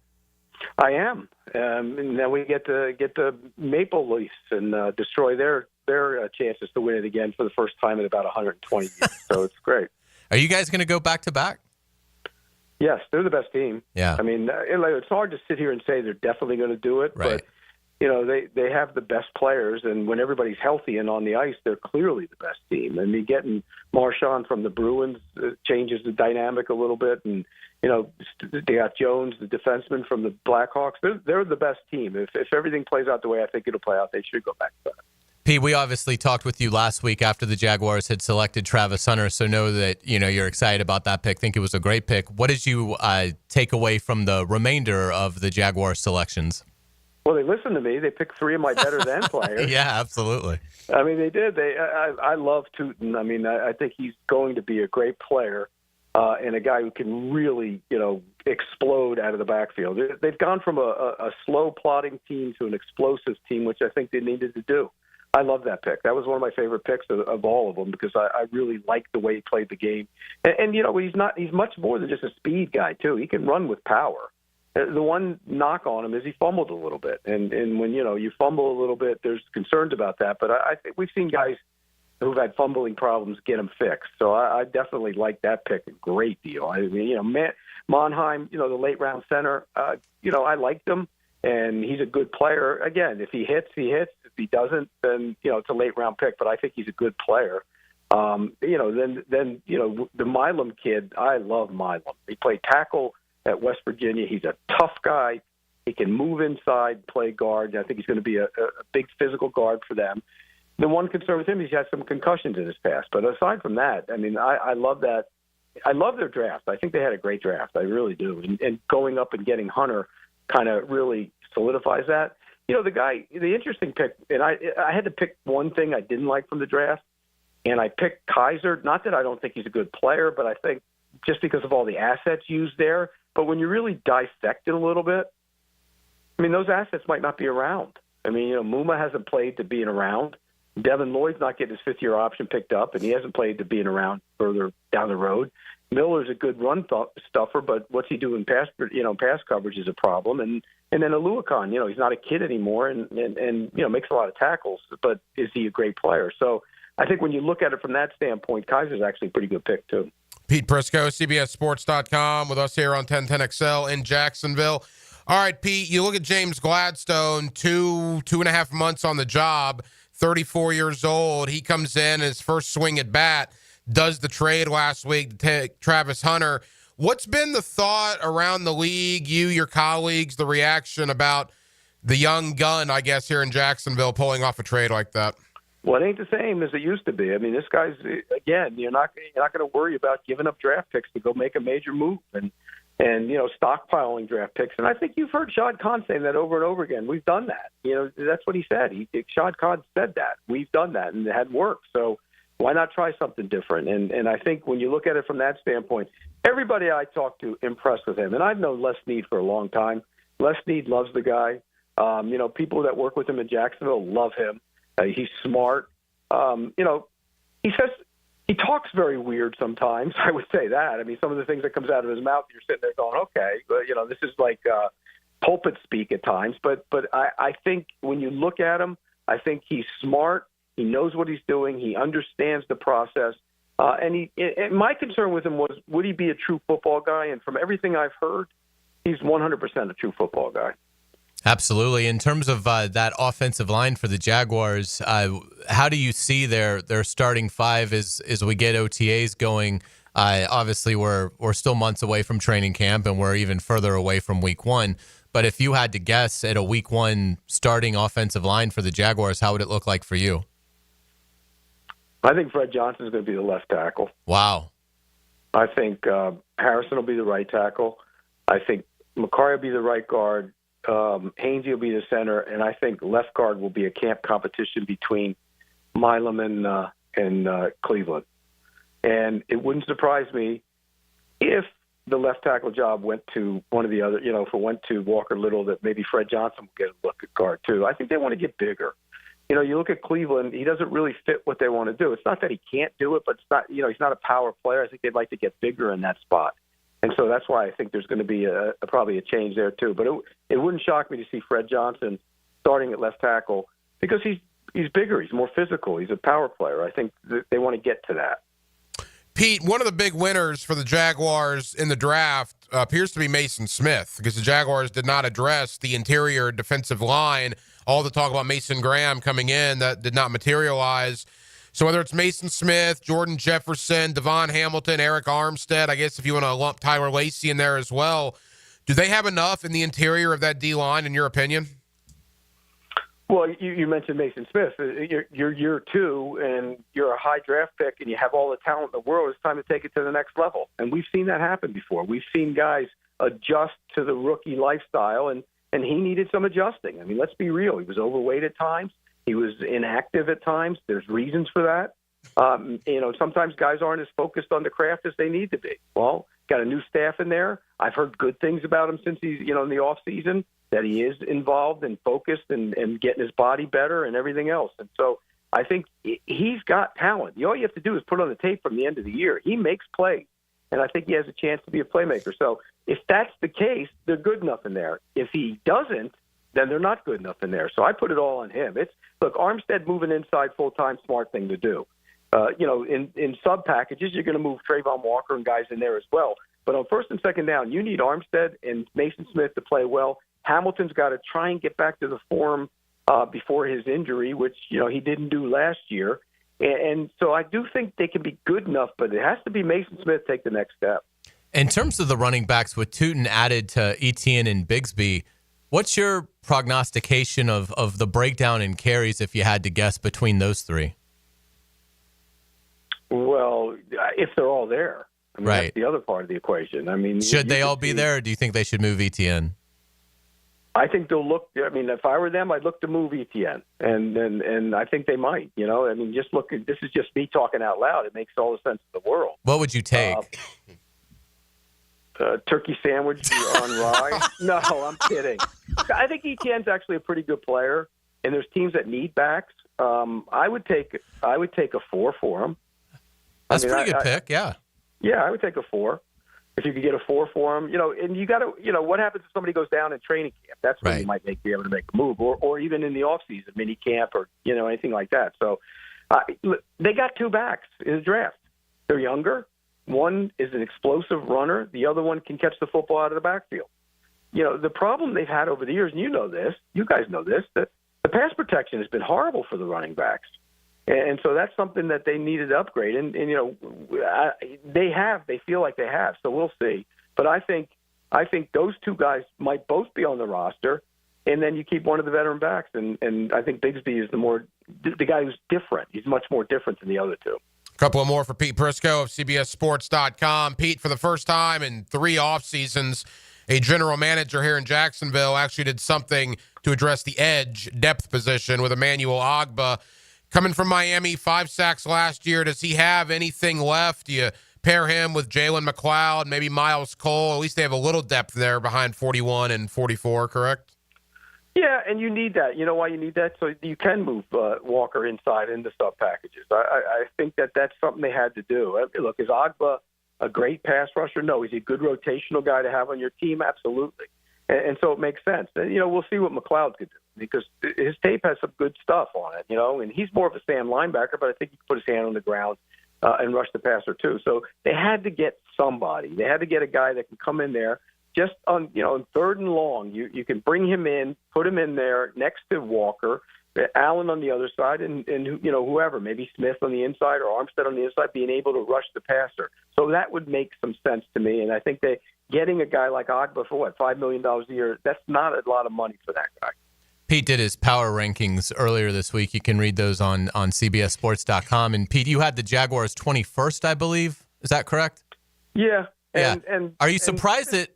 I am. And now we get the Maple Leafs and destroy their chances to win it again for the first time in about 120 years. So it's great. Are you guys going to go back-to-back? Yes, they're the best team. Yeah. I mean, it's hard to sit here and say they're definitely going to do it, right. But, they have the best players, and when everybody's healthy and on the ice, they're clearly the best team. I mean, getting Marchand from the Bruins changes the dynamic a little bit, and, they got Jones, the defenseman from the Blackhawks. They're the best team. If everything plays out the way I think it'll play out, they should go back to that. Pete, we obviously talked with you last week after the Jaguars had selected Travis Hunter, so know that you're excited about that pick. Think it was a great pick. What did you take away from the remainder of the Jaguars selections? Well, they listened to me. They picked 3 of my better than players. Yeah, absolutely. I mean, they did. I love Tootin. I mean, I think he's going to be a great player and a guy who can really, explode out of the backfield. They've gone from a slow plotting team to an explosive team, which I think they needed to do. I love that pick. That was one of my favorite picks of all of them because I really like the way he played the game. And he's much more than just a speed guy, too. He can run with power. The one knock on him is he fumbled a little bit. And when, you fumble a little bit, there's concerns about that. But I think we've seen guys who've had fumbling problems get them fixed. So I definitely like that pick a great deal. I mean, Monheim, the late round center, I liked him. And he's a good player. Again, if he hits, he hits. If he doesn't, then, it's a late round pick. But I think he's a good player. Then the Milam kid, I love Milam. He played tackle at West Virginia. He's a tough guy. He can move inside, play guard. I think he's going to be a big physical guard for them. The one concern with him is he has some concussions in his past. But aside from that, I mean, I love that. I love their draft. I think they had a great draft. I really do. And going up and getting Hunter kind of really solidifies that. The interesting pick, and I had to pick one thing I didn't like from the draft, and I picked Kaiser. Not that I don't think he's a good player, but I think just because of all the assets used there. But when you really dissect it a little bit, I mean, those assets might not be around. I mean, Muma hasn't played to being around. Devin Lloyd's not getting his fifth-year option picked up, and he hasn't played to being around further down the road. Miller's a good run stuffer, but what's he doing pass coverage is a problem. And then Aluakon, he's not a kid anymore and makes a lot of tackles, but is he a great player? So I think when you look at it from that standpoint, Kaiser's actually a pretty good pick too. Pete Prisco, CBSSports.com, with us here on 1010XL in Jacksonville. All right, Pete, you look at James Gladstone, 2.5 months on the job, 34 years old. He comes in, his first swing at bat, does the trade last week to take Travis Hunter. What's been the thought around the league, your colleagues, the reaction about the young gun, I guess, here in Jacksonville pulling off a trade like that? Well, it ain't the same as it used to be. I mean, this guy's, again, you're not going to worry about giving up draft picks to go make a major move and stockpiling draft picks. And I think you've heard Shad Khan say that over and over again. We've done that. That's what he said. Shad Khan said that. We've done that, and it hadn't worked. So why not try something different? And I think when you look at it from that standpoint, everybody I talk to impressed with him. And I've known Les Snead for a long time. Les Snead loves the guy. People that work with him in Jacksonville love him. He's smart. He says he talks very weird sometimes. I would say that. I mean, some of the things that comes out of his mouth, you're sitting there going, okay, but this is like pulpit speak at times. But I think when you look at him, I think he's smart. He knows what he's doing. He understands the process. And my concern with him was, would he be a true football guy? And from everything I've heard, he's 100% a true football guy. Absolutely. In terms of that offensive line for the Jaguars, how do you see their starting five as we get OTAs going? Obviously, we're still months away from training camp, and we're even further away from week one. But if you had to guess at a week one starting offensive line for the Jaguars, how would it look like for you? I think Fred Johnson is going to be the left tackle. Wow. I think Harrison will be the right tackle. I think McCarry will be the right guard. Hainsey will be the center, and I think left guard will be a camp competition between Milam and Cleveland. And it wouldn't surprise me if the left tackle job went to one of the other, if it went to Walker Little, that maybe Fred Johnson will get a look at guard too. I think they want to get bigger. You look at Cleveland, he doesn't really fit what they want to do. It's not that he can't do it, but it's not, he's not a power player. I think they'd like to get bigger in that spot. And so that's why I think there's going to be probably a change there too. But it wouldn't shock me to see Fred Johnson starting at left tackle because he's bigger, he's more physical, he's a power player. I think they want to get to that. Pete, one of the big winners for the Jaguars in the draft appears to be Mason Smith because the Jaguars did not address the interior defensive line. All the talk about Mason Graham coming in, that did not materialize. So whether it's Mason Smith, Jordan Jefferson, Devon Hamilton, Eric Armstead, I guess if you want to lump Tyler Lacey in there as well, do they have enough in the interior of that D-line, in your opinion? Well, you mentioned Mason Smith. You're year two, and you're a high draft pick, and you have all the talent in the world. It's time to take it to the next level. And we've seen that happen before. We've seen guys adjust to the rookie lifestyle, and he needed some adjusting. I mean, let's be real. He was overweight at times. He was inactive at times. There's reasons for that. Sometimes guys aren't as focused on the craft as they need to be. Well, got a new staff in there. I've heard good things about him since he's, in the off season, that he is involved and focused and getting his body better and everything else. And so I think he's got talent. All you have to do is put on the tape from the end of the year. He makes plays, and I think he has a chance to be a playmaker. So if that's the case, they're good enough in there. If he doesn't, then they're not good enough in there. So I put it all on him. Look, Armstead moving inside full-time, smart thing to do. In sub packages, you're going to move Trayvon Walker and guys in there as well. But on first and second down, you need Armstead and Mason Smith to play well. Hamilton's got to try and get back to the form before his injury, which, he didn't do last year. And so I do think they can be good enough, but it has to be Mason Smith take the next step. In terms of the running backs, with Tootin added to Etienne and Bigsby, what's your prognostication of the breakdown in carries if you had to guess between those three? Well, if they're all there. Right. That's the other part of the equation. I mean, should they all be there, or do you think they should move Etienne? I think they'll look. I mean, if I were them, I'd look to move Etienne, and I think they might. Just look. This is just me talking out loud. It makes all the sense in the world. What would you take? Turkey sandwich on rye? No, I'm kidding. I think Etienne's actually a pretty good player, and there's teams that need backs. I would take a 4 for him. That's a pretty good pick. Yeah. Yeah, I would take a 4. If you could get a 4 for him, and you got to, what happens if somebody goes down in training camp? That's when you might be able to make a move, or even in the off season, mini camp, or anything like that. So they got 2 backs in the draft. They're younger. One is an explosive runner. The other one can catch the football out of the backfield. The problem they've had over the years, and you guys know this, that the pass protection has been horrible for the running backs. And so that's something that they needed to upgrade. And they feel like they have. So we'll see. But I think those 2 guys might both be on the roster, and then you keep one of the veteran backs. And I think Bigsby is the guy who's different. He's much more different than the other 2. A couple of more for Pete Prisco of CBSSports.com. Pete, for the first time in 3 off seasons, a general manager here in Jacksonville actually did something to address the edge depth position with Emmanuel Ogbah. Coming from Miami, 5 sacks last year. Does he have anything left? Do you pair him with Jalen McLeod, maybe Miles Cole? At least they have a little depth there behind 41 and 44, correct? Yeah, and you need that. You know why you need that? So you can move Walker inside into sub packages. I think that's something they had to do. Look, is Ogbah a great pass rusher? No. Is he a good rotational guy to have on your team? Absolutely. And so it makes sense. And, we'll see what McLeod could do, because his tape has some good stuff on it, and he's more of a stand linebacker, but I think he can put his hand on the ground and rush the passer too. So they had to get somebody. They had to get a guy that can come in there, just on, on 3rd and long, you can bring him in, put him in there next to Walker, Allen on the other side, and whoever, maybe Smith on the inside or Armstead on the inside, being able to rush the passer. So that would make some sense to me. And I think that getting a guy like Agba for $5 million a year, that's not a lot of money for that guy. Pete did his power rankings earlier this week. You can read those on CBSSports.com. And Pete, you had the Jaguars 21st, I believe. Is that correct? Yeah. And are you surprised that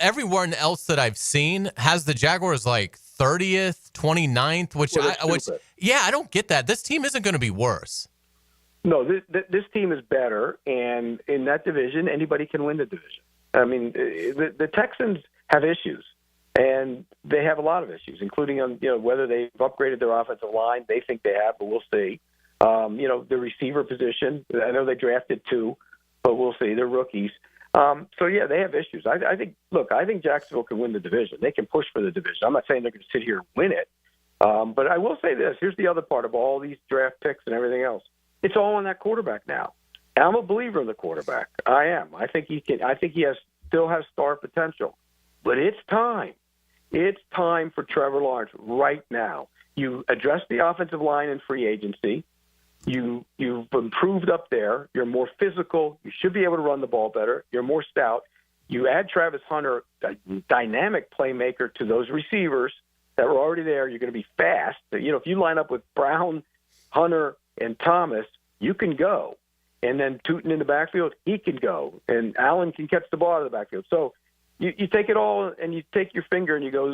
everyone else that I've seen has the Jaguars like 30th, 29th, which I don't get that. This team isn't going to be worse. No, this team is better, and in that division, anybody can win the division. I mean, the Texans have issues, and they have a lot of issues, including on whether they've upgraded their offensive line. They think they have, but we'll see. The receiver position. I know they drafted 2, but we'll see. They're rookies. They have issues. I think Jacksonville can win the division. They can push for the division. I'm not saying they're going to sit here and win it. But I will say this. Here's the other part of all these draft picks and everything else. It's all on that quarterback now. And I'm a believer in the quarterback. I am. I think he can. I think he still has star potential. But it's time. It's time for Trevor Lawrence right now. You address the offensive line in free agency. You've improved up there. You're more physical. You should be able to run the ball better. You're more stout. You add Travis Hunter, a dynamic playmaker, to those receivers that were already there. You're going to be fast. If you line up with Brown, Hunter, and Thomas, you can go. And then Tootin in the backfield, he can go. And Allen can catch the ball out of the backfield. So you take it all and you take your finger and you go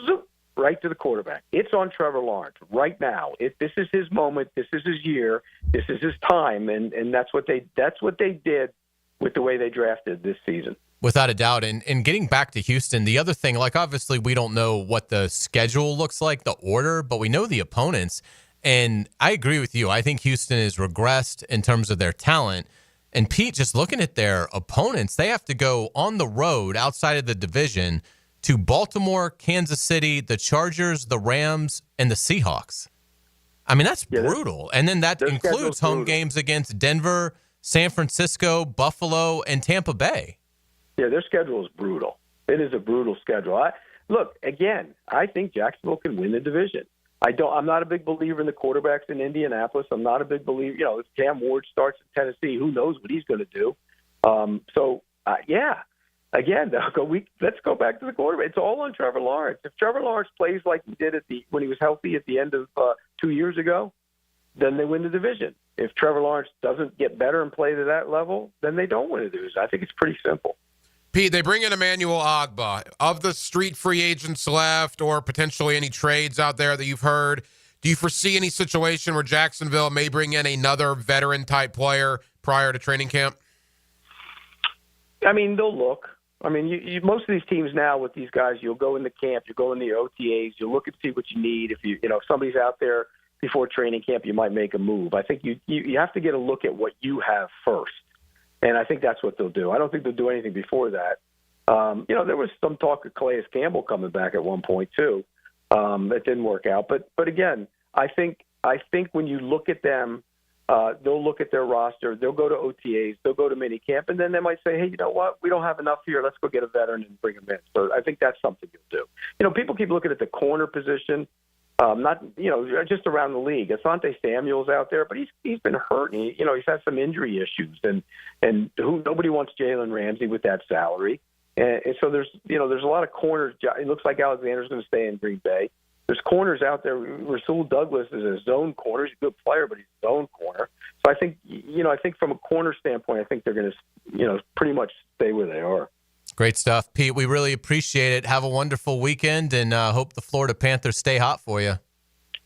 zoop, right to the quarterback. It's on Trevor Lawrence right now. This is his moment. This is his year. This is his time, and that's what they did with the way they drafted this season. Without a doubt. And getting back to Houston, the other thing, obviously we don't know what the schedule looks like, the order, but we know the opponents. And I agree with you. I think Houston has regressed in terms of their talent. And Pete, just looking at their opponents, they have to go on the road outside of the division to Baltimore, Kansas City, the Chargers, the Rams, and the Seahawks. I mean, that's brutal. And then that includes home games against Denver, San Francisco, Buffalo, and Tampa Bay. Yeah, their schedule is brutal. It is a brutal schedule. I think Jacksonville can win the division. I'm not a big believer in the quarterbacks in Indianapolis. I'm not a big believer. If Cam Ward starts in Tennessee, who knows what he's going to do? Again, let's go back to the quarterback. It's all on Trevor Lawrence. If Trevor Lawrence plays like he did when he was healthy at the end of 2 years ago, then they win the division. If Trevor Lawrence doesn't get better and play to that level, then they don't win the division. I think it's pretty simple. Pete, they bring in Emmanuel Agba. Of the street free agents left or potentially any trades out there that you've heard, do you foresee any situation where Jacksonville may bring in another veteran-type player prior to training camp? I mean, they'll look. I mean, most of these teams now with these guys, you'll go in the camp, you'll go in the OTAs, you'll look and see what you need. If somebody's out there before training camp, you might make a move. I think you have to get a look at what you have first. And I think that's what they'll do. I don't think they'll do anything before that. There was some talk of Calais Campbell coming back at one point too. That didn't work out. But again, I think when you look at them, they'll look at their roster. They'll go to OTAs. They'll go to minicamp, and then they might say, "Hey, you know what? We don't have enough here. Let's go get a veteran and bring him in." So I think that's something you'll do. People keep looking at the corner position. Just around the league. Asante Samuel's out there, but he's been hurt. And he's had some injury issues, and nobody wants Jalen Ramsey with that salary. And so there's a lot of corners. It looks like Alexander's going to stay in Green Bay. There's corners out there. Rasul Douglas is a zone corner. He's a good player, but he's a zone corner. So I think from a corner standpoint, I think they're going to pretty much stay where they are. Great stuff, Pete. We really appreciate it. Have a wonderful weekend, and hope the Florida Panthers stay hot for you.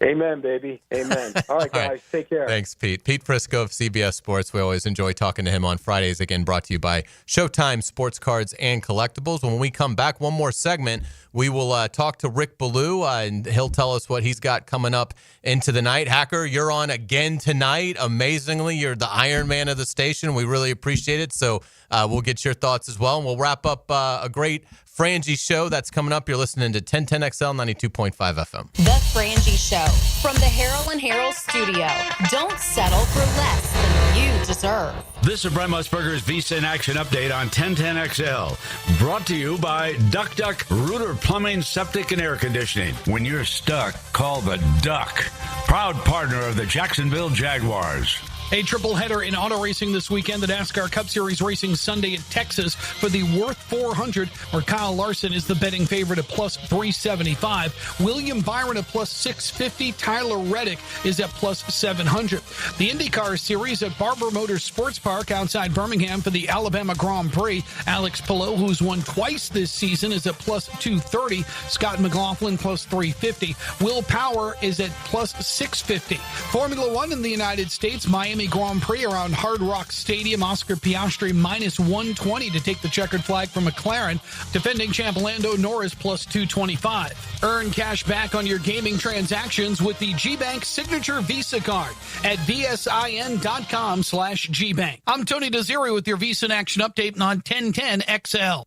Amen, baby. Amen. All right, guys. Take care. Thanks, Pete. Pete Prisco of CBS Sports. We always enjoy talking to him on Fridays. Again, brought to you by Showtime Sports Cards and Collectibles. When we come back, one more segment, we will talk to Rick Ballou, and he'll tell us what he's got coming up into the night. Hacker, you're on again tonight. Amazingly, you're the Iron Man of the station. We really appreciate it. So we'll get your thoughts as well. And we'll wrap up a great Frangie Show that's coming up. You're listening to 1010XL 92.5 FM. The Frangie Show from the Harold and Harold studio. Don't settle for less than you deserve. This is Brent Musburger's Visa in Action update on 1010XL. Brought to you by Duck Duck Rooter Plumbing, Septic, and Air Conditioning. When you're stuck, call the Duck. Proud partner of the Jacksonville Jaguars. A triple header in auto racing this weekend. The NASCAR Cup Series racing Sunday in Texas for the Worth 400, where Kyle Larson is the betting favorite at plus 375. William Byron at plus 650. Tyler Reddick is at plus 700. The IndyCar Series at Barber Motors Sports Park outside Birmingham for the Alabama Grand Prix. Alex Palou, who's won twice this season, is at plus 230. Scott McLaughlin plus 350. Will Power is at plus 650. Formula One in the United States, Miami Grand Prix around Hard Rock Stadium. Oscar Piastri minus 120 to take the checkered flag from McLaren. Defending champ Lando Norris plus 225. Earn cash back on your gaming transactions with the GBank Signature Visa Card at vsin.com/GBank. I'm Tony Desiri with your Visa in Action update on 1010XL.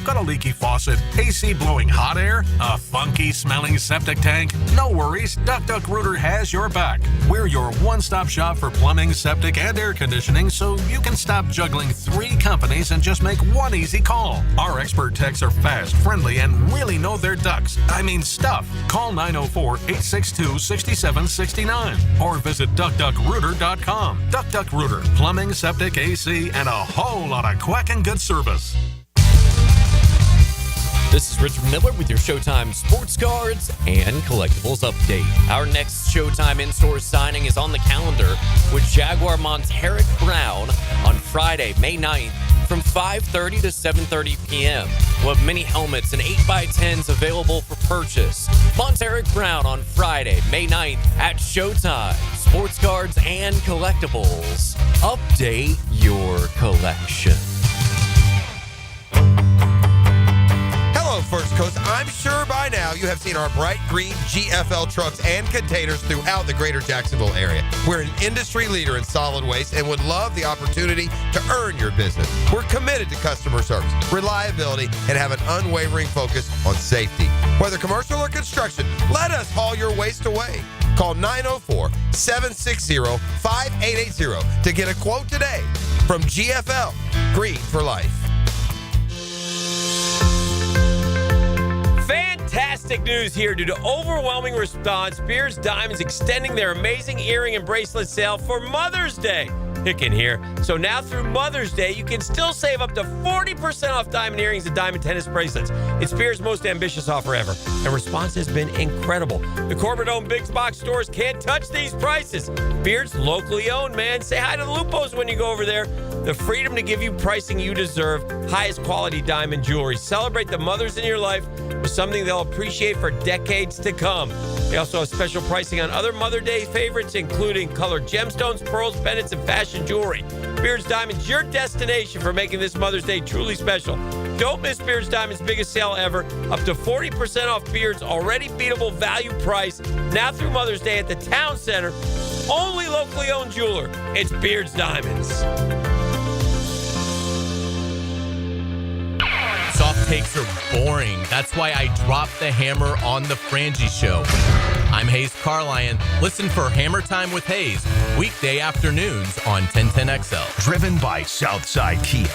Got a leaky faucet, AC blowing hot air, a funky smelling septic tank? No worries, Duck Duck Rooter has your back. We're your one-stop shop for plumbing, septic, and air conditioning, so you can stop juggling 3 companies and just make one easy call. Our expert techs are fast, friendly, and really know their ducks. I mean stuff. Call 904-862-6769 or visit duckduckrooter.com. Duck Duck Rooter, plumbing, septic, AC, and a whole lot of quacking good service. This is Richard Miller with your Showtime Sports Cards and Collectibles update. Our next Showtime in-store signing is on the calendar with Jaguar Monteric Brown on Friday, May 9th from 5:30 to 7:30 p.m. We'll have mini helmets and 8x10s available for purchase. Monteric Brown on Friday, May 9th at Showtime. Sports Cards and Collectibles. Update your collection. Hello, First Coast. I'm sure by now you have seen our bright green GFL trucks and containers throughout the greater Jacksonville area. We're an industry leader in solid waste and would love the opportunity to earn your business. We're committed to customer service, reliability, and have an unwavering focus on safety. Whether commercial or construction, let us haul your waste away. Call 904-760-5880 to get a quote today from GFL, Green for Life. Fantastic news here. Due to overwhelming response, Beers Diamonds extending their amazing earring and bracelet sale for Mother's Day. Hicken here. So now through Mother's Day, you can still save up to 40% off diamond earrings and diamond tennis bracelets. It's Beers' most ambitious offer ever, and response has been incredible. The corporate-owned big box stores can't touch these prices. Beers, locally owned, man. Say hi to the Lupos when you go over there. The freedom to give you pricing you deserve. Highest quality diamond jewelry. Celebrate the mothers in your life with something they'll appreciate for decades to come. They also have special pricing on other Mother Day favorites, including colored gemstones, pearls, pendants, and fashion jewelry. Beards Diamonds, your destination for making this Mother's Day truly special. Don't miss Beards Diamonds' biggest sale ever. Up to 40% off Beards' already beatable value price. Now through Mother's Day at the Town Center. Only locally owned jeweler. It's Beards Diamonds. Soft takes are boring. That's why I dropped the hammer on the Frangie Show. I'm Hays Carlyon. Listen for Hammer Time with Hays, weekday afternoons on 1010XL. Driven by Southside Kia.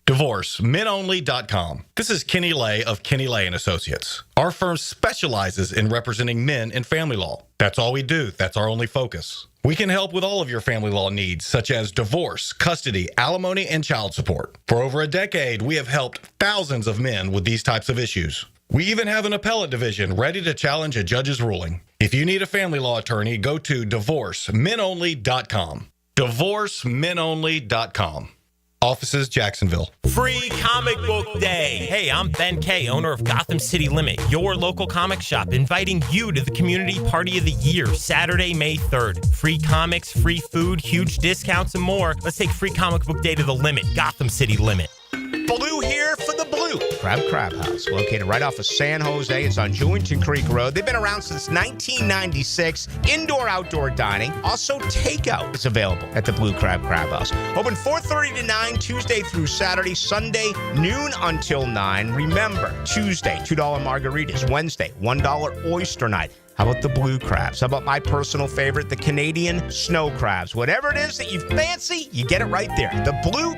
DivorceMenOnly.com. This is Kenny Lay of Kenny Lay & Associates. Our firm specializes in representing men in family law. That's all we do. That's our only focus. We can help with all of your family law needs, such as divorce, custody, alimony, and child support. For over a decade, we have helped thousands of men with these types of issues. We even have an appellate division ready to challenge a judge's ruling. If you need a family law attorney, go to DivorceMenOnly.com. DivorceMenOnly.com. Offices, Jacksonville. Free Comic Book Day. Hey, I'm Ben Kay, owner of Gotham City Limit, your local comic shop, inviting you to the Community Party of the Year, Saturday, May 3rd. Free comics, free food, huge discounts, and more. Let's take Free Comic Book Day to the limit. Gotham City Limit. Blue here for the Blue Crab House, located right off of San Jose. It's on Jewington Creek Road. They've been around since 1996. Indoor-outdoor dining. Also, takeout is available at the Blue Crab House. Open 4:30 to 9, Tuesday through Saturday. Sunday, noon until 9. Remember, Tuesday, $2 margaritas. Wednesday, $1 oyster night. How about the blue crabs? How about my personal favorite, the Canadian snow crabs? Whatever it is that you fancy, you get it right there. The Blue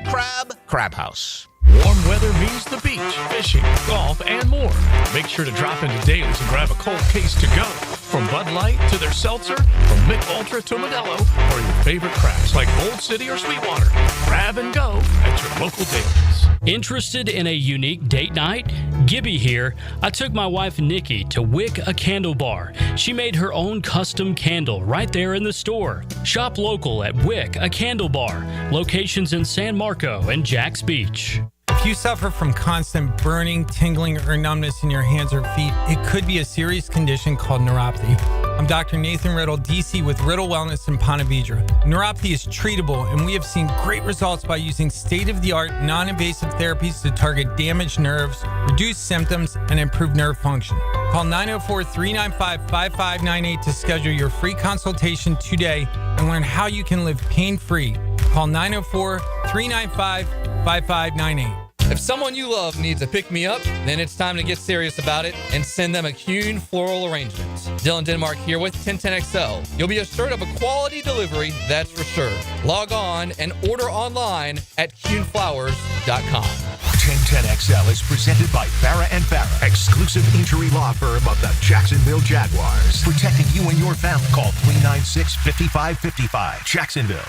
Crab House. Warm weather means the beach, fishing, golf, and more. Make sure to drop into Daly's and grab a cold case to go. From Bud Light to their seltzer, from Mick Ultra to Modelo, or your favorite crafts like Bold City or Sweetwater. Grab and go at your local Daly's. Interested in a unique date night? Gibby here. I took my wife Nikki to Wick a Candle Bar. She made her own custom candle right there in the store. Shop local at Wick a Candle Bar. Locations in San Marco and Jax Beach. If you suffer from constant burning, tingling, or numbness in your hands or feet, it could be a serious condition called neuropathy. I'm Dr. Nathan Riddle, DC with Riddle Wellness in Ponte Vedra. Neuropathy is treatable, and we have seen great results by using state-of-the-art, non-invasive therapies to target damaged nerves, reduce symptoms, and improve nerve function. Call 904-395-5598 to schedule your free consultation today and learn how you can live pain-free. Call 904-395-5598. If someone you love needs a pick-me-up, then it's time to get serious about it and send them a Kuhn floral arrangement. Dylan Denmark here with 1010XL. You'll be assured of a quality delivery, that's for sure. Log on and order online at kuhnflowers.com. 1010XL is presented by Farrah & Farrah, exclusive injury law firm of the Jacksonville Jaguars. Protecting you and your family. Call 396-5555. Jacksonville.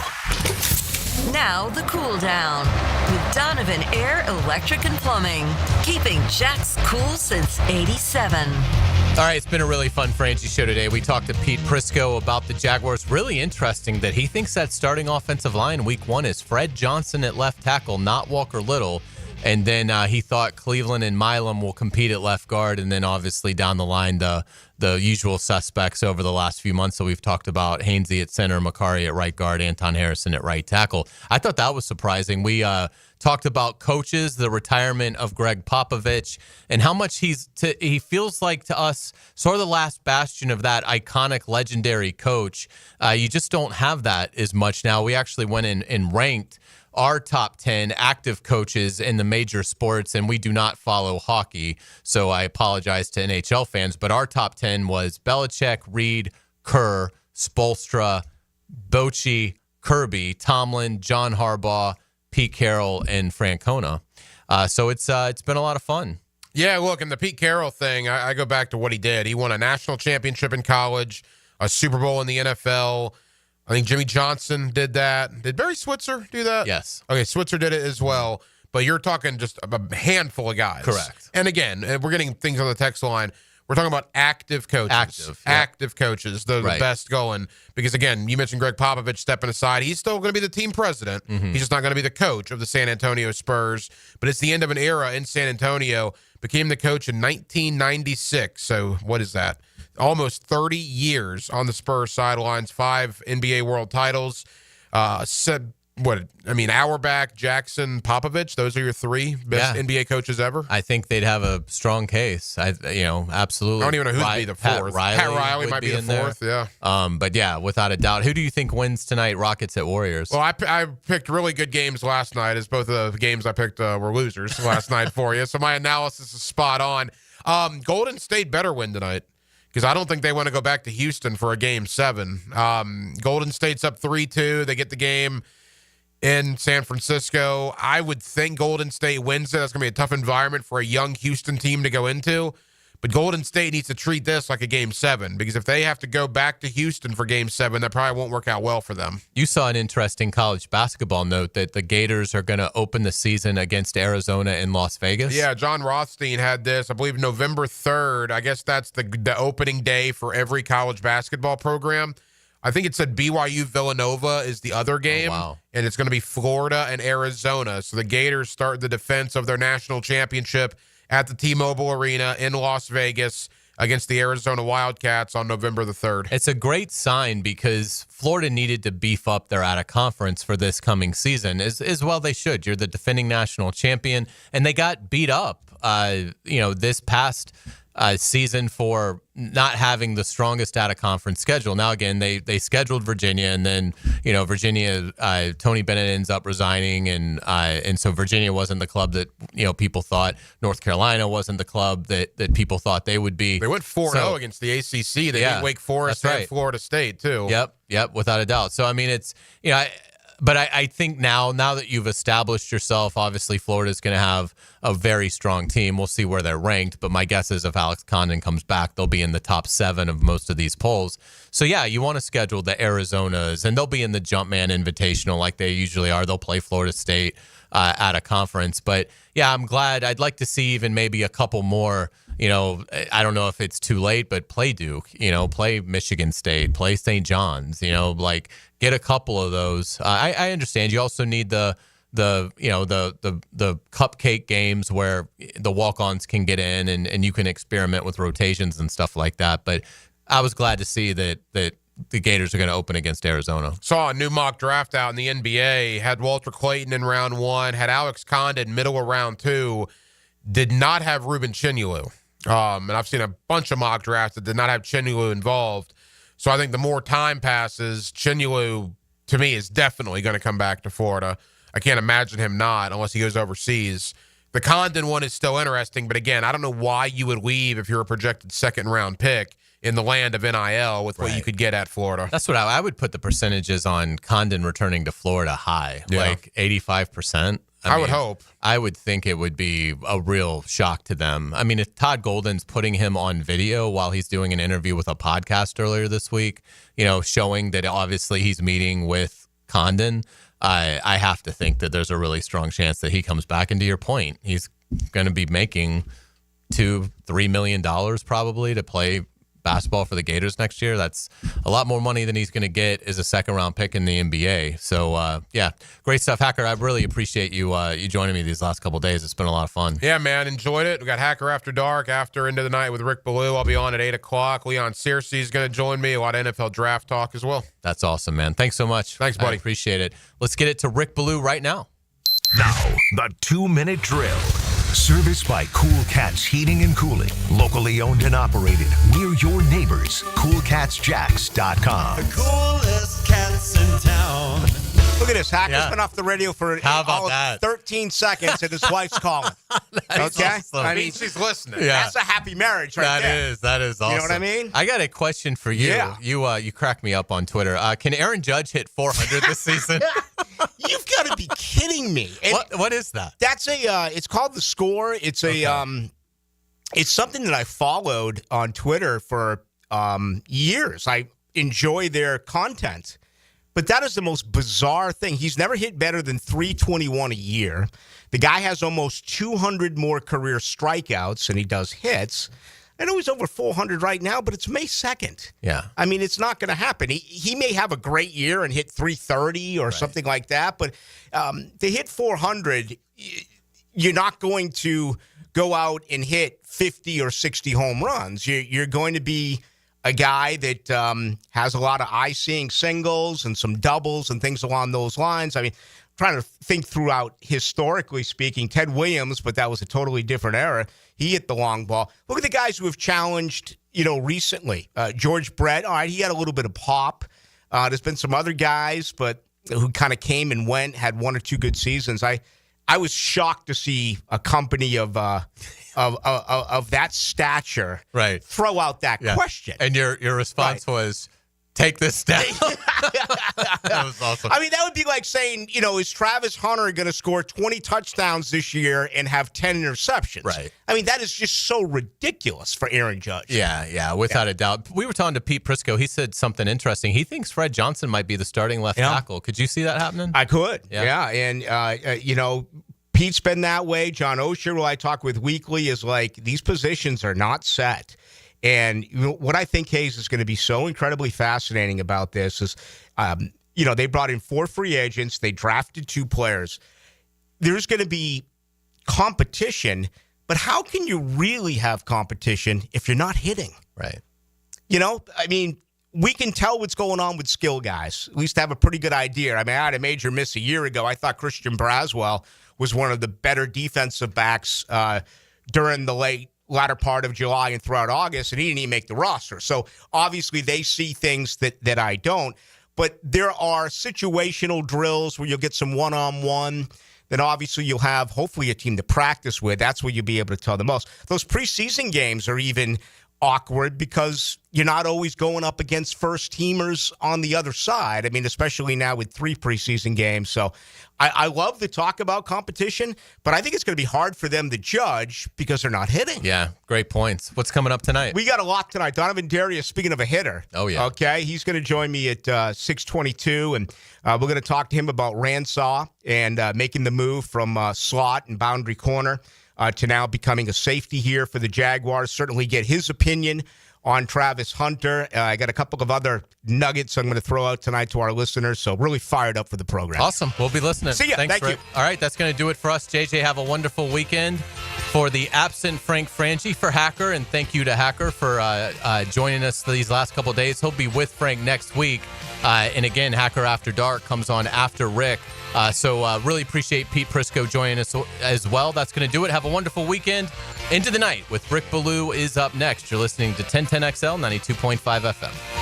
Now the cool down with Donovan Air, Electric and Plumbing, keeping Jax cool since '87. All right, it's been a really fun Frangie show today. We talked to Pete Prisco about the Jaguars. Really interesting that he thinks that starting offensive line week 1 is Fred Johnson at left tackle, not Walker Little. And then he thought Cleveland and Milam will compete at left guard. And then obviously down the line, the usual suspects over the last few months that we've talked about, Hainsey at center, Makari at right guard, Anton Harrison at right tackle. I thought that was surprising. We talked about coaches, the retirement of Greg Popovich, and how much he feels like to us sort of the last bastion of that iconic, legendary coach. You just don't have that as much now. We actually went in and ranked our top 10 active coaches in the major sports, and we do not follow hockey, so I apologize to NHL fans, but our top 10 was Belichick, Reed, Kerr, Spoelstra, Bochy, Kirby, Tomlin, John Harbaugh, Pete Carroll, and Francona. So it's been a lot of fun. Yeah, look, and the Pete Carroll thing, I go back to what he did. He won a national championship in college, a Super Bowl in the NFL. I think Jimmy Johnson did that. Did Barry Switzer do that? Yes. Okay, Switzer did it as well. But you're talking just a handful of guys. Correct. And again, we're getting things on the text line. We're talking about active coaches. Active coaches. They're the best going. Because, again, you mentioned Greg Popovich stepping aside. He's still going to be the team president. Mm-hmm. He's just not going to be the coach of the San Antonio Spurs. But it's the end of an era in San Antonio. Became the coach in 1996. So what is that? Almost 30 years on the Spurs sidelines, 5 NBA World titles. Auerbach, Jackson, Popovich, those are your 3 best NBA coaches ever? I think they'd have a strong case. Absolutely. I don't even know who'd be the 4th. Pat Riley might be the 4th, yeah. But yeah, without a doubt. Who do you think wins tonight, Rockets at Warriors? Well, I picked really good games last night, as both of the games I picked were losers last night for you. So my analysis is spot on. Golden State better win tonight, because I don't think they want to go back to Houston for a Game 7. Golden State's up 3-2. They get the game in San Francisco. I would think Golden State wins it. That's going to be a tough environment for a young Houston team to go into. But Golden State needs to treat this like a Game 7, because if they have to go back to Houston for Game 7, that probably won't work out well for them. You saw an interesting college basketball note that the Gators are going to open the season against Arizona in Las Vegas. Yeah, John Rothstein had this, I believe, November 3rd. I guess that's the opening day for every college basketball program. I think it said BYU Villanova is the other game, and it's going to be Florida and Arizona. So the Gators start the defense of their national championship at the T-Mobile Arena in Las Vegas against the Arizona Wildcats on November the 3rd. It's a great sign, because Florida needed to beef up their out-of-conference for this coming season, as well they should. You're the defending national champion, and they got beat up, this past season for not having the strongest out-of-conference schedule. Now, again, they scheduled Virginia, and then, Virginia, Tony Bennett ends up resigning, and so Virginia wasn't the club that, people thought. North Carolina wasn't the club that people thought they would be. They went 4-0 against the ACC. They beat Wake Forest and Florida State, too. Yep, without a doubt. So, I mean, it's, but I think now that you've established yourself, obviously Florida's going to have a very strong team. We'll see where they're ranked, but my guess is if Alex Condon comes back, they'll be in the top 7 of most of these polls. So, yeah, you want to schedule the Arizonas, and they'll be in the Jumpman Invitational like they usually are. They'll play Florida State at a conference. But, yeah, I'm glad. I'd like to see even maybe a couple more. I don't know if it's too late, but play Duke, play Michigan State, play St. John's, get a couple of those. I understand you also need the cupcake games where the walk-ons can get in and you can experiment with rotations and stuff like that. But I was glad to see that the Gators are going to open against Arizona. Saw a new mock draft out in the NBA, had Walter Clayton in round 1, had Alex Condon middle of round 2, did not have Ruben Chinulu. And I've seen a bunch of mock drafts that did not have Chinulu involved. So I think the more time passes, Chinulu, to me, is definitely going to come back to Florida. I can't imagine him not unless he goes overseas. The Condon one is still interesting, but again, I don't know why you would leave if you're a projected second-round pick in the land of NIL with what you could get at Florida. That's what I would put the percentages on Condon returning to Florida high, like 85%. I would hope. I would think it would be a real shock to them. I mean, if Todd Golden's putting him on video while he's doing an interview with a podcast earlier this week, showing that obviously he's meeting with Condon, I have to think that there's a really strong chance that he comes back. And to your point, he's going to be making $2-3 million probably to play basketball for the Gators next year. That's a lot more money than he's going to get as a second-round pick in the NBA. So, great stuff, Hacker. I really appreciate you joining me these last couple of days. It's been a lot of fun. Yeah, man, enjoyed it. We got Hacker After Dark after Into the Night with Rick Ballou. I'll be on at 8 o'clock. Leon Searcy is going to join me. A lot of NFL draft talk as well. That's awesome, man. Thanks so much. Thanks, buddy. I appreciate it. Let's get it to Rick Ballou right now. Now, the 2-minute drill. Serviced by Cool Cats Heating and Cooling. Locally owned and operated. We're your neighbors. CoolCatsJacks.com. The coolest cats in town. Look at this. Hacker's been off the radio for all of 13 seconds, and his wife's calling. Okay? Awesome. I mean, she's listening. Yeah. That's a happy marriage right there. That is awesome. You know what I mean? I got a question for you. Yeah. You crack me up on Twitter. Can Aaron Judge hit 400 this season? You've got to be kidding me. What is that? That's it's called The Score. It's it's something that I followed on Twitter for years. I enjoy their content. But that is the most bizarre thing. He's never hit better than 321 a year. The guy has almost 200 more career strikeouts than he does hits. I know he's over 400 right now, but it's May 2nd. Yeah. I mean, it's not going to happen. He may have a great year and hit 330 or something like that, but to hit 400, you're not going to go out and hit 50 or 60 home runs. You're going to be a guy that has a lot of eye-seeing singles and some doubles and things along those lines. I mean, trying to think throughout historically speaking, Ted Williams, but that was a totally different era. He hit the long ball. Look at the guys who have challenged, recently. George Brett, all right, he had a little bit of pop. There's been some other guys, but who kind of came and went, had one or two good seasons. I was shocked to see a company of that stature throw out that question. And your response was, take this down. That was awesome. I mean, that would be like saying, is Travis Hunter going to score 20 touchdowns this year and have 10 interceptions? Right. I mean, that is just so ridiculous for Aaron Judge. Yeah, without a doubt. We were talking to Pete Prisco. He said something interesting. He thinks Fred Johnson might be the starting left tackle. Could you see that happening? I could. Yeah. And, Pete's been that way. John Osher, who I talk with weekly, is like, these positions are not set. And what I think, Hays, is going to be so incredibly fascinating about this is, they brought in 4 free agents. They drafted 2 players. There's going to be competition, but how can you really have competition if you're not hitting? Right. I mean, we can tell what's going on with skill guys. At least have a pretty good idea. I mean, I had a major miss a year ago. I thought Christian Braswell was one of the better defensive backs during the late latter part of July and throughout August, and he didn't even make the roster. So obviously they see things that I don't. But there are situational drills where you'll get some one-on-one. Then obviously you'll have hopefully a team to practice with. That's where you'll be able to tell the most. Those preseason games are even awkward because you're not always going up against first teamers on the other side. I mean, especially now with 3 preseason games. So I love the talk about competition, but I think it's going to be hard for them to judge because they're not hitting. Yeah, great points. What's coming up tonight? We got a lot tonight. Donovan Darius, speaking of a hitter. Oh, yeah. Okay, he's going to join me at 6:22, and we're going to talk to him about Ransaw and making the move from slot and boundary corner to now becoming a safety here for the Jaguars. Certainly get his opinion on Travis Hunter. I got a couple of other nuggets I'm going to throw out tonight to our listeners, so really fired up for the program. Awesome. We'll be listening. See ya. Thanks, Thank you. All right, that's going to do it for us. JJ, have a wonderful weekend. For the absent Frank Frangie, for Hacker, and thank you to Hacker for joining us these last couple of days. He'll be with Frank next week. And again, Hacker After Dark comes on after Rick. So really appreciate Pete Prisco joining us as well. That's going to do it. Have a wonderful weekend. Into the night with Rick Ballou is up next. You're listening to 1010XL 92.5 FM.